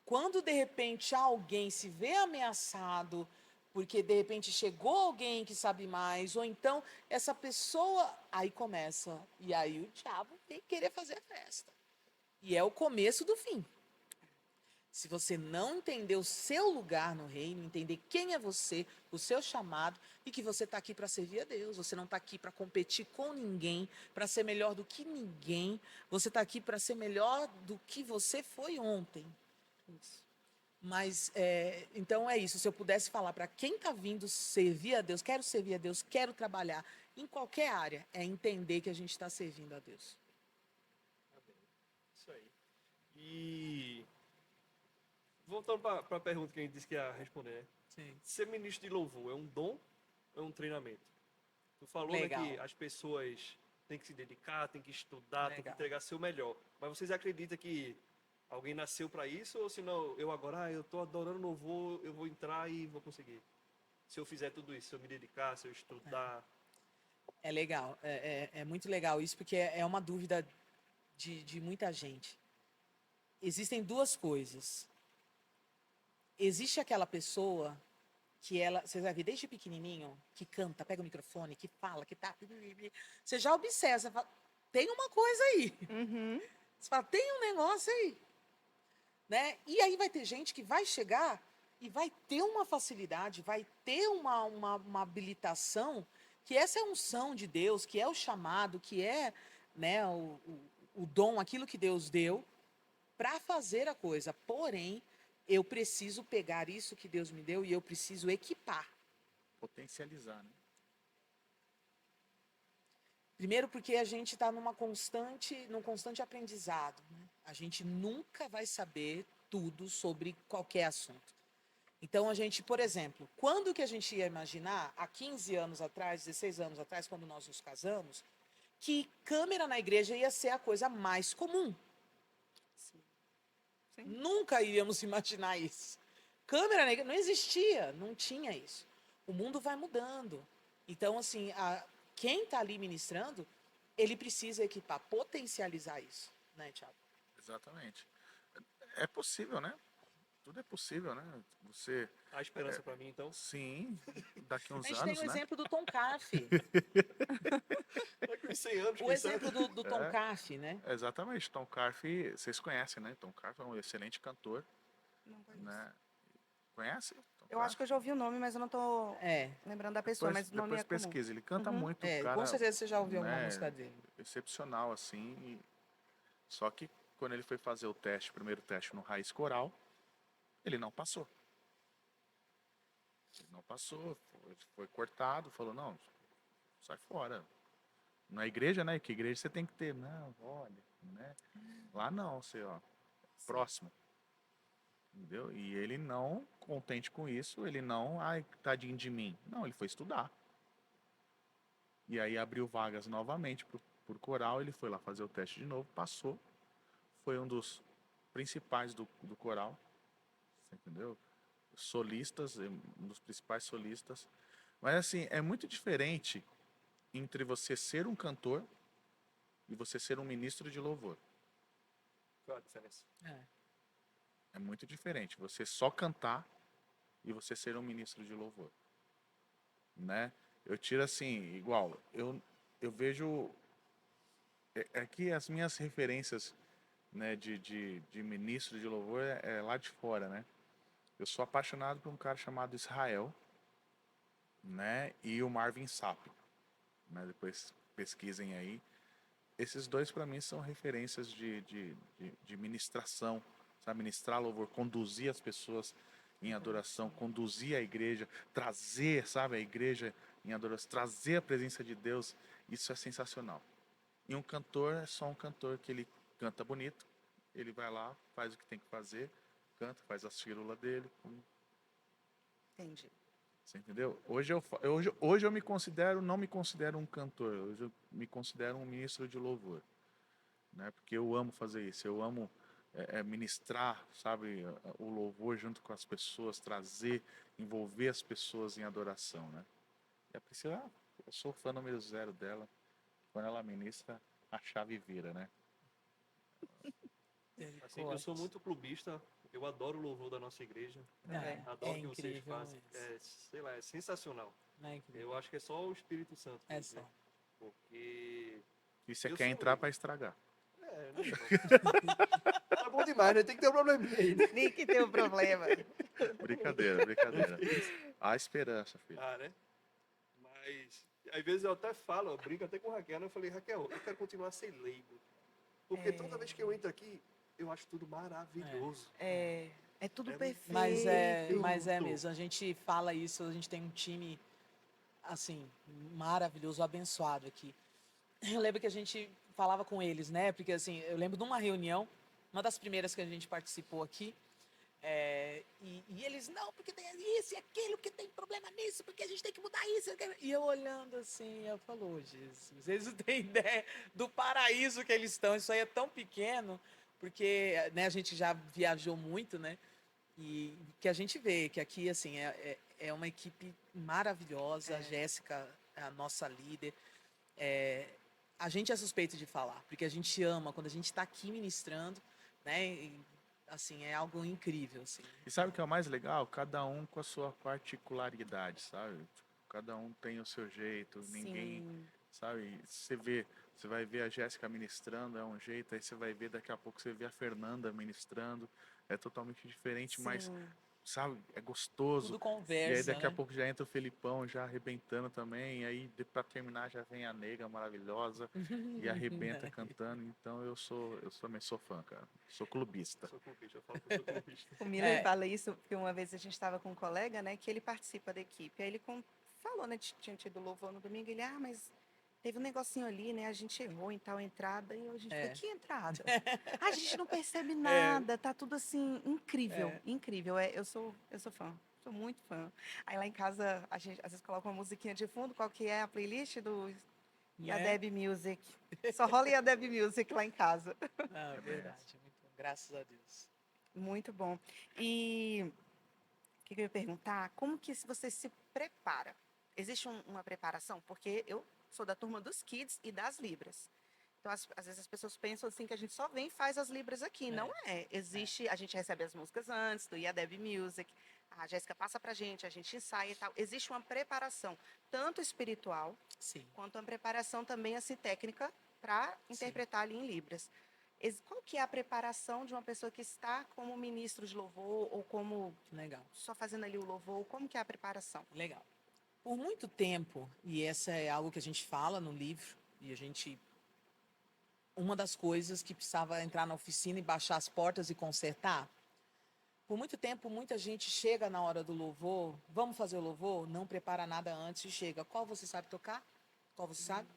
quando de repente alguém se vê ameaçado, porque de repente chegou alguém que sabe mais, ou então essa pessoa, aí começa, e aí o diabo vem querer fazer a festa. E é o começo do fim. Se você não entender o seu lugar no reino, entender quem é você, o seu chamado, e que você está aqui para servir a Deus, você não está aqui para competir com ninguém, para ser melhor do que ninguém, você está aqui para ser melhor do que você foi ontem. Isso. Mas, então é isso, se eu pudesse falar para quem está vindo servir a Deus, quero trabalhar em qualquer área, é entender que a gente está servindo a Deus. Isso aí. E voltando para a pergunta que a gente disse que ia responder, né? Sim. Ser ministro de louvor é um dom ou é um treinamento? Tu falou, né, Legal. que as pessoas têm que se dedicar, têm que estudar, têm que Legal. entregar seu melhor. Mas vocês acreditam que alguém nasceu para isso ou se não, eu agora, eu tô adorando louvor, eu vou entrar e vou conseguir? Se eu fizer tudo isso, se eu me dedicar, se eu estudar. É legal, é muito legal isso, porque é uma dúvida de muita gente. Existem duas coisas. Existe aquela pessoa que ela, você vai ver desde pequenininho, que canta, pega o microfone, que fala, que tá... Você já observa, você fala, tem uma coisa aí. Uhum. Você fala, tem um negócio aí. Né? E aí vai ter gente que vai chegar e vai ter uma facilidade, vai ter uma habilitação, que essa é a unção de Deus, que é o chamado, que é, né, o dom, aquilo que Deus deu, para fazer a coisa. Porém, eu preciso pegar isso que Deus me deu e eu preciso equipar. Potencializar, né? Primeiro porque a gente está num constante aprendizado. Né? A gente nunca vai saber tudo sobre qualquer assunto. Então, a gente, por exemplo, quando que a gente ia imaginar, há 15 anos atrás, 16 anos atrás, quando nós nos casamos, que câmera na igreja ia ser a coisa mais comum? Sim. Sim. Nunca iríamos imaginar isso. Câmera na igreja não existia, não tinha isso. O mundo vai mudando. Então, assim, quem está ali ministrando, ele precisa equipar, potencializar isso, né, Thiago? Exatamente. É possível, né? Tudo é possível, né? Você, Há esperança para mim, então. sim, daqui A uns gente tem anos, o né? exemplo do Tom Caff. Daqui uns 100 anos, O quem sabe? exemplo do Tom É. Caff, né? Exatamente. Tom Carfe, vocês conhecem, né? Tom Carfe é um excelente cantor, Não conheço. né? Conhece? Tom Eu acho que eu já ouvi o nome, mas eu não tô É, lembrando da pessoa, mas o nome é comum. pesquisa. Ele canta Uhum. muito, com cara, certeza você já ouviu alguma né? música dele. Excepcional, assim. Só que quando ele foi fazer o teste, o primeiro teste no Raiz Coral, ele não passou. Ele não passou, foi cortado, falou, não, sai fora. Na igreja, né? Que igreja você tem que ter? Não, olha, né? Lá não, você, ó, próximo. Entendeu? E ele não, contente com isso, ele não, ai, tadinho de mim. Não, ele foi estudar. E aí abriu vagas novamente por coral, ele foi lá fazer o teste de novo, passou. Foi um dos principais do coral, você entendeu? Solistas, um dos principais solistas. Mas assim, é muito diferente entre você ser um cantor e você ser um ministro de louvor. Qual a diferença? É muito diferente você só cantar e você ser um ministro de louvor, né? Eu tiro assim, igual, eu vejo aqui as minhas referências, né, de ministro de louvor é lá de fora, né? Eu sou apaixonado por um cara chamado Israel, né, e o Marvin Sapp, né? Depois pesquisem aí. Esses dois para mim são referências de ministração, sabe? Ministrar louvor, conduzir as pessoas em adoração, conduzir a igreja, trazer, sabe, a igreja em adoração, trazer a presença de Deus, isso é sensacional. E um cantor é só um cantor que ele canta bonito, ele vai lá, faz o que tem que fazer, canta, faz as firulas dele, Entendi. você entendeu? Hoje eu me considero, não me considero um cantor, hoje eu me considero um ministro de louvor, né? Porque eu amo fazer isso, eu amo ministrar, sabe, o louvor junto com as pessoas, trazer, envolver as pessoas em adoração, né? E a Priscila Eu sou fã número 0 dela. Quando ela ministra, a chave vira, né? Assim, eu sou muito clubista, eu adoro o louvor da nossa igreja, É, adoro é o que vocês incrível fazem, mesmo. sei lá, é sensacional. É incrível. Eu acho que é só o Espírito Santo É mesmo, só. né? Porque E você eu quer sou entrar leigo. pra estragar. Né, então. Tá bom demais, né? Tem que ter um probleminha aí, né? Nem que tem um problema. Brincadeira, brincadeira. Há esperança, filho. Ah, né? Mas, às vezes eu até falo, eu brinco até com a Raquel, né? Eu falei, Raquel, eu quero continuar a ser leigo. Porque toda vez que eu entro aqui, eu acho tudo maravilhoso. É tudo É perfeito. Mas é tudo. mesmo. A gente fala isso, a gente tem um time, assim, maravilhoso, abençoado aqui. Eu lembro que a gente falava com eles, né? Porque, assim, eu lembro de uma reunião, uma das primeiras que a gente participou aqui, e eles, não, porque tem isso e aquilo, porque tem problema nisso, porque a gente tem que mudar isso. E eu olhando assim, eu falo, "Ô, Jesus, eles não têm ideia do paraíso que eles estão, isso aí é tão pequeno, porque né, a gente já viajou muito, né? E que a gente vê que aqui, assim, é uma equipe maravilhosa, a Jéssica, é a nossa líder. É, a gente é suspeito de falar, porque a gente ama quando a gente está aqui ministrando, né? E, assim, é algo incrível, assim. E sabe o que é o mais legal? Cada um com a sua particularidade, sabe? Tipo, cada um tem o seu jeito, ninguém, Sim, sabe? Você vai ver a Jéssica ministrando, é um jeito, aí você vai ver daqui a pouco você vê a Fernanda ministrando, é totalmente diferente, mas sim. sabe, é gostoso. Tudo E aí conversa, daqui a né? pouco já entra o Felipão já arrebentando também, e aí pra terminar já vem a nega maravilhosa e arrebenta cantando. Então eu também sou fã, cara. Sou clubista. Sou clubista, eu falo que eu sou clubista. O Miller É, fala isso porque uma vez a gente estava com um colega, né, que ele participa da equipe. Aí ele falou, né, tinha tido louvor no domingo. Ele, mas teve um negocinho ali, né, a gente errou em tal entrada. E a gente falou, é, que entrada? A gente não percebe é, nada, tá tudo assim, incrível, é, incrível. Eu sou fã, sou muito fã. Aí lá em casa, a gente às vezes coloca uma musiquinha de fundo, qual que é a playlist do né? Yadeb Music. Só rola Yadeb Music lá em casa. Ah, É bem essa. verdade, muito bom. Graças a Deus. Muito bom. E o que eu ia perguntar? Como que você se prepara? Existe uma preparação? Porque eu sou da turma dos Kids e das Libras. Então, às vezes as pessoas pensam assim que a gente só vem e faz as Libras aqui. Não É, é. Existe, a gente recebe as músicas antes, do Yadeb Music, a Jéssica passa pra gente, a gente ensaia e tal. Existe uma preparação, tanto espiritual, sim, quanto uma preparação também assim técnica para sim, interpretar ali em Libras. Qual que é a preparação de uma pessoa que está como ministro de louvor ou como legal, só fazendo ali o louvor? Como que é a preparação? legal. Por muito tempo, e essa é algo que a gente fala no livro, e a gente. Uma das coisas que precisava entrar na oficina e baixar as portas e consertar. Por muito tempo, muita gente chega na hora do louvor, vamos fazer o louvor? Não prepara nada antes e chega. Qual você sabe tocar? Qual você sabe?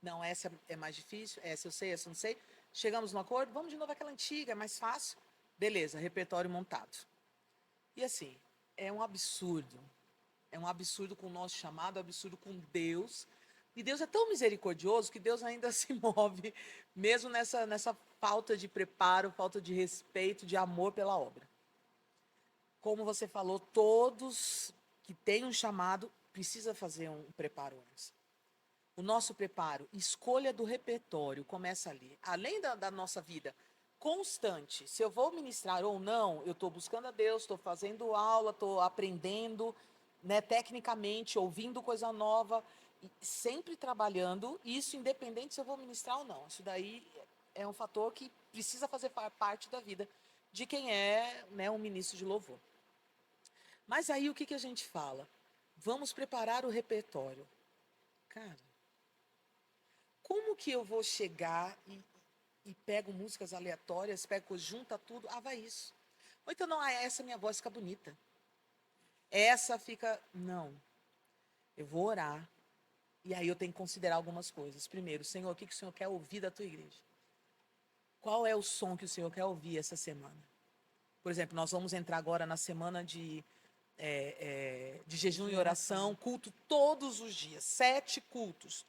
Não, essa é mais difícil, essa eu sei, essa eu não sei. Chegamos no acordo, vamos de novo àquela antiga, é mais fácil. Beleza, repertório montado. E assim, é um absurdo. É um absurdo com o nosso chamado, é um absurdo com Deus. E Deus é tão misericordioso que Deus ainda se move, mesmo nessa falta de preparo, falta de respeito, de amor pela obra. Como você falou, todos que têm um chamado precisa fazer um preparo antes. O nosso preparo, escolha do repertório, começa ali. Além da nossa vida constante, se eu vou ministrar ou não, eu estou buscando a Deus, estou fazendo aula, estou aprendendo, né, tecnicamente, ouvindo coisa nova, e sempre trabalhando, isso independente se eu vou ministrar ou não. Isso daí é um fator que precisa fazer parte da vida de quem é, né, um ministro de louvor. Mas aí o que a gente fala? Vamos preparar o repertório. Cara, como que eu vou chegar e pego músicas aleatórias, pego, junta tudo, vai isso. Ou então, não, essa minha voz fica bonita. Essa fica. Não. Eu vou orar. E aí eu tenho que considerar algumas coisas. Primeiro, Senhor, o que o Senhor quer ouvir da tua igreja? Qual é o som que o Senhor quer ouvir essa semana? Por exemplo, nós vamos entrar agora na semana de jejum e oração, culto todos os dias, 7 cultos,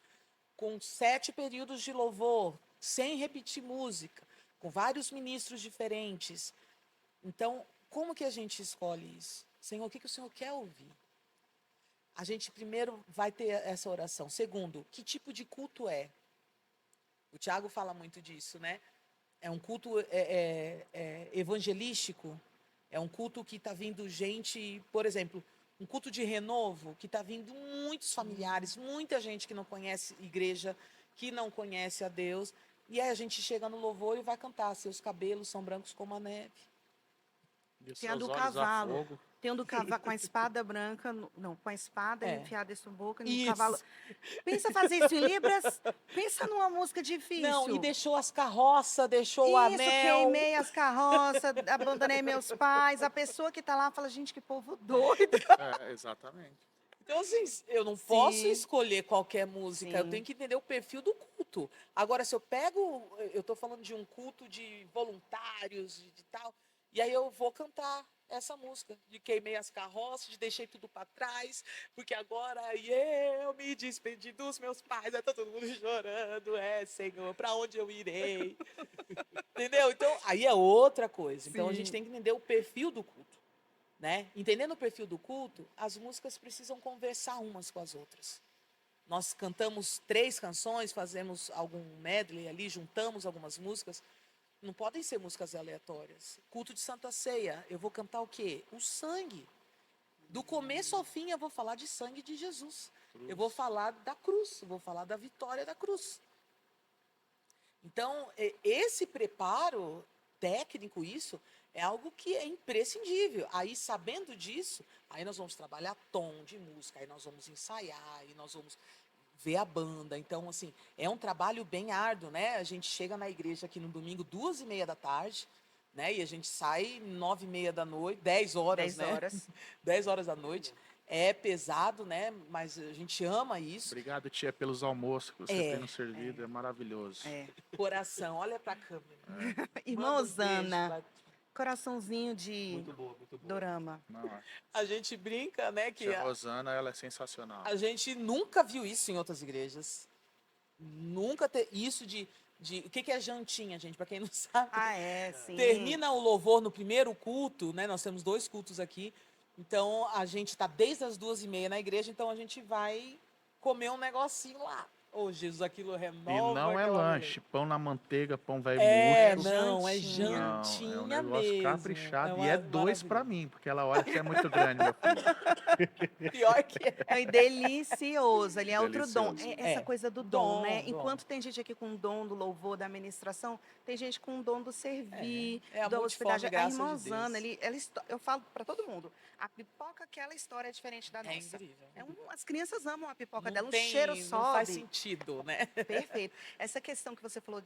com 7 períodos de louvor, sem repetir música, com vários ministros diferentes. Então, como que a gente escolhe isso? Senhor, o que o Senhor quer ouvir? a gente primeiro vai ter essa oração. Segundo, que tipo de culto é? O Tiago fala muito disso, né? É um culto evangelístico? É um culto que está vindo gente, por exemplo, um culto de renovo, que está vindo muitos familiares, muita gente que não conhece igreja, que não conhece a Deus. E aí a gente chega no louvor e vai cantar: seus cabelos são brancos como a neve. E os Tem a seus do olhos a cavalo. fogo. Tem um do cavalo com a espada branca, não, com a espada É. enfiada em sua boca, no Isso. cavalo. Pensa fazer isso em Libras? Pensa numa música Não, e difícil. deixou as carroças, deixou o Isso, anel. queimei as carroças, abandonei meus pais. A pessoa que está lá fala, gente, que povo doido. Exatamente. Então, assim, eu não posso Sim. escolher qualquer música, eu Sim. tenho que entender o perfil do culto. Agora, se eu pego, eu estou falando de um culto de voluntários, de tal, e aí eu vou cantar essa música, de queimei as carroças, de deixei tudo para trás, porque agora eu me despedi dos meus pais, tá todo mundo chorando, Senhor, para onde eu irei? Entendeu? Então, aí é outra coisa. Então, a gente Sim. tem que entender o perfil do culto. Né? Entendendo o perfil do culto, as músicas precisam conversar umas com as outras. Nós cantamos 3 canções, fazemos algum medley ali, juntamos algumas músicas. Não podem ser músicas aleatórias. Culto de Santa Ceia, eu vou cantar o quê? O sangue. Do começo ao fim eu vou falar de sangue de Jesus. Eu vou falar da cruz, eu vou falar da vitória da cruz. Então, esse preparo técnico, isso, é algo que é imprescindível. Aí, sabendo disso, aí nós vamos trabalhar tom de música, aí nós vamos ensaiar, aí nós vamos ver a banda. Então, assim, é um trabalho bem árduo, né? A gente chega na igreja aqui no domingo, 2h30 da tarde, né? E a gente sai 9h30 da noite, 10 horas, 10 né? horas. 10 horas da noite. É pesado, né? Mas a gente ama isso. Obrigado, tia, pelos almoços que você É, tem nos servido. É maravilhoso. É. Coração, olha pra câmera. Irmã Manda um beijo Osana, pra- coraçãozinho de Muito boa, muito boa. dorama. Não, A gente brinca, né, que tia Rosana, ela é sensacional. a gente nunca viu isso em outras igrejas. Nunca ter isso de o que que é jantinha, gente, para quem não sabe. Ah, é, sim. Termina o louvor no primeiro culto, né? Nós temos 2 cultos aqui. Então a gente está desde as 2h30 na igreja, então a gente vai comer um negocinho lá. Ô, Jesus, aquilo E renova não é aquela lanche, pão na manteiga, pão velho É, murcho. não, é Jantinha. Não, é um jantinha negócio mesmo. caprichado. E é 2 pra maravilhoso. mim, porque ela olha que você é muito grande, meu filho. Pior que é. Não, e delicioso, ali é outro dom. Delicioso. Essa É, coisa do dom, né? dom. Enquanto tem gente aqui com o dom do louvor, da administração, tem gente com o dom do servir, É a da multiforme hospedagem. A graça irmã de Deus. Osana, eu falo para todo mundo, a pipoca, aquela história é diferente da É nossa. incrível. As crianças amam a pipoca Não dela, tem, um cheiro não faz sobe. sentido, né? Perfeito. Essa questão que você falou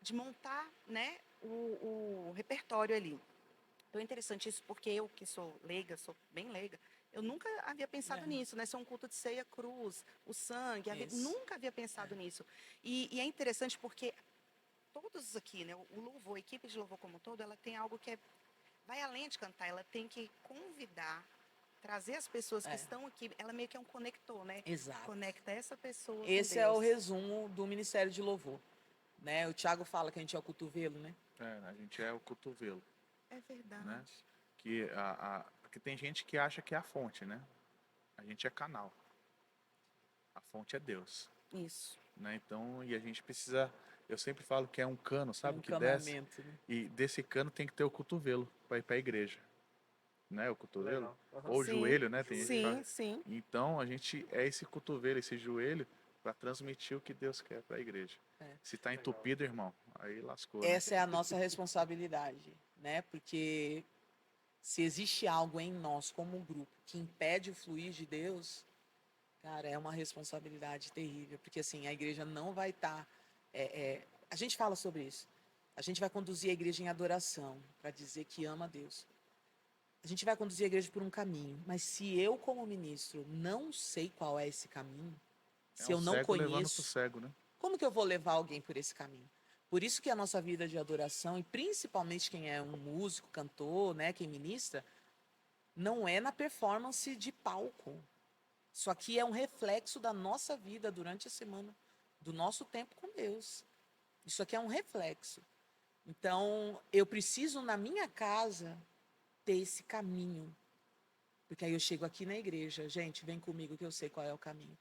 de montar, né, o repertório ali. Então é interessante isso, porque eu que sou leiga, sou bem leiga, eu nunca havia pensado É. nisso, né? Ser um culto de ceia, cruz, o sangue, Isso. nunca havia pensado nisso. E é interessante porque todos aqui, né, o louvor, a equipe de louvor como um todo, ela tem algo que vai além de cantar, ela tem que convidar, trazer as pessoas que estão aqui, ela meio que é um conector, né? Exato. Conecta essa pessoa Esse com é o Deus. resumo do Ministério de Louvor. Né? O Tiago fala que a gente é o cotovelo, né? A gente é o cotovelo, É verdade. né? Porque tem gente que acha que é a fonte, né? A gente é canal. A fonte é Deus, Isso. né? Então, e a gente precisa... Eu sempre falo que é um cano, sabe? Um Que desce. encanamento, né? E desse cano tem que ter o cotovelo para ir para a igreja. Né? O cotovelo. Legal. Aham. Ou o Sim, joelho, né? Tem gente que fala. sim. Então, a gente é esse cotovelo, esse joelho, para transmitir o que Deus quer para a igreja. É. Se tá entupido, irmão, aí lascou. Né? Essa é a nossa responsabilidade, né? Porque se existe algo em nós como um grupo que impede o fluir de Deus, cara, é uma responsabilidade terrível, porque assim, a igreja não vai estar... a gente fala sobre isso. A gente vai conduzir a igreja em adoração, para dizer que ama a Deus. A gente vai conduzir a igreja por um caminho, mas se eu, como ministro, não sei qual é esse caminho, se eu não cego levando pro conheço, cego, né? como que eu vou levar alguém por esse caminho? Por isso que a nossa vida de adoração, e principalmente quem é um músico, cantor, né, quem ministra, não é na performance de palco. Isso aqui é um reflexo da nossa vida durante a semana, do nosso tempo com Deus. Isso aqui é um reflexo. Então, eu preciso, na minha casa, ter esse caminho. Porque aí eu chego aqui na igreja, gente, vem comigo que eu sei qual é o caminho.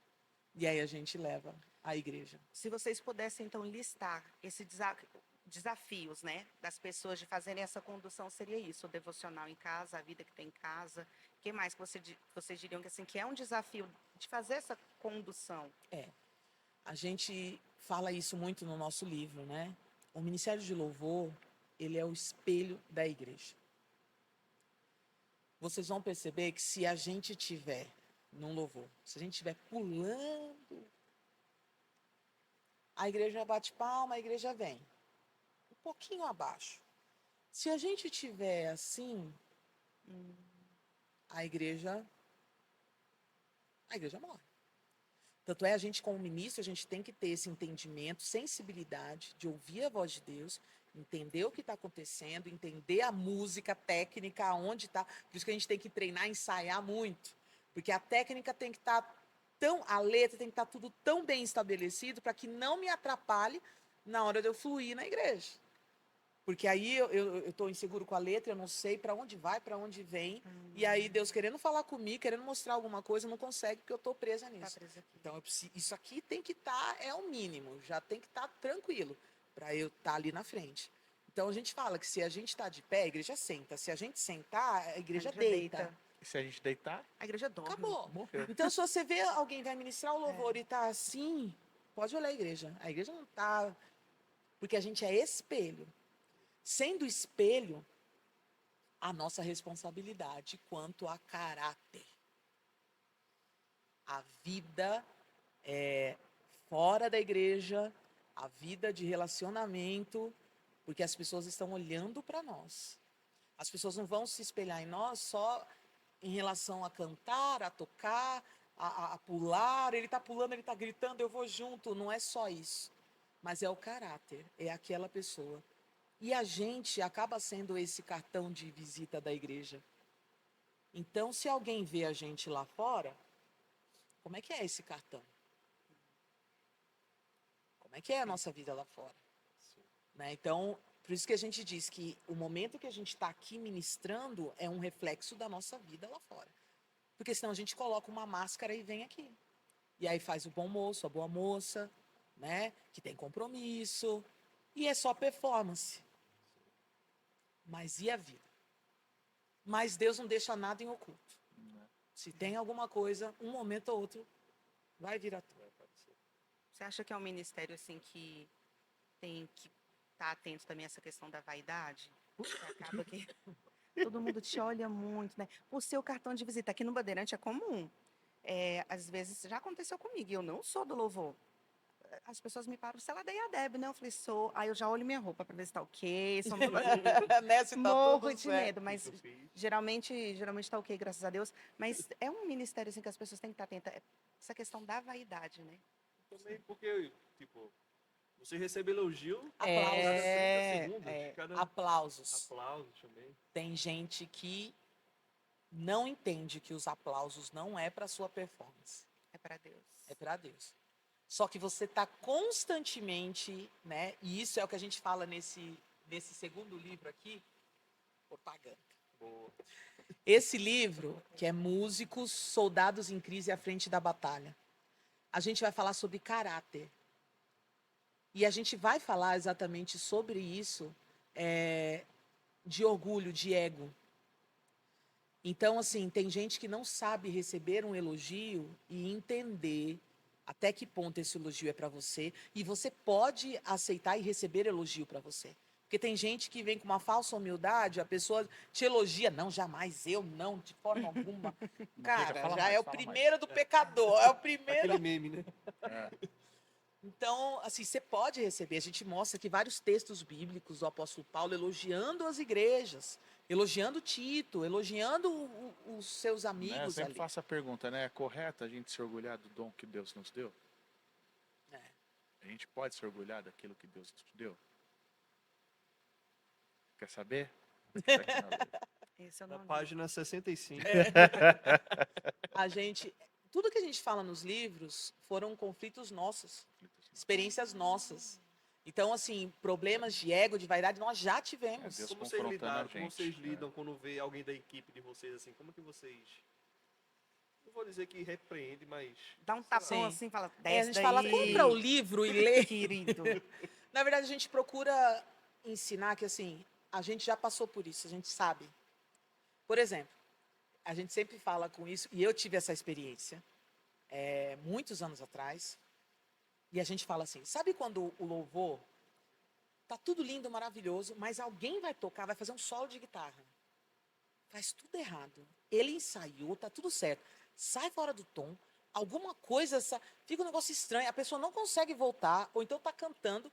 E aí a gente leva a igreja. Se vocês pudessem, então, listar esses desafios, né, das pessoas de fazerem essa condução, seria isso, o devocional em casa, a vida que tem em casa. O que mais que vocês diriam que, assim, que é um desafio de fazer essa condução? A gente fala isso muito no nosso livro, né? O Ministério de Louvor, ele é o espelho da igreja. Vocês vão perceber que se a gente tiver num louvor, se a gente estiver pulando, a igreja bate palma, a igreja vem. Um pouquinho abaixo. Se a gente tiver assim, a igreja morre. Tanto é, a gente como ministro, a gente tem que ter esse entendimento, sensibilidade de ouvir a voz de Deus, entender o que está acontecendo, entender a música, a técnica, aonde está. Por isso que a gente tem que treinar, ensaiar muito. Porque a técnica tem que estar a letra tem que estar tudo tão bem estabelecido para que não me atrapalhe na hora de eu fluir na igreja. Porque aí eu estou inseguro com a letra, eu não sei para onde vai, para onde vem. E aí Deus querendo falar comigo, querendo mostrar alguma coisa, não consegue porque eu estou presa nisso. Tá presa aqui. Então, isso aqui tem que estar, é o mínimo, já tem que estar tranquilo para eu estar ali na frente. Então, a gente fala que se a gente está de pé, a igreja senta. Se a gente sentar, a igreja deita. E se a gente deitar, A igreja dorme. Acabou. morreu. Então, se você vê alguém vai ministrar o louvor e tá assim, pode olhar a igreja. A igreja não tá... Porque a gente é espelho. Sendo espelho, a nossa responsabilidade quanto a caráter. A vida fora da igreja, a vida de relacionamento, porque as pessoas estão olhando para nós. As pessoas não vão se espelhar em nós só em relação a cantar, a tocar, a pular. Ele está pulando, ele está gritando, eu vou junto. Não é só isso. Mas é o caráter, é aquela pessoa. E a gente acaba sendo esse cartão de visita da igreja. Então, se alguém vê a gente lá fora, como é que é esse cartão? Como é que é a nossa vida lá fora? Né? Então, por isso que a gente diz que o momento que a gente está aqui ministrando é um reflexo da nossa vida lá fora. Porque senão a gente coloca uma máscara e vem aqui. E aí faz o bom moço, a boa moça, né? Que tem compromisso. E é só performance. Mas e a vida? Mas Deus não deixa nada em oculto. Se tem alguma coisa, um momento ou outro, vai vir à tona. Você acha que é um ministério, assim, que tem que estar atento também a essa questão da vaidade? Porque acaba que todo mundo te olha muito, né? O seu cartão de visita aqui no Bandeirante é comum. Às vezes, já aconteceu comigo, e eu não sou do louvor. As pessoas me param, sei lá, daí a Deb, né? Eu falei, sou. Aí eu já olho minha roupa para ver se tá ok, se eu não tô... Né? Se tá Morro tudo de certo. medo, mas geralmente tá ok, graças a Deus. Mas é um ministério, assim, que as pessoas têm que estar atentas. Essa questão da vaidade, né? Também porque, tipo, você recebe elogio Aplausos. cada 30 segundos, cada Aplausos. aplauso também. Tem gente que não entende que os aplausos não é para sua performance, É para Deus. é para Deus. Só que você está constantemente, né? E isso é o que a gente fala nesse segundo livro aqui, propaganda. Boa. Esse livro, que é Músicos, Soldados em Crise à Frente da Batalha, a gente vai falar sobre caráter. E a gente vai falar exatamente sobre isso, de orgulho, de ego. Então, assim, tem gente que não sabe receber um elogio e entender até que ponto esse elogio é para você. E você pode aceitar e receber elogio para você. Porque tem gente que vem com uma falsa humildade, a pessoa te elogia. Não, jamais, eu não, de forma alguma. Cara, fala já mais, é o fala primeiro do pecador, é o primeiro. Aquele meme, né? Então, assim, você pode receber. A gente mostra aqui vários textos bíblicos do apóstolo Paulo elogiando as igrejas, elogiando Tito, elogiando os seus Né? Eu amigos sempre ali. faço a pergunta, né? É correto a gente se orgulhar do dom que Deus nos deu? É. A gente pode se orgulhar daquilo que Deus nos deu? Quer saber? Tá aqui na letra. Esse eu Na não li. página 65. A gente, tudo que a gente fala nos livros foram conflitos nossos, experiências nossas. Então, assim, problemas de ego, de vaidade, nós já tivemos. Deus Como vocês confrontando lidaram? a Como gente, vocês lidam quando vê alguém da equipe de vocês assim? Como que vocês não vou dizer que repreende, mas Dá um tapão Sim. assim, fala, É, a desce gente fala, daí, compra o livro e lê. querido. Na verdade, a gente procura ensinar que, assim, a gente já passou por isso, a gente sabe. Por exemplo, a gente sempre fala com isso, e eu tive essa experiência muitos anos atrás, e a gente fala assim, sabe quando o louvor tá tudo lindo, maravilhoso, mas alguém vai tocar, vai fazer um solo de guitarra. Faz tudo errado. Ele ensaiou, tá tudo certo. Sai fora do tom, alguma coisa, fica um negócio estranho, a pessoa não consegue voltar, ou então tá cantando,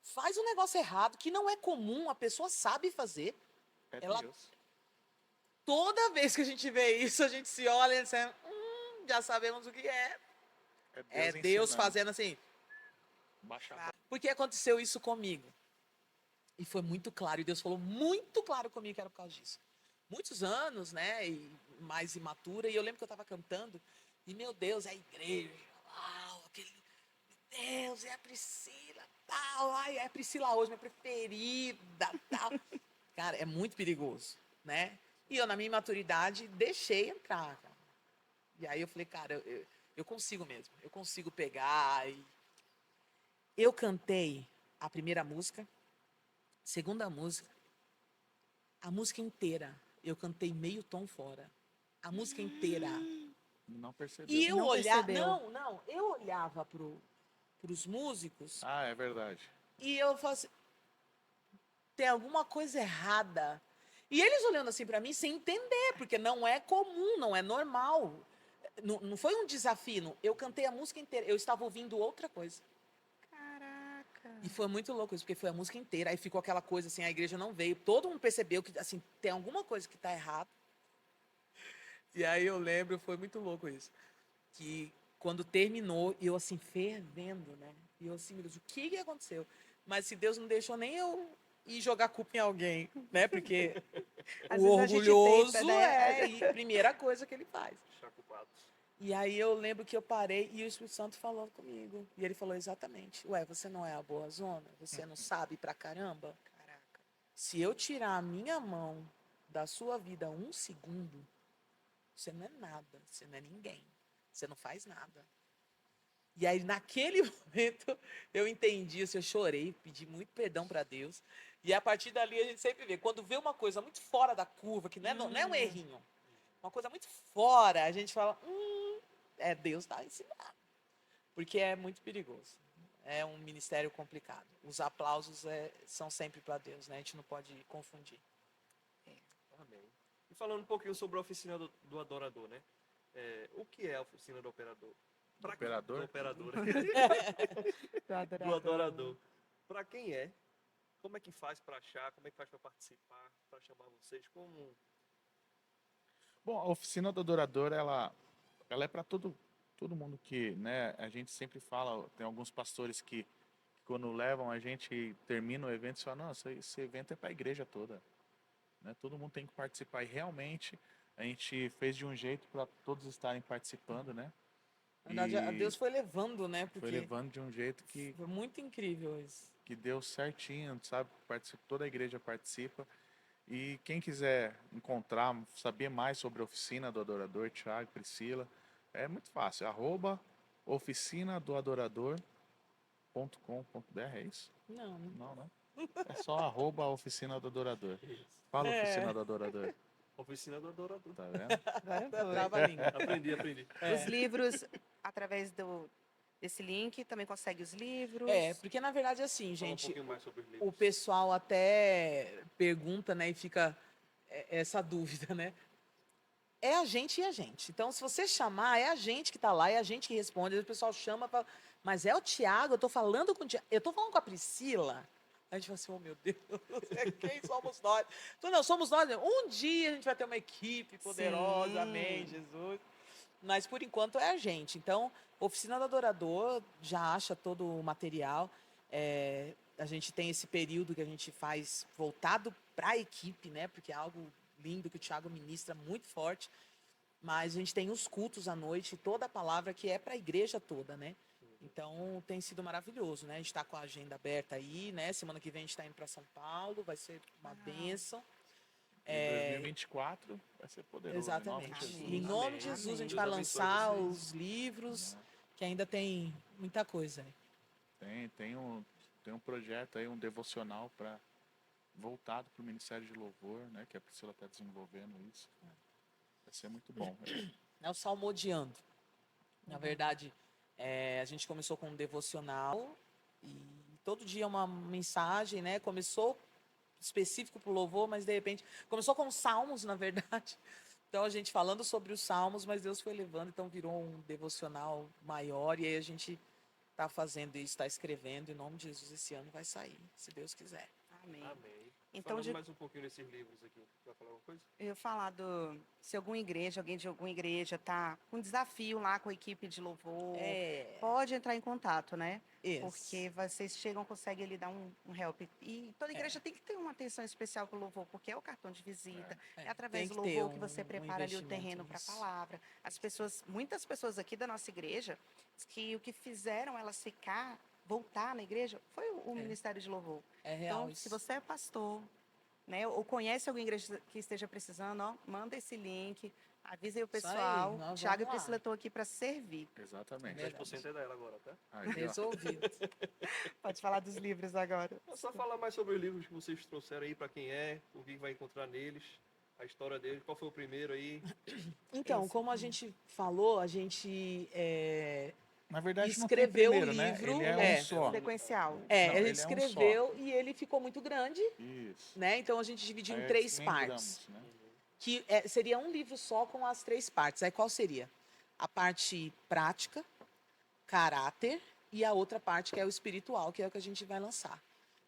faz um negócio errado, que não é comum, a pessoa sabe fazer. É Ela- Deus. Toda vez que a gente vê isso, a gente se olha e diz, já sabemos o que é. É Deus ensinando. fazendo assim. Baixa a bola. Porque aconteceu isso comigo. E foi muito claro, e Deus falou muito claro comigo que era por causa disso. Muitos anos, né, e mais imatura, e eu lembro que eu estava cantando, e meu Deus, é a igreja, uau, aquele, meu Deus, é a Priscila, tal, ai, é a Priscila hoje, minha preferida, tal. Cara, é muito perigoso, né? E eu, na minha imaturidade, deixei entrar, cara. E aí eu falei, cara, eu consigo mesmo, eu consigo pegar. E eu cantei a primeira música, segunda música, a música inteira. Eu cantei meio tom fora. A música inteira. Não percebeu. E eu Não olhava. percebeu. Não, eu olhava pros músicos Ah, é verdade. e eu falava assim, tem alguma coisa errada. E eles olhando assim pra mim sem entender, porque não é comum, não é normal. Não foi um desafio. Eu cantei a música inteira. Eu estava ouvindo outra coisa. Caraca. E foi muito louco isso, porque foi a música inteira. Aí ficou aquela coisa assim, a igreja não veio. Todo mundo percebeu que, assim, tem alguma coisa que está errada. E aí eu lembro, foi muito louco isso. Que quando terminou, eu assim, fervendo, né? E eu assim, meu Deus, o que aconteceu? Mas se Deus não deixou nem eu ir jogar culpa em alguém, né? Porque Às o vezes a gente orgulhoso tenta, né? é a primeira coisa que ele faz. Deixar culpado. E aí eu lembro que eu parei e o Espírito Santo falou comigo. E ele falou exatamente: ué, você não é a boa zona? Você não sabe pra caramba? Caraca. Se eu tirar a minha mão da sua vida um segundo, você não é nada, você não é ninguém, você não faz nada. E aí, naquele momento, eu entendi, assim, eu chorei, pedi muito perdão para Deus. E a partir dali, a gente sempre vê, quando vê uma coisa muito fora da curva, que não é um errinho, uma coisa muito fora, a gente fala, Deus está ensinando. Porque é muito perigoso. É um ministério complicado. Os aplausos são sempre para Deus, né? A gente não pode confundir. Amém. E falando um pouquinho sobre a oficina do adorador, né? O que é a oficina do operador? Pra quem- Operador? Do operador. Do Do adorador. Para quem é? Como é que faz para achar? Como é que faz para participar? Para chamar vocês? Como? Bom, a oficina do adorador, ela é para todo mundo que, né, a gente sempre fala, tem alguns pastores que quando levam a gente, termina o evento, e falam, nossa, esse evento é para a igreja toda, né? Todo mundo tem que participar e realmente a gente fez de um jeito para todos estarem participando, né? Na verdade, E Deus foi levando, né? foi Porque levando de um jeito que foi muito incrível isso. deu certinho, sabe? Toda a igreja participa. E quem quiser encontrar, saber mais sobre a oficina do adorador, Thiago, Priscila, é muito fácil. @oficinadoadorador.com.br, é isso? Não, né? Não, né? É só @oficina do adorador. Isso. Fala É. oficina do adorador, Oficina do adorador. tá vendo? Agora foi. Trava a língua. Aprendi. Os livros, através desse link, também consegue os livros. Porque na verdade, assim, Fala um gente, pouquinho mais sobre os o livros. pessoal até pergunta, né? E fica essa dúvida, né? É a gente e a gente. Então, se você chamar, é a gente que está lá, é a gente que responde. Aí o pessoal chama, fala, mas é o Tiago, eu estou falando com o Tiago, eu estou falando com a Priscila. Aí a gente fala assim, oh meu Deus, quem somos nós? Então, não, somos nós. Um dia a gente vai ter uma equipe poderosa, Sim. amém, Jesus. Mas por enquanto é a gente. Então, Oficina do Adorador já acha todo o material. A gente tem esse período que a gente faz voltado para a equipe, né? Porque é algo lindo que o Thiago ministra muito forte. Mas a gente tem os cultos à noite, toda a palavra que é para a igreja toda, né? Então tem sido maravilhoso, né? A gente está com a agenda aberta aí, né? Semana que vem a gente está indo para São Paulo, vai ser uma Uau. bênção. E 2024 vai ser poderoso. Em nome de Exatamente. Jesus. Em nome de Amém. Jesus, a gente Deus vai abençoe lançar vocês. os livros, que ainda tem muita coisa aí. Tem um projeto aí, um devocional voltado para o Ministério de Louvor, né? Que a Priscila está desenvolvendo isso. Vai ser muito bom. É o Salmodiando. Na verdade, a gente começou com um devocional e todo dia uma mensagem, né? Começou específico para o louvor, mas de repente começou com salmos, na verdade. Então a gente falando sobre os salmos, mas Deus foi levando, então virou um devocional maior e aí a gente está fazendo isso, está escrevendo. Em nome de Jesus, esse ano vai sair, se Deus quiser. Amém. Amém. Então, Falando de- mais um pouquinho desses livros aqui. Vai falar alguma coisa? Eu ia falar se alguém de alguma igreja tá com desafio lá com a equipe de louvor, pode entrar em contato, né? Porque vocês chegam, conseguem ali dar um help. E toda igreja tem que ter uma atenção especial com o louvor, porque é o cartão de visita, é através tem do que ter louvor que você prepara ali o investimento terreno para a nisso. palavra. Muitas pessoas aqui da nossa igreja, diz que o que fizeram elas voltar na igreja, foi o ministério de louvor. É real Então, isso. se você é pastor, né, ou conhece alguém igreja que esteja precisando, ó, manda esse link, avisa aí o Isso aí, pessoal. nós Tiago e vamos lá. Priscila estão aqui para servir. Exatamente. É verdade. 10% é dela agora, tá? Aí, ó. Resolvido. Pode falar dos livros agora. É só falar mais sobre os livros que vocês trouxeram aí, para quem é, o que vai encontrar neles, a história deles, qual foi o primeiro aí. Então, como a gente falou, a gente Na verdade, escreveu não tem o primeiro, livro, né? Ele é um só. Sequencial. Não, ele ele é um escreveu e ele ficou muito grande, Isso. né? Então a gente dividiu em Aí 3 desmembramos, partes, né? que seria um livro só com as 3 partes. Aí qual seria? A parte prática, caráter e a outra parte que é o espiritual, que é o que a gente vai lançar.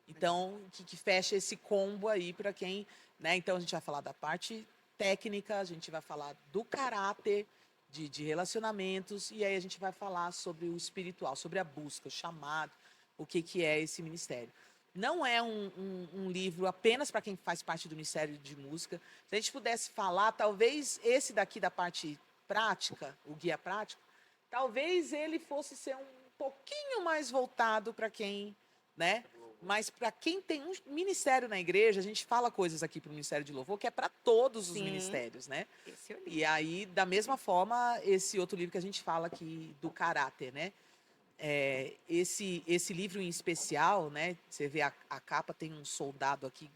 Então, que fecha esse combo aí para quem, né? Então a gente vai falar da parte técnica, a gente vai falar do caráter, de relacionamentos, e aí a gente vai falar sobre o espiritual, sobre a busca, o chamado, o que é esse ministério. Não é um livro apenas para quem faz parte do Ministério de Música. Se a gente pudesse falar, talvez esse daqui da parte prática, o guia prático, talvez ele fosse ser um pouquinho mais voltado para quem, né? Mas para quem tem um ministério na igreja, a gente fala coisas aqui para o Ministério de Louvor que é para todos os Sim. ministérios, né? Esse eu li. E aí, da mesma forma, esse outro livro que a gente fala aqui do caráter, né? Esse livro em especial, né? Você vê a capa, tem um soldado aqui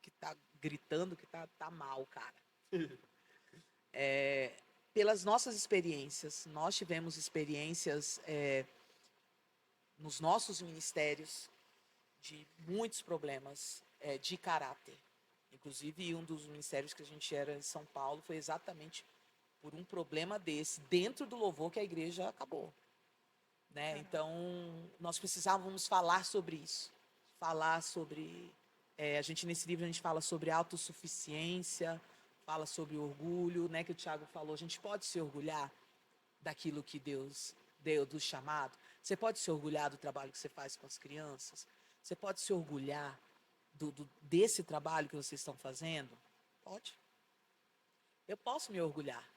que tá gritando que tá mal, cara. Pelas nossas experiências, nós tivemos experiências nos nossos ministérios de muitos problemas de caráter. Inclusive, um dos ministérios que a gente era em São Paulo foi exatamente por um problema desse, dentro do louvor, que a igreja acabou. Né? Então, nós precisávamos falar sobre isso. Falar sobre... nesse livro, a gente fala sobre autossuficiência, fala sobre orgulho, né? Que o Tiago falou, a gente pode se orgulhar daquilo que Deus deu, do chamado. Você pode se orgulhar do trabalho que você faz com as crianças. Você pode se orgulhar desse trabalho que vocês estão fazendo? Pode. Eu posso me orgulhar.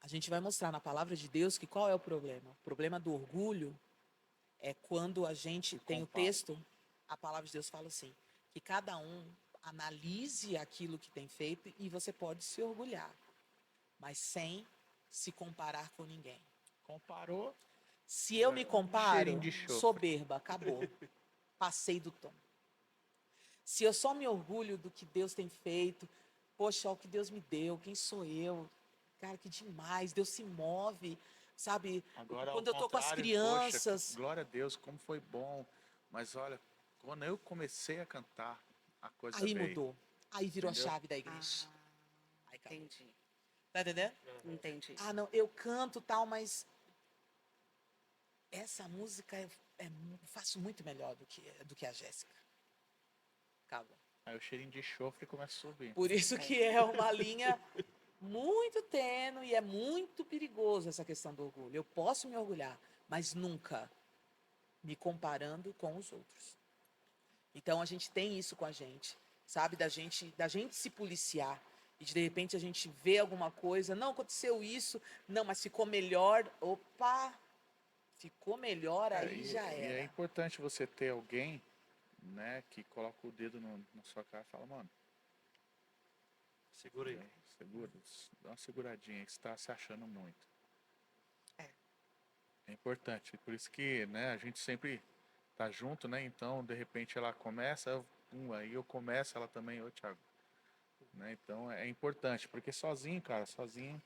A gente vai mostrar na palavra de Deus que qual é o problema. O problema do orgulho é quando a gente tem o texto, a palavra de Deus fala assim, que cada um analise aquilo que tem feito e você pode se orgulhar, mas sem se comparar com ninguém. Comparou. Se eu me comparo, Cheirinho de chofre. soberba, acabou. Passei do tom. Se eu só me orgulho do que Deus tem feito, poxa, o que Deus me deu, quem sou eu? Cara, que demais, Deus se move, sabe? Agora, Quando ao eu tô com as contrário, crianças, poxa, glória a Deus, como foi bom. Mas olha, quando eu comecei a cantar, a coisa aí veio. mudou. Aí virou Entendeu? a chave da igreja. Aí acabou. Entendi. Tá entendendo? Entendi. Ah, não, eu canto tal, mas essa música faço muito melhor do que a Jéssica. Acabou. Aí o cheirinho de chofre começa a subir. Por isso que é uma linha muito tênue e é muito perigoso essa questão do orgulho. Eu posso me orgulhar, mas nunca me comparando com os outros. Então a gente tem isso com a gente, sabe? Da gente se policiar e de repente a gente vê alguma coisa, não aconteceu isso, não, mas ficou melhor. Opa, ficou melhor, aí já E era. é importante você ter alguém, né, que coloca o dedo na sua cara e fala, mano, Segura aí. Segura, dá uma seguradinha aí que você tá se achando muito. É. É importante, por isso que, né, a gente sempre tá junto, né? Então, de repente ela começa, aí eu começo, ela também, ô Thiago, né? Então é importante, porque sozinho, cara, sozinho,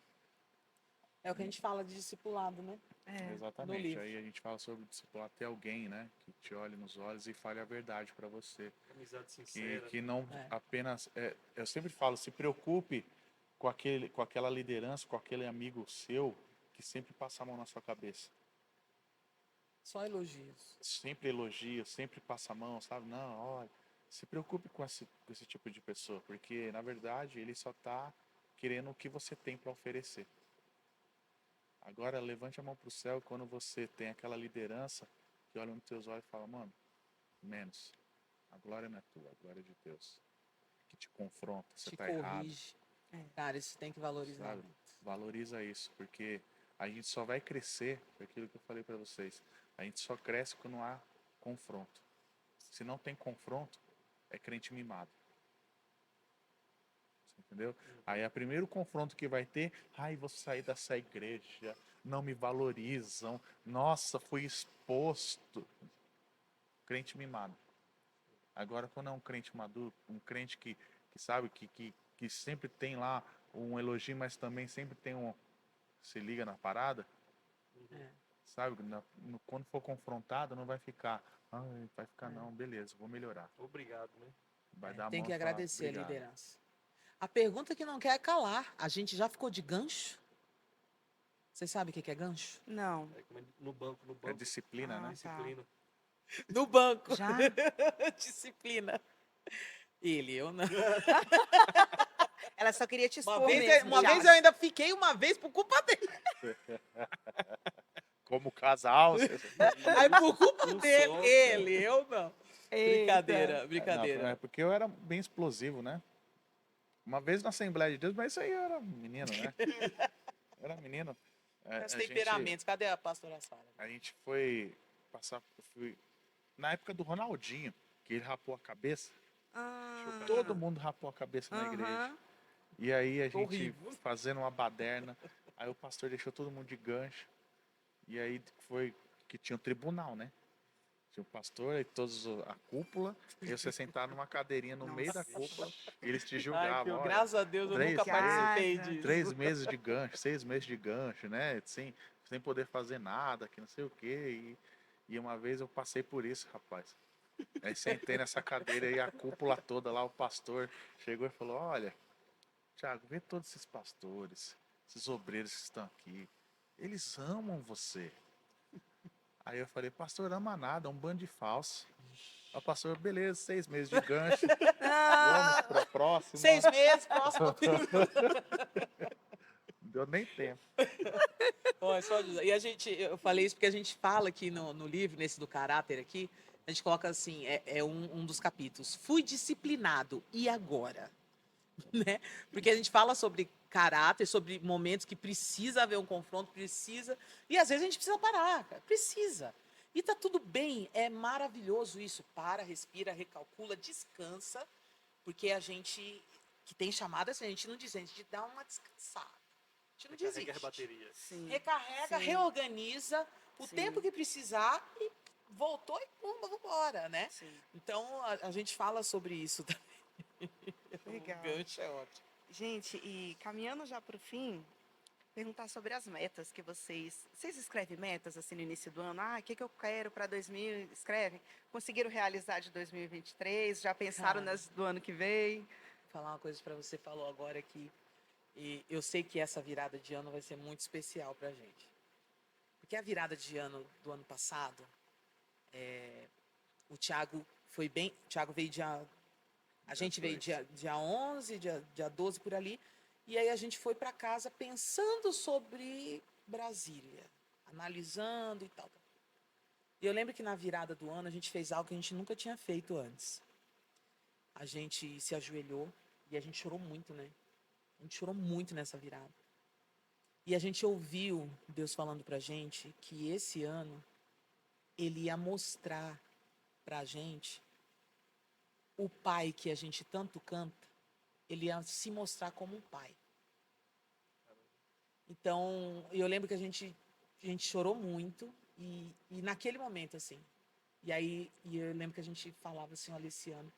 É o que a gente fala de discipulado, né? É. No exatamente. livro. Aí a gente fala sobre discipular, ter alguém, né, que te olhe nos olhos e fale a verdade para você. Amizade sincera. Que não É. apenas, eu sempre falo, se preocupe com aquela liderança, com aquele amigo seu que sempre passa a mão na sua cabeça. Só elogios. Sempre elogia, sempre passa a mão, sabe? Não, olha, se preocupe com esse tipo de pessoa, porque na verdade ele só está querendo o que você tem para oferecer. Agora levante a mão para o céu quando você tem aquela liderança que olha nos teus olhos e fala, mano, menos. A glória não é tua, a glória é de Deus. Que te confronta, você Te está errado, corrige. Cara, isso tem que valorizar sabe? muito. Valoriza isso, porque a gente só vai crescer, foi aquilo que eu falei para vocês. A gente só cresce quando há confronto. Se não tem confronto, é crente mimado. Você entendeu? Aí é o primeiro confronto que vai ter, ai, vou sair dessa igreja, não me valorizam, nossa, fui exposto. Crente mimado. Agora, quando é um crente maduro, um crente que sabe, que sempre tem lá um elogio, mas também sempre tem se liga na parada, É. sabe? Quando for confrontado, não vai ficar, ai, vai ficar É. não, beleza, vou melhorar. Obrigado, né? Vai dar a Tem mão que e falar, agradecer a obrigado. liderança. A pergunta que não quer calar. A gente já ficou de gancho? Vocês sabem o que é gancho? Não. É como no banco, no É banco. disciplina, Ah, né? Disciplina. No banco. Já? Disciplina. Ele, eu não. Ela só queria te Uma expor vez, mesmo, uma vez Thiago. eu ainda fiquei uma vez por culpa dele. Como casal, Aí por culpa Um dele, só. ele, eu não. Eita. Brincadeira, não, brincadeira. é porque eu era bem explosivo, né? Uma vez na Assembleia de Deus, mas isso aí eu era menino, né? Era menino. Os A gente, temperamentos. Cadê a pastora Sara? a gente foi passar, na época do Ronaldinho, que ele rapou a cabeça. Ah, Todo mundo rapou a cabeça na igreja. aham. E aí a gente Horrível. fazendo uma baderna, aí o pastor deixou todo mundo de gancho. E aí foi que tinha um tribunal, né? Tinha o pastor e todos a cúpula, e você sentar numa cadeirinha no meio da Nossa. cúpula, e eles te Ai, julgavam. Olha, graças a Deus eu três nunca participei meses. disso. 3 meses de gancho, 6 meses de gancho, né? Sem poder fazer nada, que não sei o quê. E uma vez eu passei por isso, rapaz. Aí sentei nessa cadeira e a cúpula toda lá, o pastor chegou e falou, olha, Thiago, vê todos esses pastores, esses obreiros que estão aqui. Eles amam você. Aí eu falei, pastor, ama nada, é um bando de falso. Aí o pastor, beleza, 6 meses de gancho. Vamos para a próxima. 6 meses, próxima pergunta. Não deu nem tempo. Ó, só dizer. E eu falei isso porque a gente fala aqui no livro, nesse do caráter aqui, a gente coloca assim, é um dos capítulos. Fui disciplinado, e agora? Né? Porque a gente fala sobre caráter, sobre momentos que precisa haver um confronto, precisa. E às vezes a gente precisa parar, cara. Precisa. E tá tudo bem, é maravilhoso isso. Para, respira, recalcula, descansa, porque a gente que tem chamada, assim, a gente não desiste, a gente dá uma descansada. A gente não Recarrega desiste. as baterias. Sim. Recarrega, Sim. reorganiza o Sim. tempo que precisar e voltou e pumba, vambora, né? Sim. Então a gente fala sobre isso também. Legal. O gancho é ótimo. Gente, e caminhando já para o fim, perguntar sobre as metas que vocês escrevem metas assim no início do ano? Ah, o que que eu quero para 2000? Escrevem? Conseguiram realizar de 2023? Já pensaram Cara. nas do ano que vem? Vou falar uma coisa para você, falou agora aqui. E eu sei que essa virada de ano vai ser muito especial pra gente. Porque a virada de ano do ano passado, o Thiago foi bem. O Thiago veio dia. A gente veio dia 11, dia 12 por ali. E aí a gente foi para casa pensando sobre Brasília, analisando e tal. E eu lembro que na virada do ano a gente fez algo que a gente nunca tinha feito antes. A gente se ajoelhou e a gente chorou muito, né? A gente chorou muito nessa virada. E a gente ouviu Deus falando pra gente que esse ano Ele ia mostrar pra gente o Pai que a gente tanto canta ele ia se mostrar como um pai. Então, eu lembro que a gente chorou muito e naquele momento, assim, e eu lembro que a gente falava assim, olha, esse ano,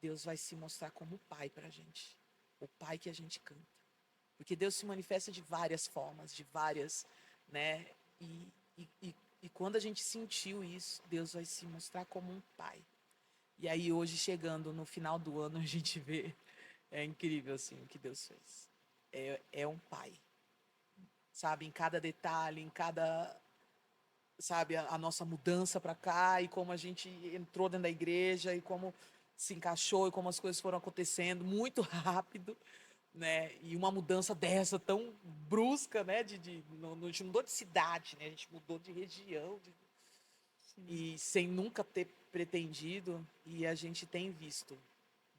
Deus vai se mostrar como pai pra gente. O pai que a gente canta. Porque Deus se manifesta de várias formas, de várias, né? E quando a gente sentiu isso, Deus vai se mostrar como um pai. E aí hoje, chegando no final do ano, a gente vê, é incrível assim o que Deus fez. É um pai, sabe? Em cada detalhe, em cada, sabe, a nossa mudança para cá e como a gente entrou dentro da igreja e como se encaixou e como as coisas foram acontecendo muito rápido, né? E uma mudança dessa tão brusca, né? A gente mudou de cidade, né? A gente mudou de região e sem nunca ter pretendido, e a gente tem visto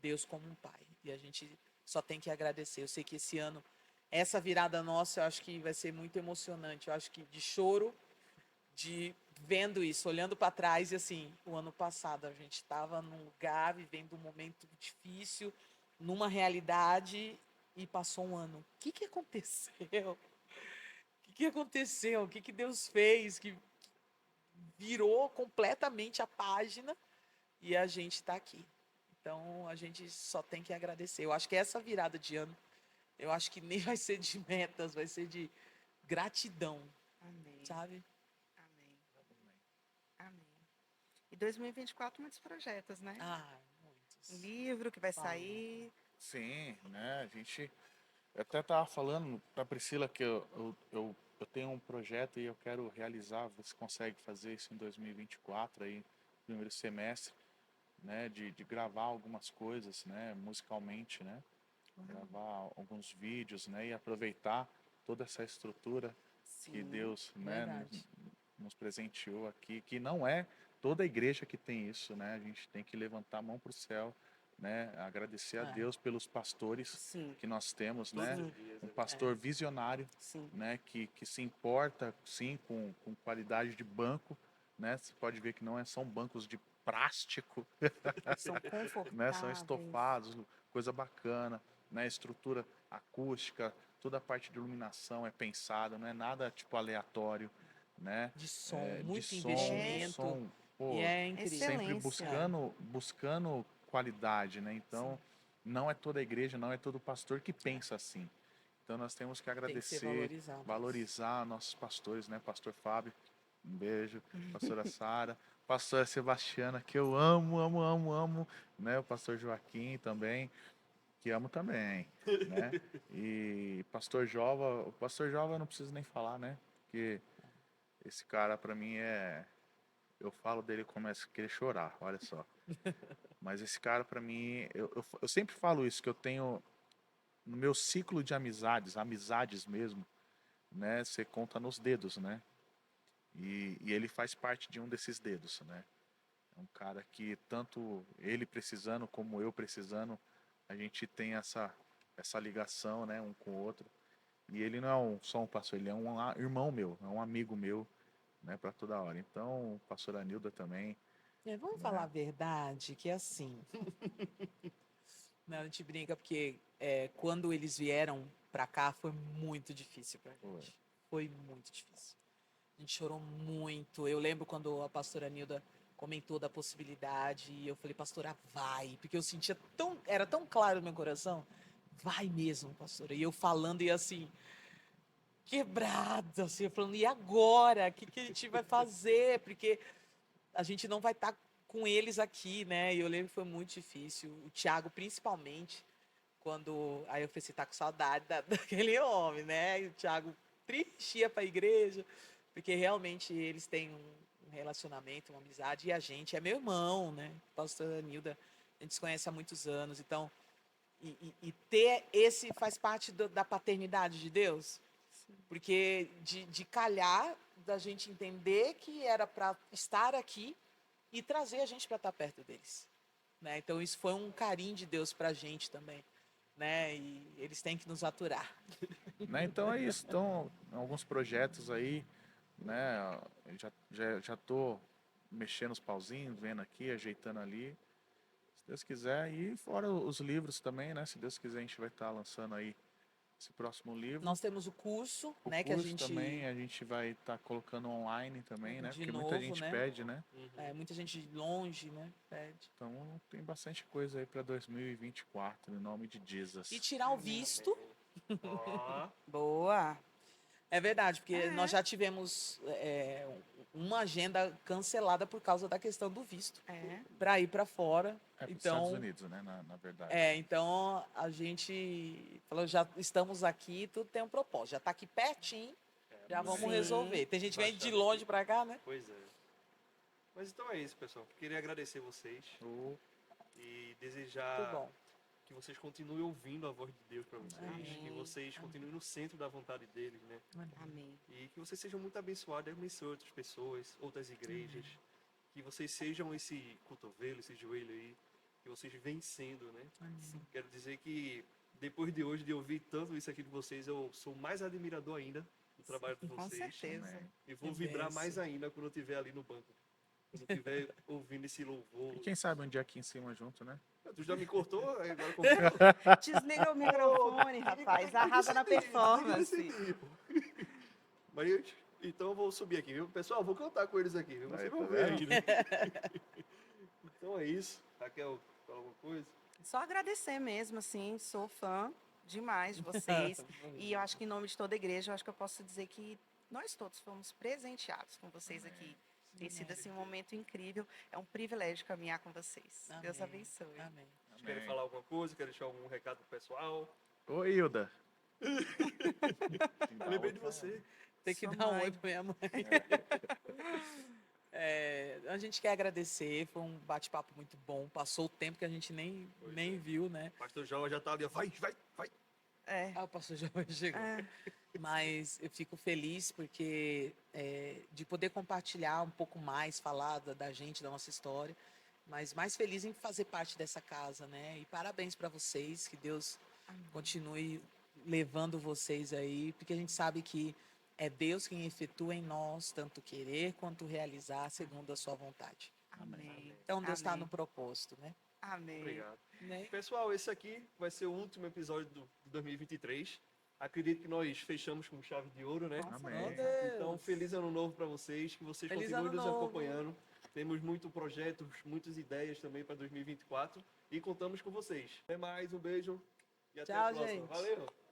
Deus como um pai e a gente só tem que agradecer. Eu sei que esse ano essa virada nossa, eu acho que vai ser muito emocionante. Eu acho que de choro, de vendo isso, olhando para trás e assim, o ano passado a gente estava num lugar vivendo um momento difícil, numa realidade e passou um ano. O que aconteceu? O que aconteceu? O que Deus fez que virou completamente a página e a gente está aqui. Então a gente só tem que agradecer. Eu acho que essa virada de ano, eu acho que nem vai ser de metas, vai ser de gratidão, Amém. sabe? Amém. Amém. E 2024, muitos projetos, né? Ah, Um muitos. livro que vai Fala. sair. Sim, né? A gente. Eu até estava falando para Priscila que eu tenho um projeto e eu quero realizar, ver se consegue fazer isso em 2024, aí, no primeiro semestre, né? De gravar algumas coisas, né? Musicalmente, né? Gravar alguns vídeos, né? E aproveitar toda essa estrutura que Sim. Deus, né? Verdade. Nos presenteou aqui, que não é toda igreja que tem isso, né? A gente tem que levantar a mão para o céu, né? Agradecer a É. Deus pelos pastores Sim. que nós temos, Todos né? os dias. Um pastor visionário, Sim. né? Que se importa, sim, com qualidade de banco, né? Você pode ver que não são bancos de plástico, São né? São confortáveis. estofados, coisa bacana, né? Estrutura acústica, toda a parte de iluminação é pensada, não é nada tipo aleatório, né? De som, De muito É investimento. som, E pô, é incrível. sempre excelência. buscando qualidade, né? Sim. Então, não é toda igreja, não é todo pastor que pensa assim. Então, nós temos que Tem que ser agradecer, valorizado. valorizar nossos pastores, né? Pastor Fábio, um beijo. Pastora Sara, pastora Sebastiana, que eu amo, amo, amo, amo, né? O pastor Joaquim também, que amo também, né? E o pastor Jova eu não preciso nem falar, né? Porque esse cara para mim eu falo dele e começo a querer chorar, olha só. Mas esse cara para mim, eu sempre falo isso, que eu tenho no meu ciclo de amizades mesmo, né? Você conta nos dedos, né? E ele faz parte de um desses dedos, né? É um cara que tanto ele precisando como eu precisando, a gente tem essa ligação, né, um com o outro. E ele não é só um pastor, ele é um irmão meu, é um amigo meu, né, para toda hora. Então, o pastor Anilda também, Vamos falar a né? verdade, que é assim. Não, a gente brinca porque quando eles vieram pra cá foi muito difícil pra Pô, gente. Foi muito difícil. A gente chorou muito. Eu lembro quando a pastora Nilda comentou da possibilidade e eu falei, pastora, vai. Porque eu sentia era tão claro no meu coração. Vai mesmo, pastora. E eu falando e assim, quebrada, assim, eu falando, e agora? O que a gente vai fazer? Porque a gente não vai estar com eles aqui, né? E eu lembro que foi muito difícil. O Thiago, principalmente, quando. Aí eu falei assim, tá com saudade daquele homem, né? E o Thiago triste ia pra igreja, porque realmente eles têm um relacionamento, uma amizade, e a gente é meu irmão, né? Pastor Nilda, a gente se conhece há muitos anos, então. E ter esse faz parte da paternidade de Deus, porque de calhar da gente entender que era para estar aqui e trazer a gente para estar perto deles, né? Então isso foi um carinho de Deus para a gente também, né? E eles têm que nos aturar. né? Então é isso. Então, alguns projetos aí, né? Já tô mexendo os pauzinhos, vendo aqui, ajeitando ali. Deus quiser. E fora os livros também, né? Se Deus quiser, a gente vai estar lançando aí esse próximo livro. Nós temos o curso, O né, que a curso gente também, a gente vai estar colocando online também, né? de Porque novo, muita gente né? pede, né? Muita gente de longe, né, pede. Então tem bastante coisa aí para 2024, em nome de E Jesus. tirar o visto. Ó, Boa. É verdade, porque É. nós já tivemos uma agenda cancelada por causa da questão do visto É. para ir para fora. É para os Então, Estados Unidos, né? Na verdade. então a gente falou, já estamos aqui, tudo tem um propósito. Já está aqui pertinho, já vamos Sim. resolver. Tem gente que vem de Bastante. longe para cá, né? pois é. Mas então é isso, pessoal. Queria agradecer vocês O- e Muito desejar bom. que vocês continuem ouvindo a voz de Deus para vocês, Amém. que vocês continuem no centro da vontade dele, né? Amém. E que vocês sejam muito abençoados, abençoe outras pessoas, outras igrejas, que vocês sejam esse cotovelo, esse joelho aí, que vocês vêm sendo, né? Quero dizer que depois de hoje, de ouvir tanto isso aqui de vocês, eu sou mais admirador ainda do trabalho de Com vocês. certeza. Amém. E vou Que vibrar bênção. mais ainda quando eu estiver ali no banco. Quando eu estiver ouvindo esse louvor. E quem sabe um dia aqui em cima junto, né? Tu já me cortou? Agora Desliga o microfone, rapaz. Arrasa na performance. Mas, então eu vou subir aqui, viu? Pessoal, vou cantar com eles aqui, viu? Aí, Vocês tá vão ver vendo? aí, né? Então é isso. Raquel, fala alguma coisa? Só agradecer mesmo, assim. Sou fã demais de vocês. E eu acho que em nome de toda a igreja, eu acho que eu posso dizer que nós todos fomos presenteados com vocês aqui. Tem sido assim um momento incrível. É um privilégio caminhar com vocês. Deus Amém. abençoe. Amém. Vocês querem falar alguma coisa? Querem deixar algum recado pro pessoal? Oi, Hilda. Eu lembrei de você. Tem que Sua dar um mãe. oi pra minha mãe. A gente quer agradecer, foi um bate-papo muito bom. Passou o tempo que a gente nem viu, né? O pastor João já tá ali, ó. Vai. É. Ah, o pastor já chegou. É. Mas eu fico feliz porque de poder compartilhar um pouco mais, falar da gente, da nossa história, mas mais feliz em fazer parte dessa casa, né? E parabéns para vocês, que Deus continue levando vocês aí, porque a gente sabe que é Deus quem efetua em nós tanto querer quanto realizar segundo a sua vontade. Amém. Então Deus está Amém. no propósito, né? Amém. Obrigado. Né? Pessoal, esse aqui vai ser o último episódio de 2023. Acredito que nós fechamos com chave de ouro, né? Nossa, Amém. Oh, Deus. Então, feliz ano novo para vocês, que vocês Feliz continuem ano nos novo. acompanhando. Temos muitos projetos, muitas ideias também para 2024 e contamos com vocês. Até mais, um beijo e até Tchau, a próxima. gente. Valeu!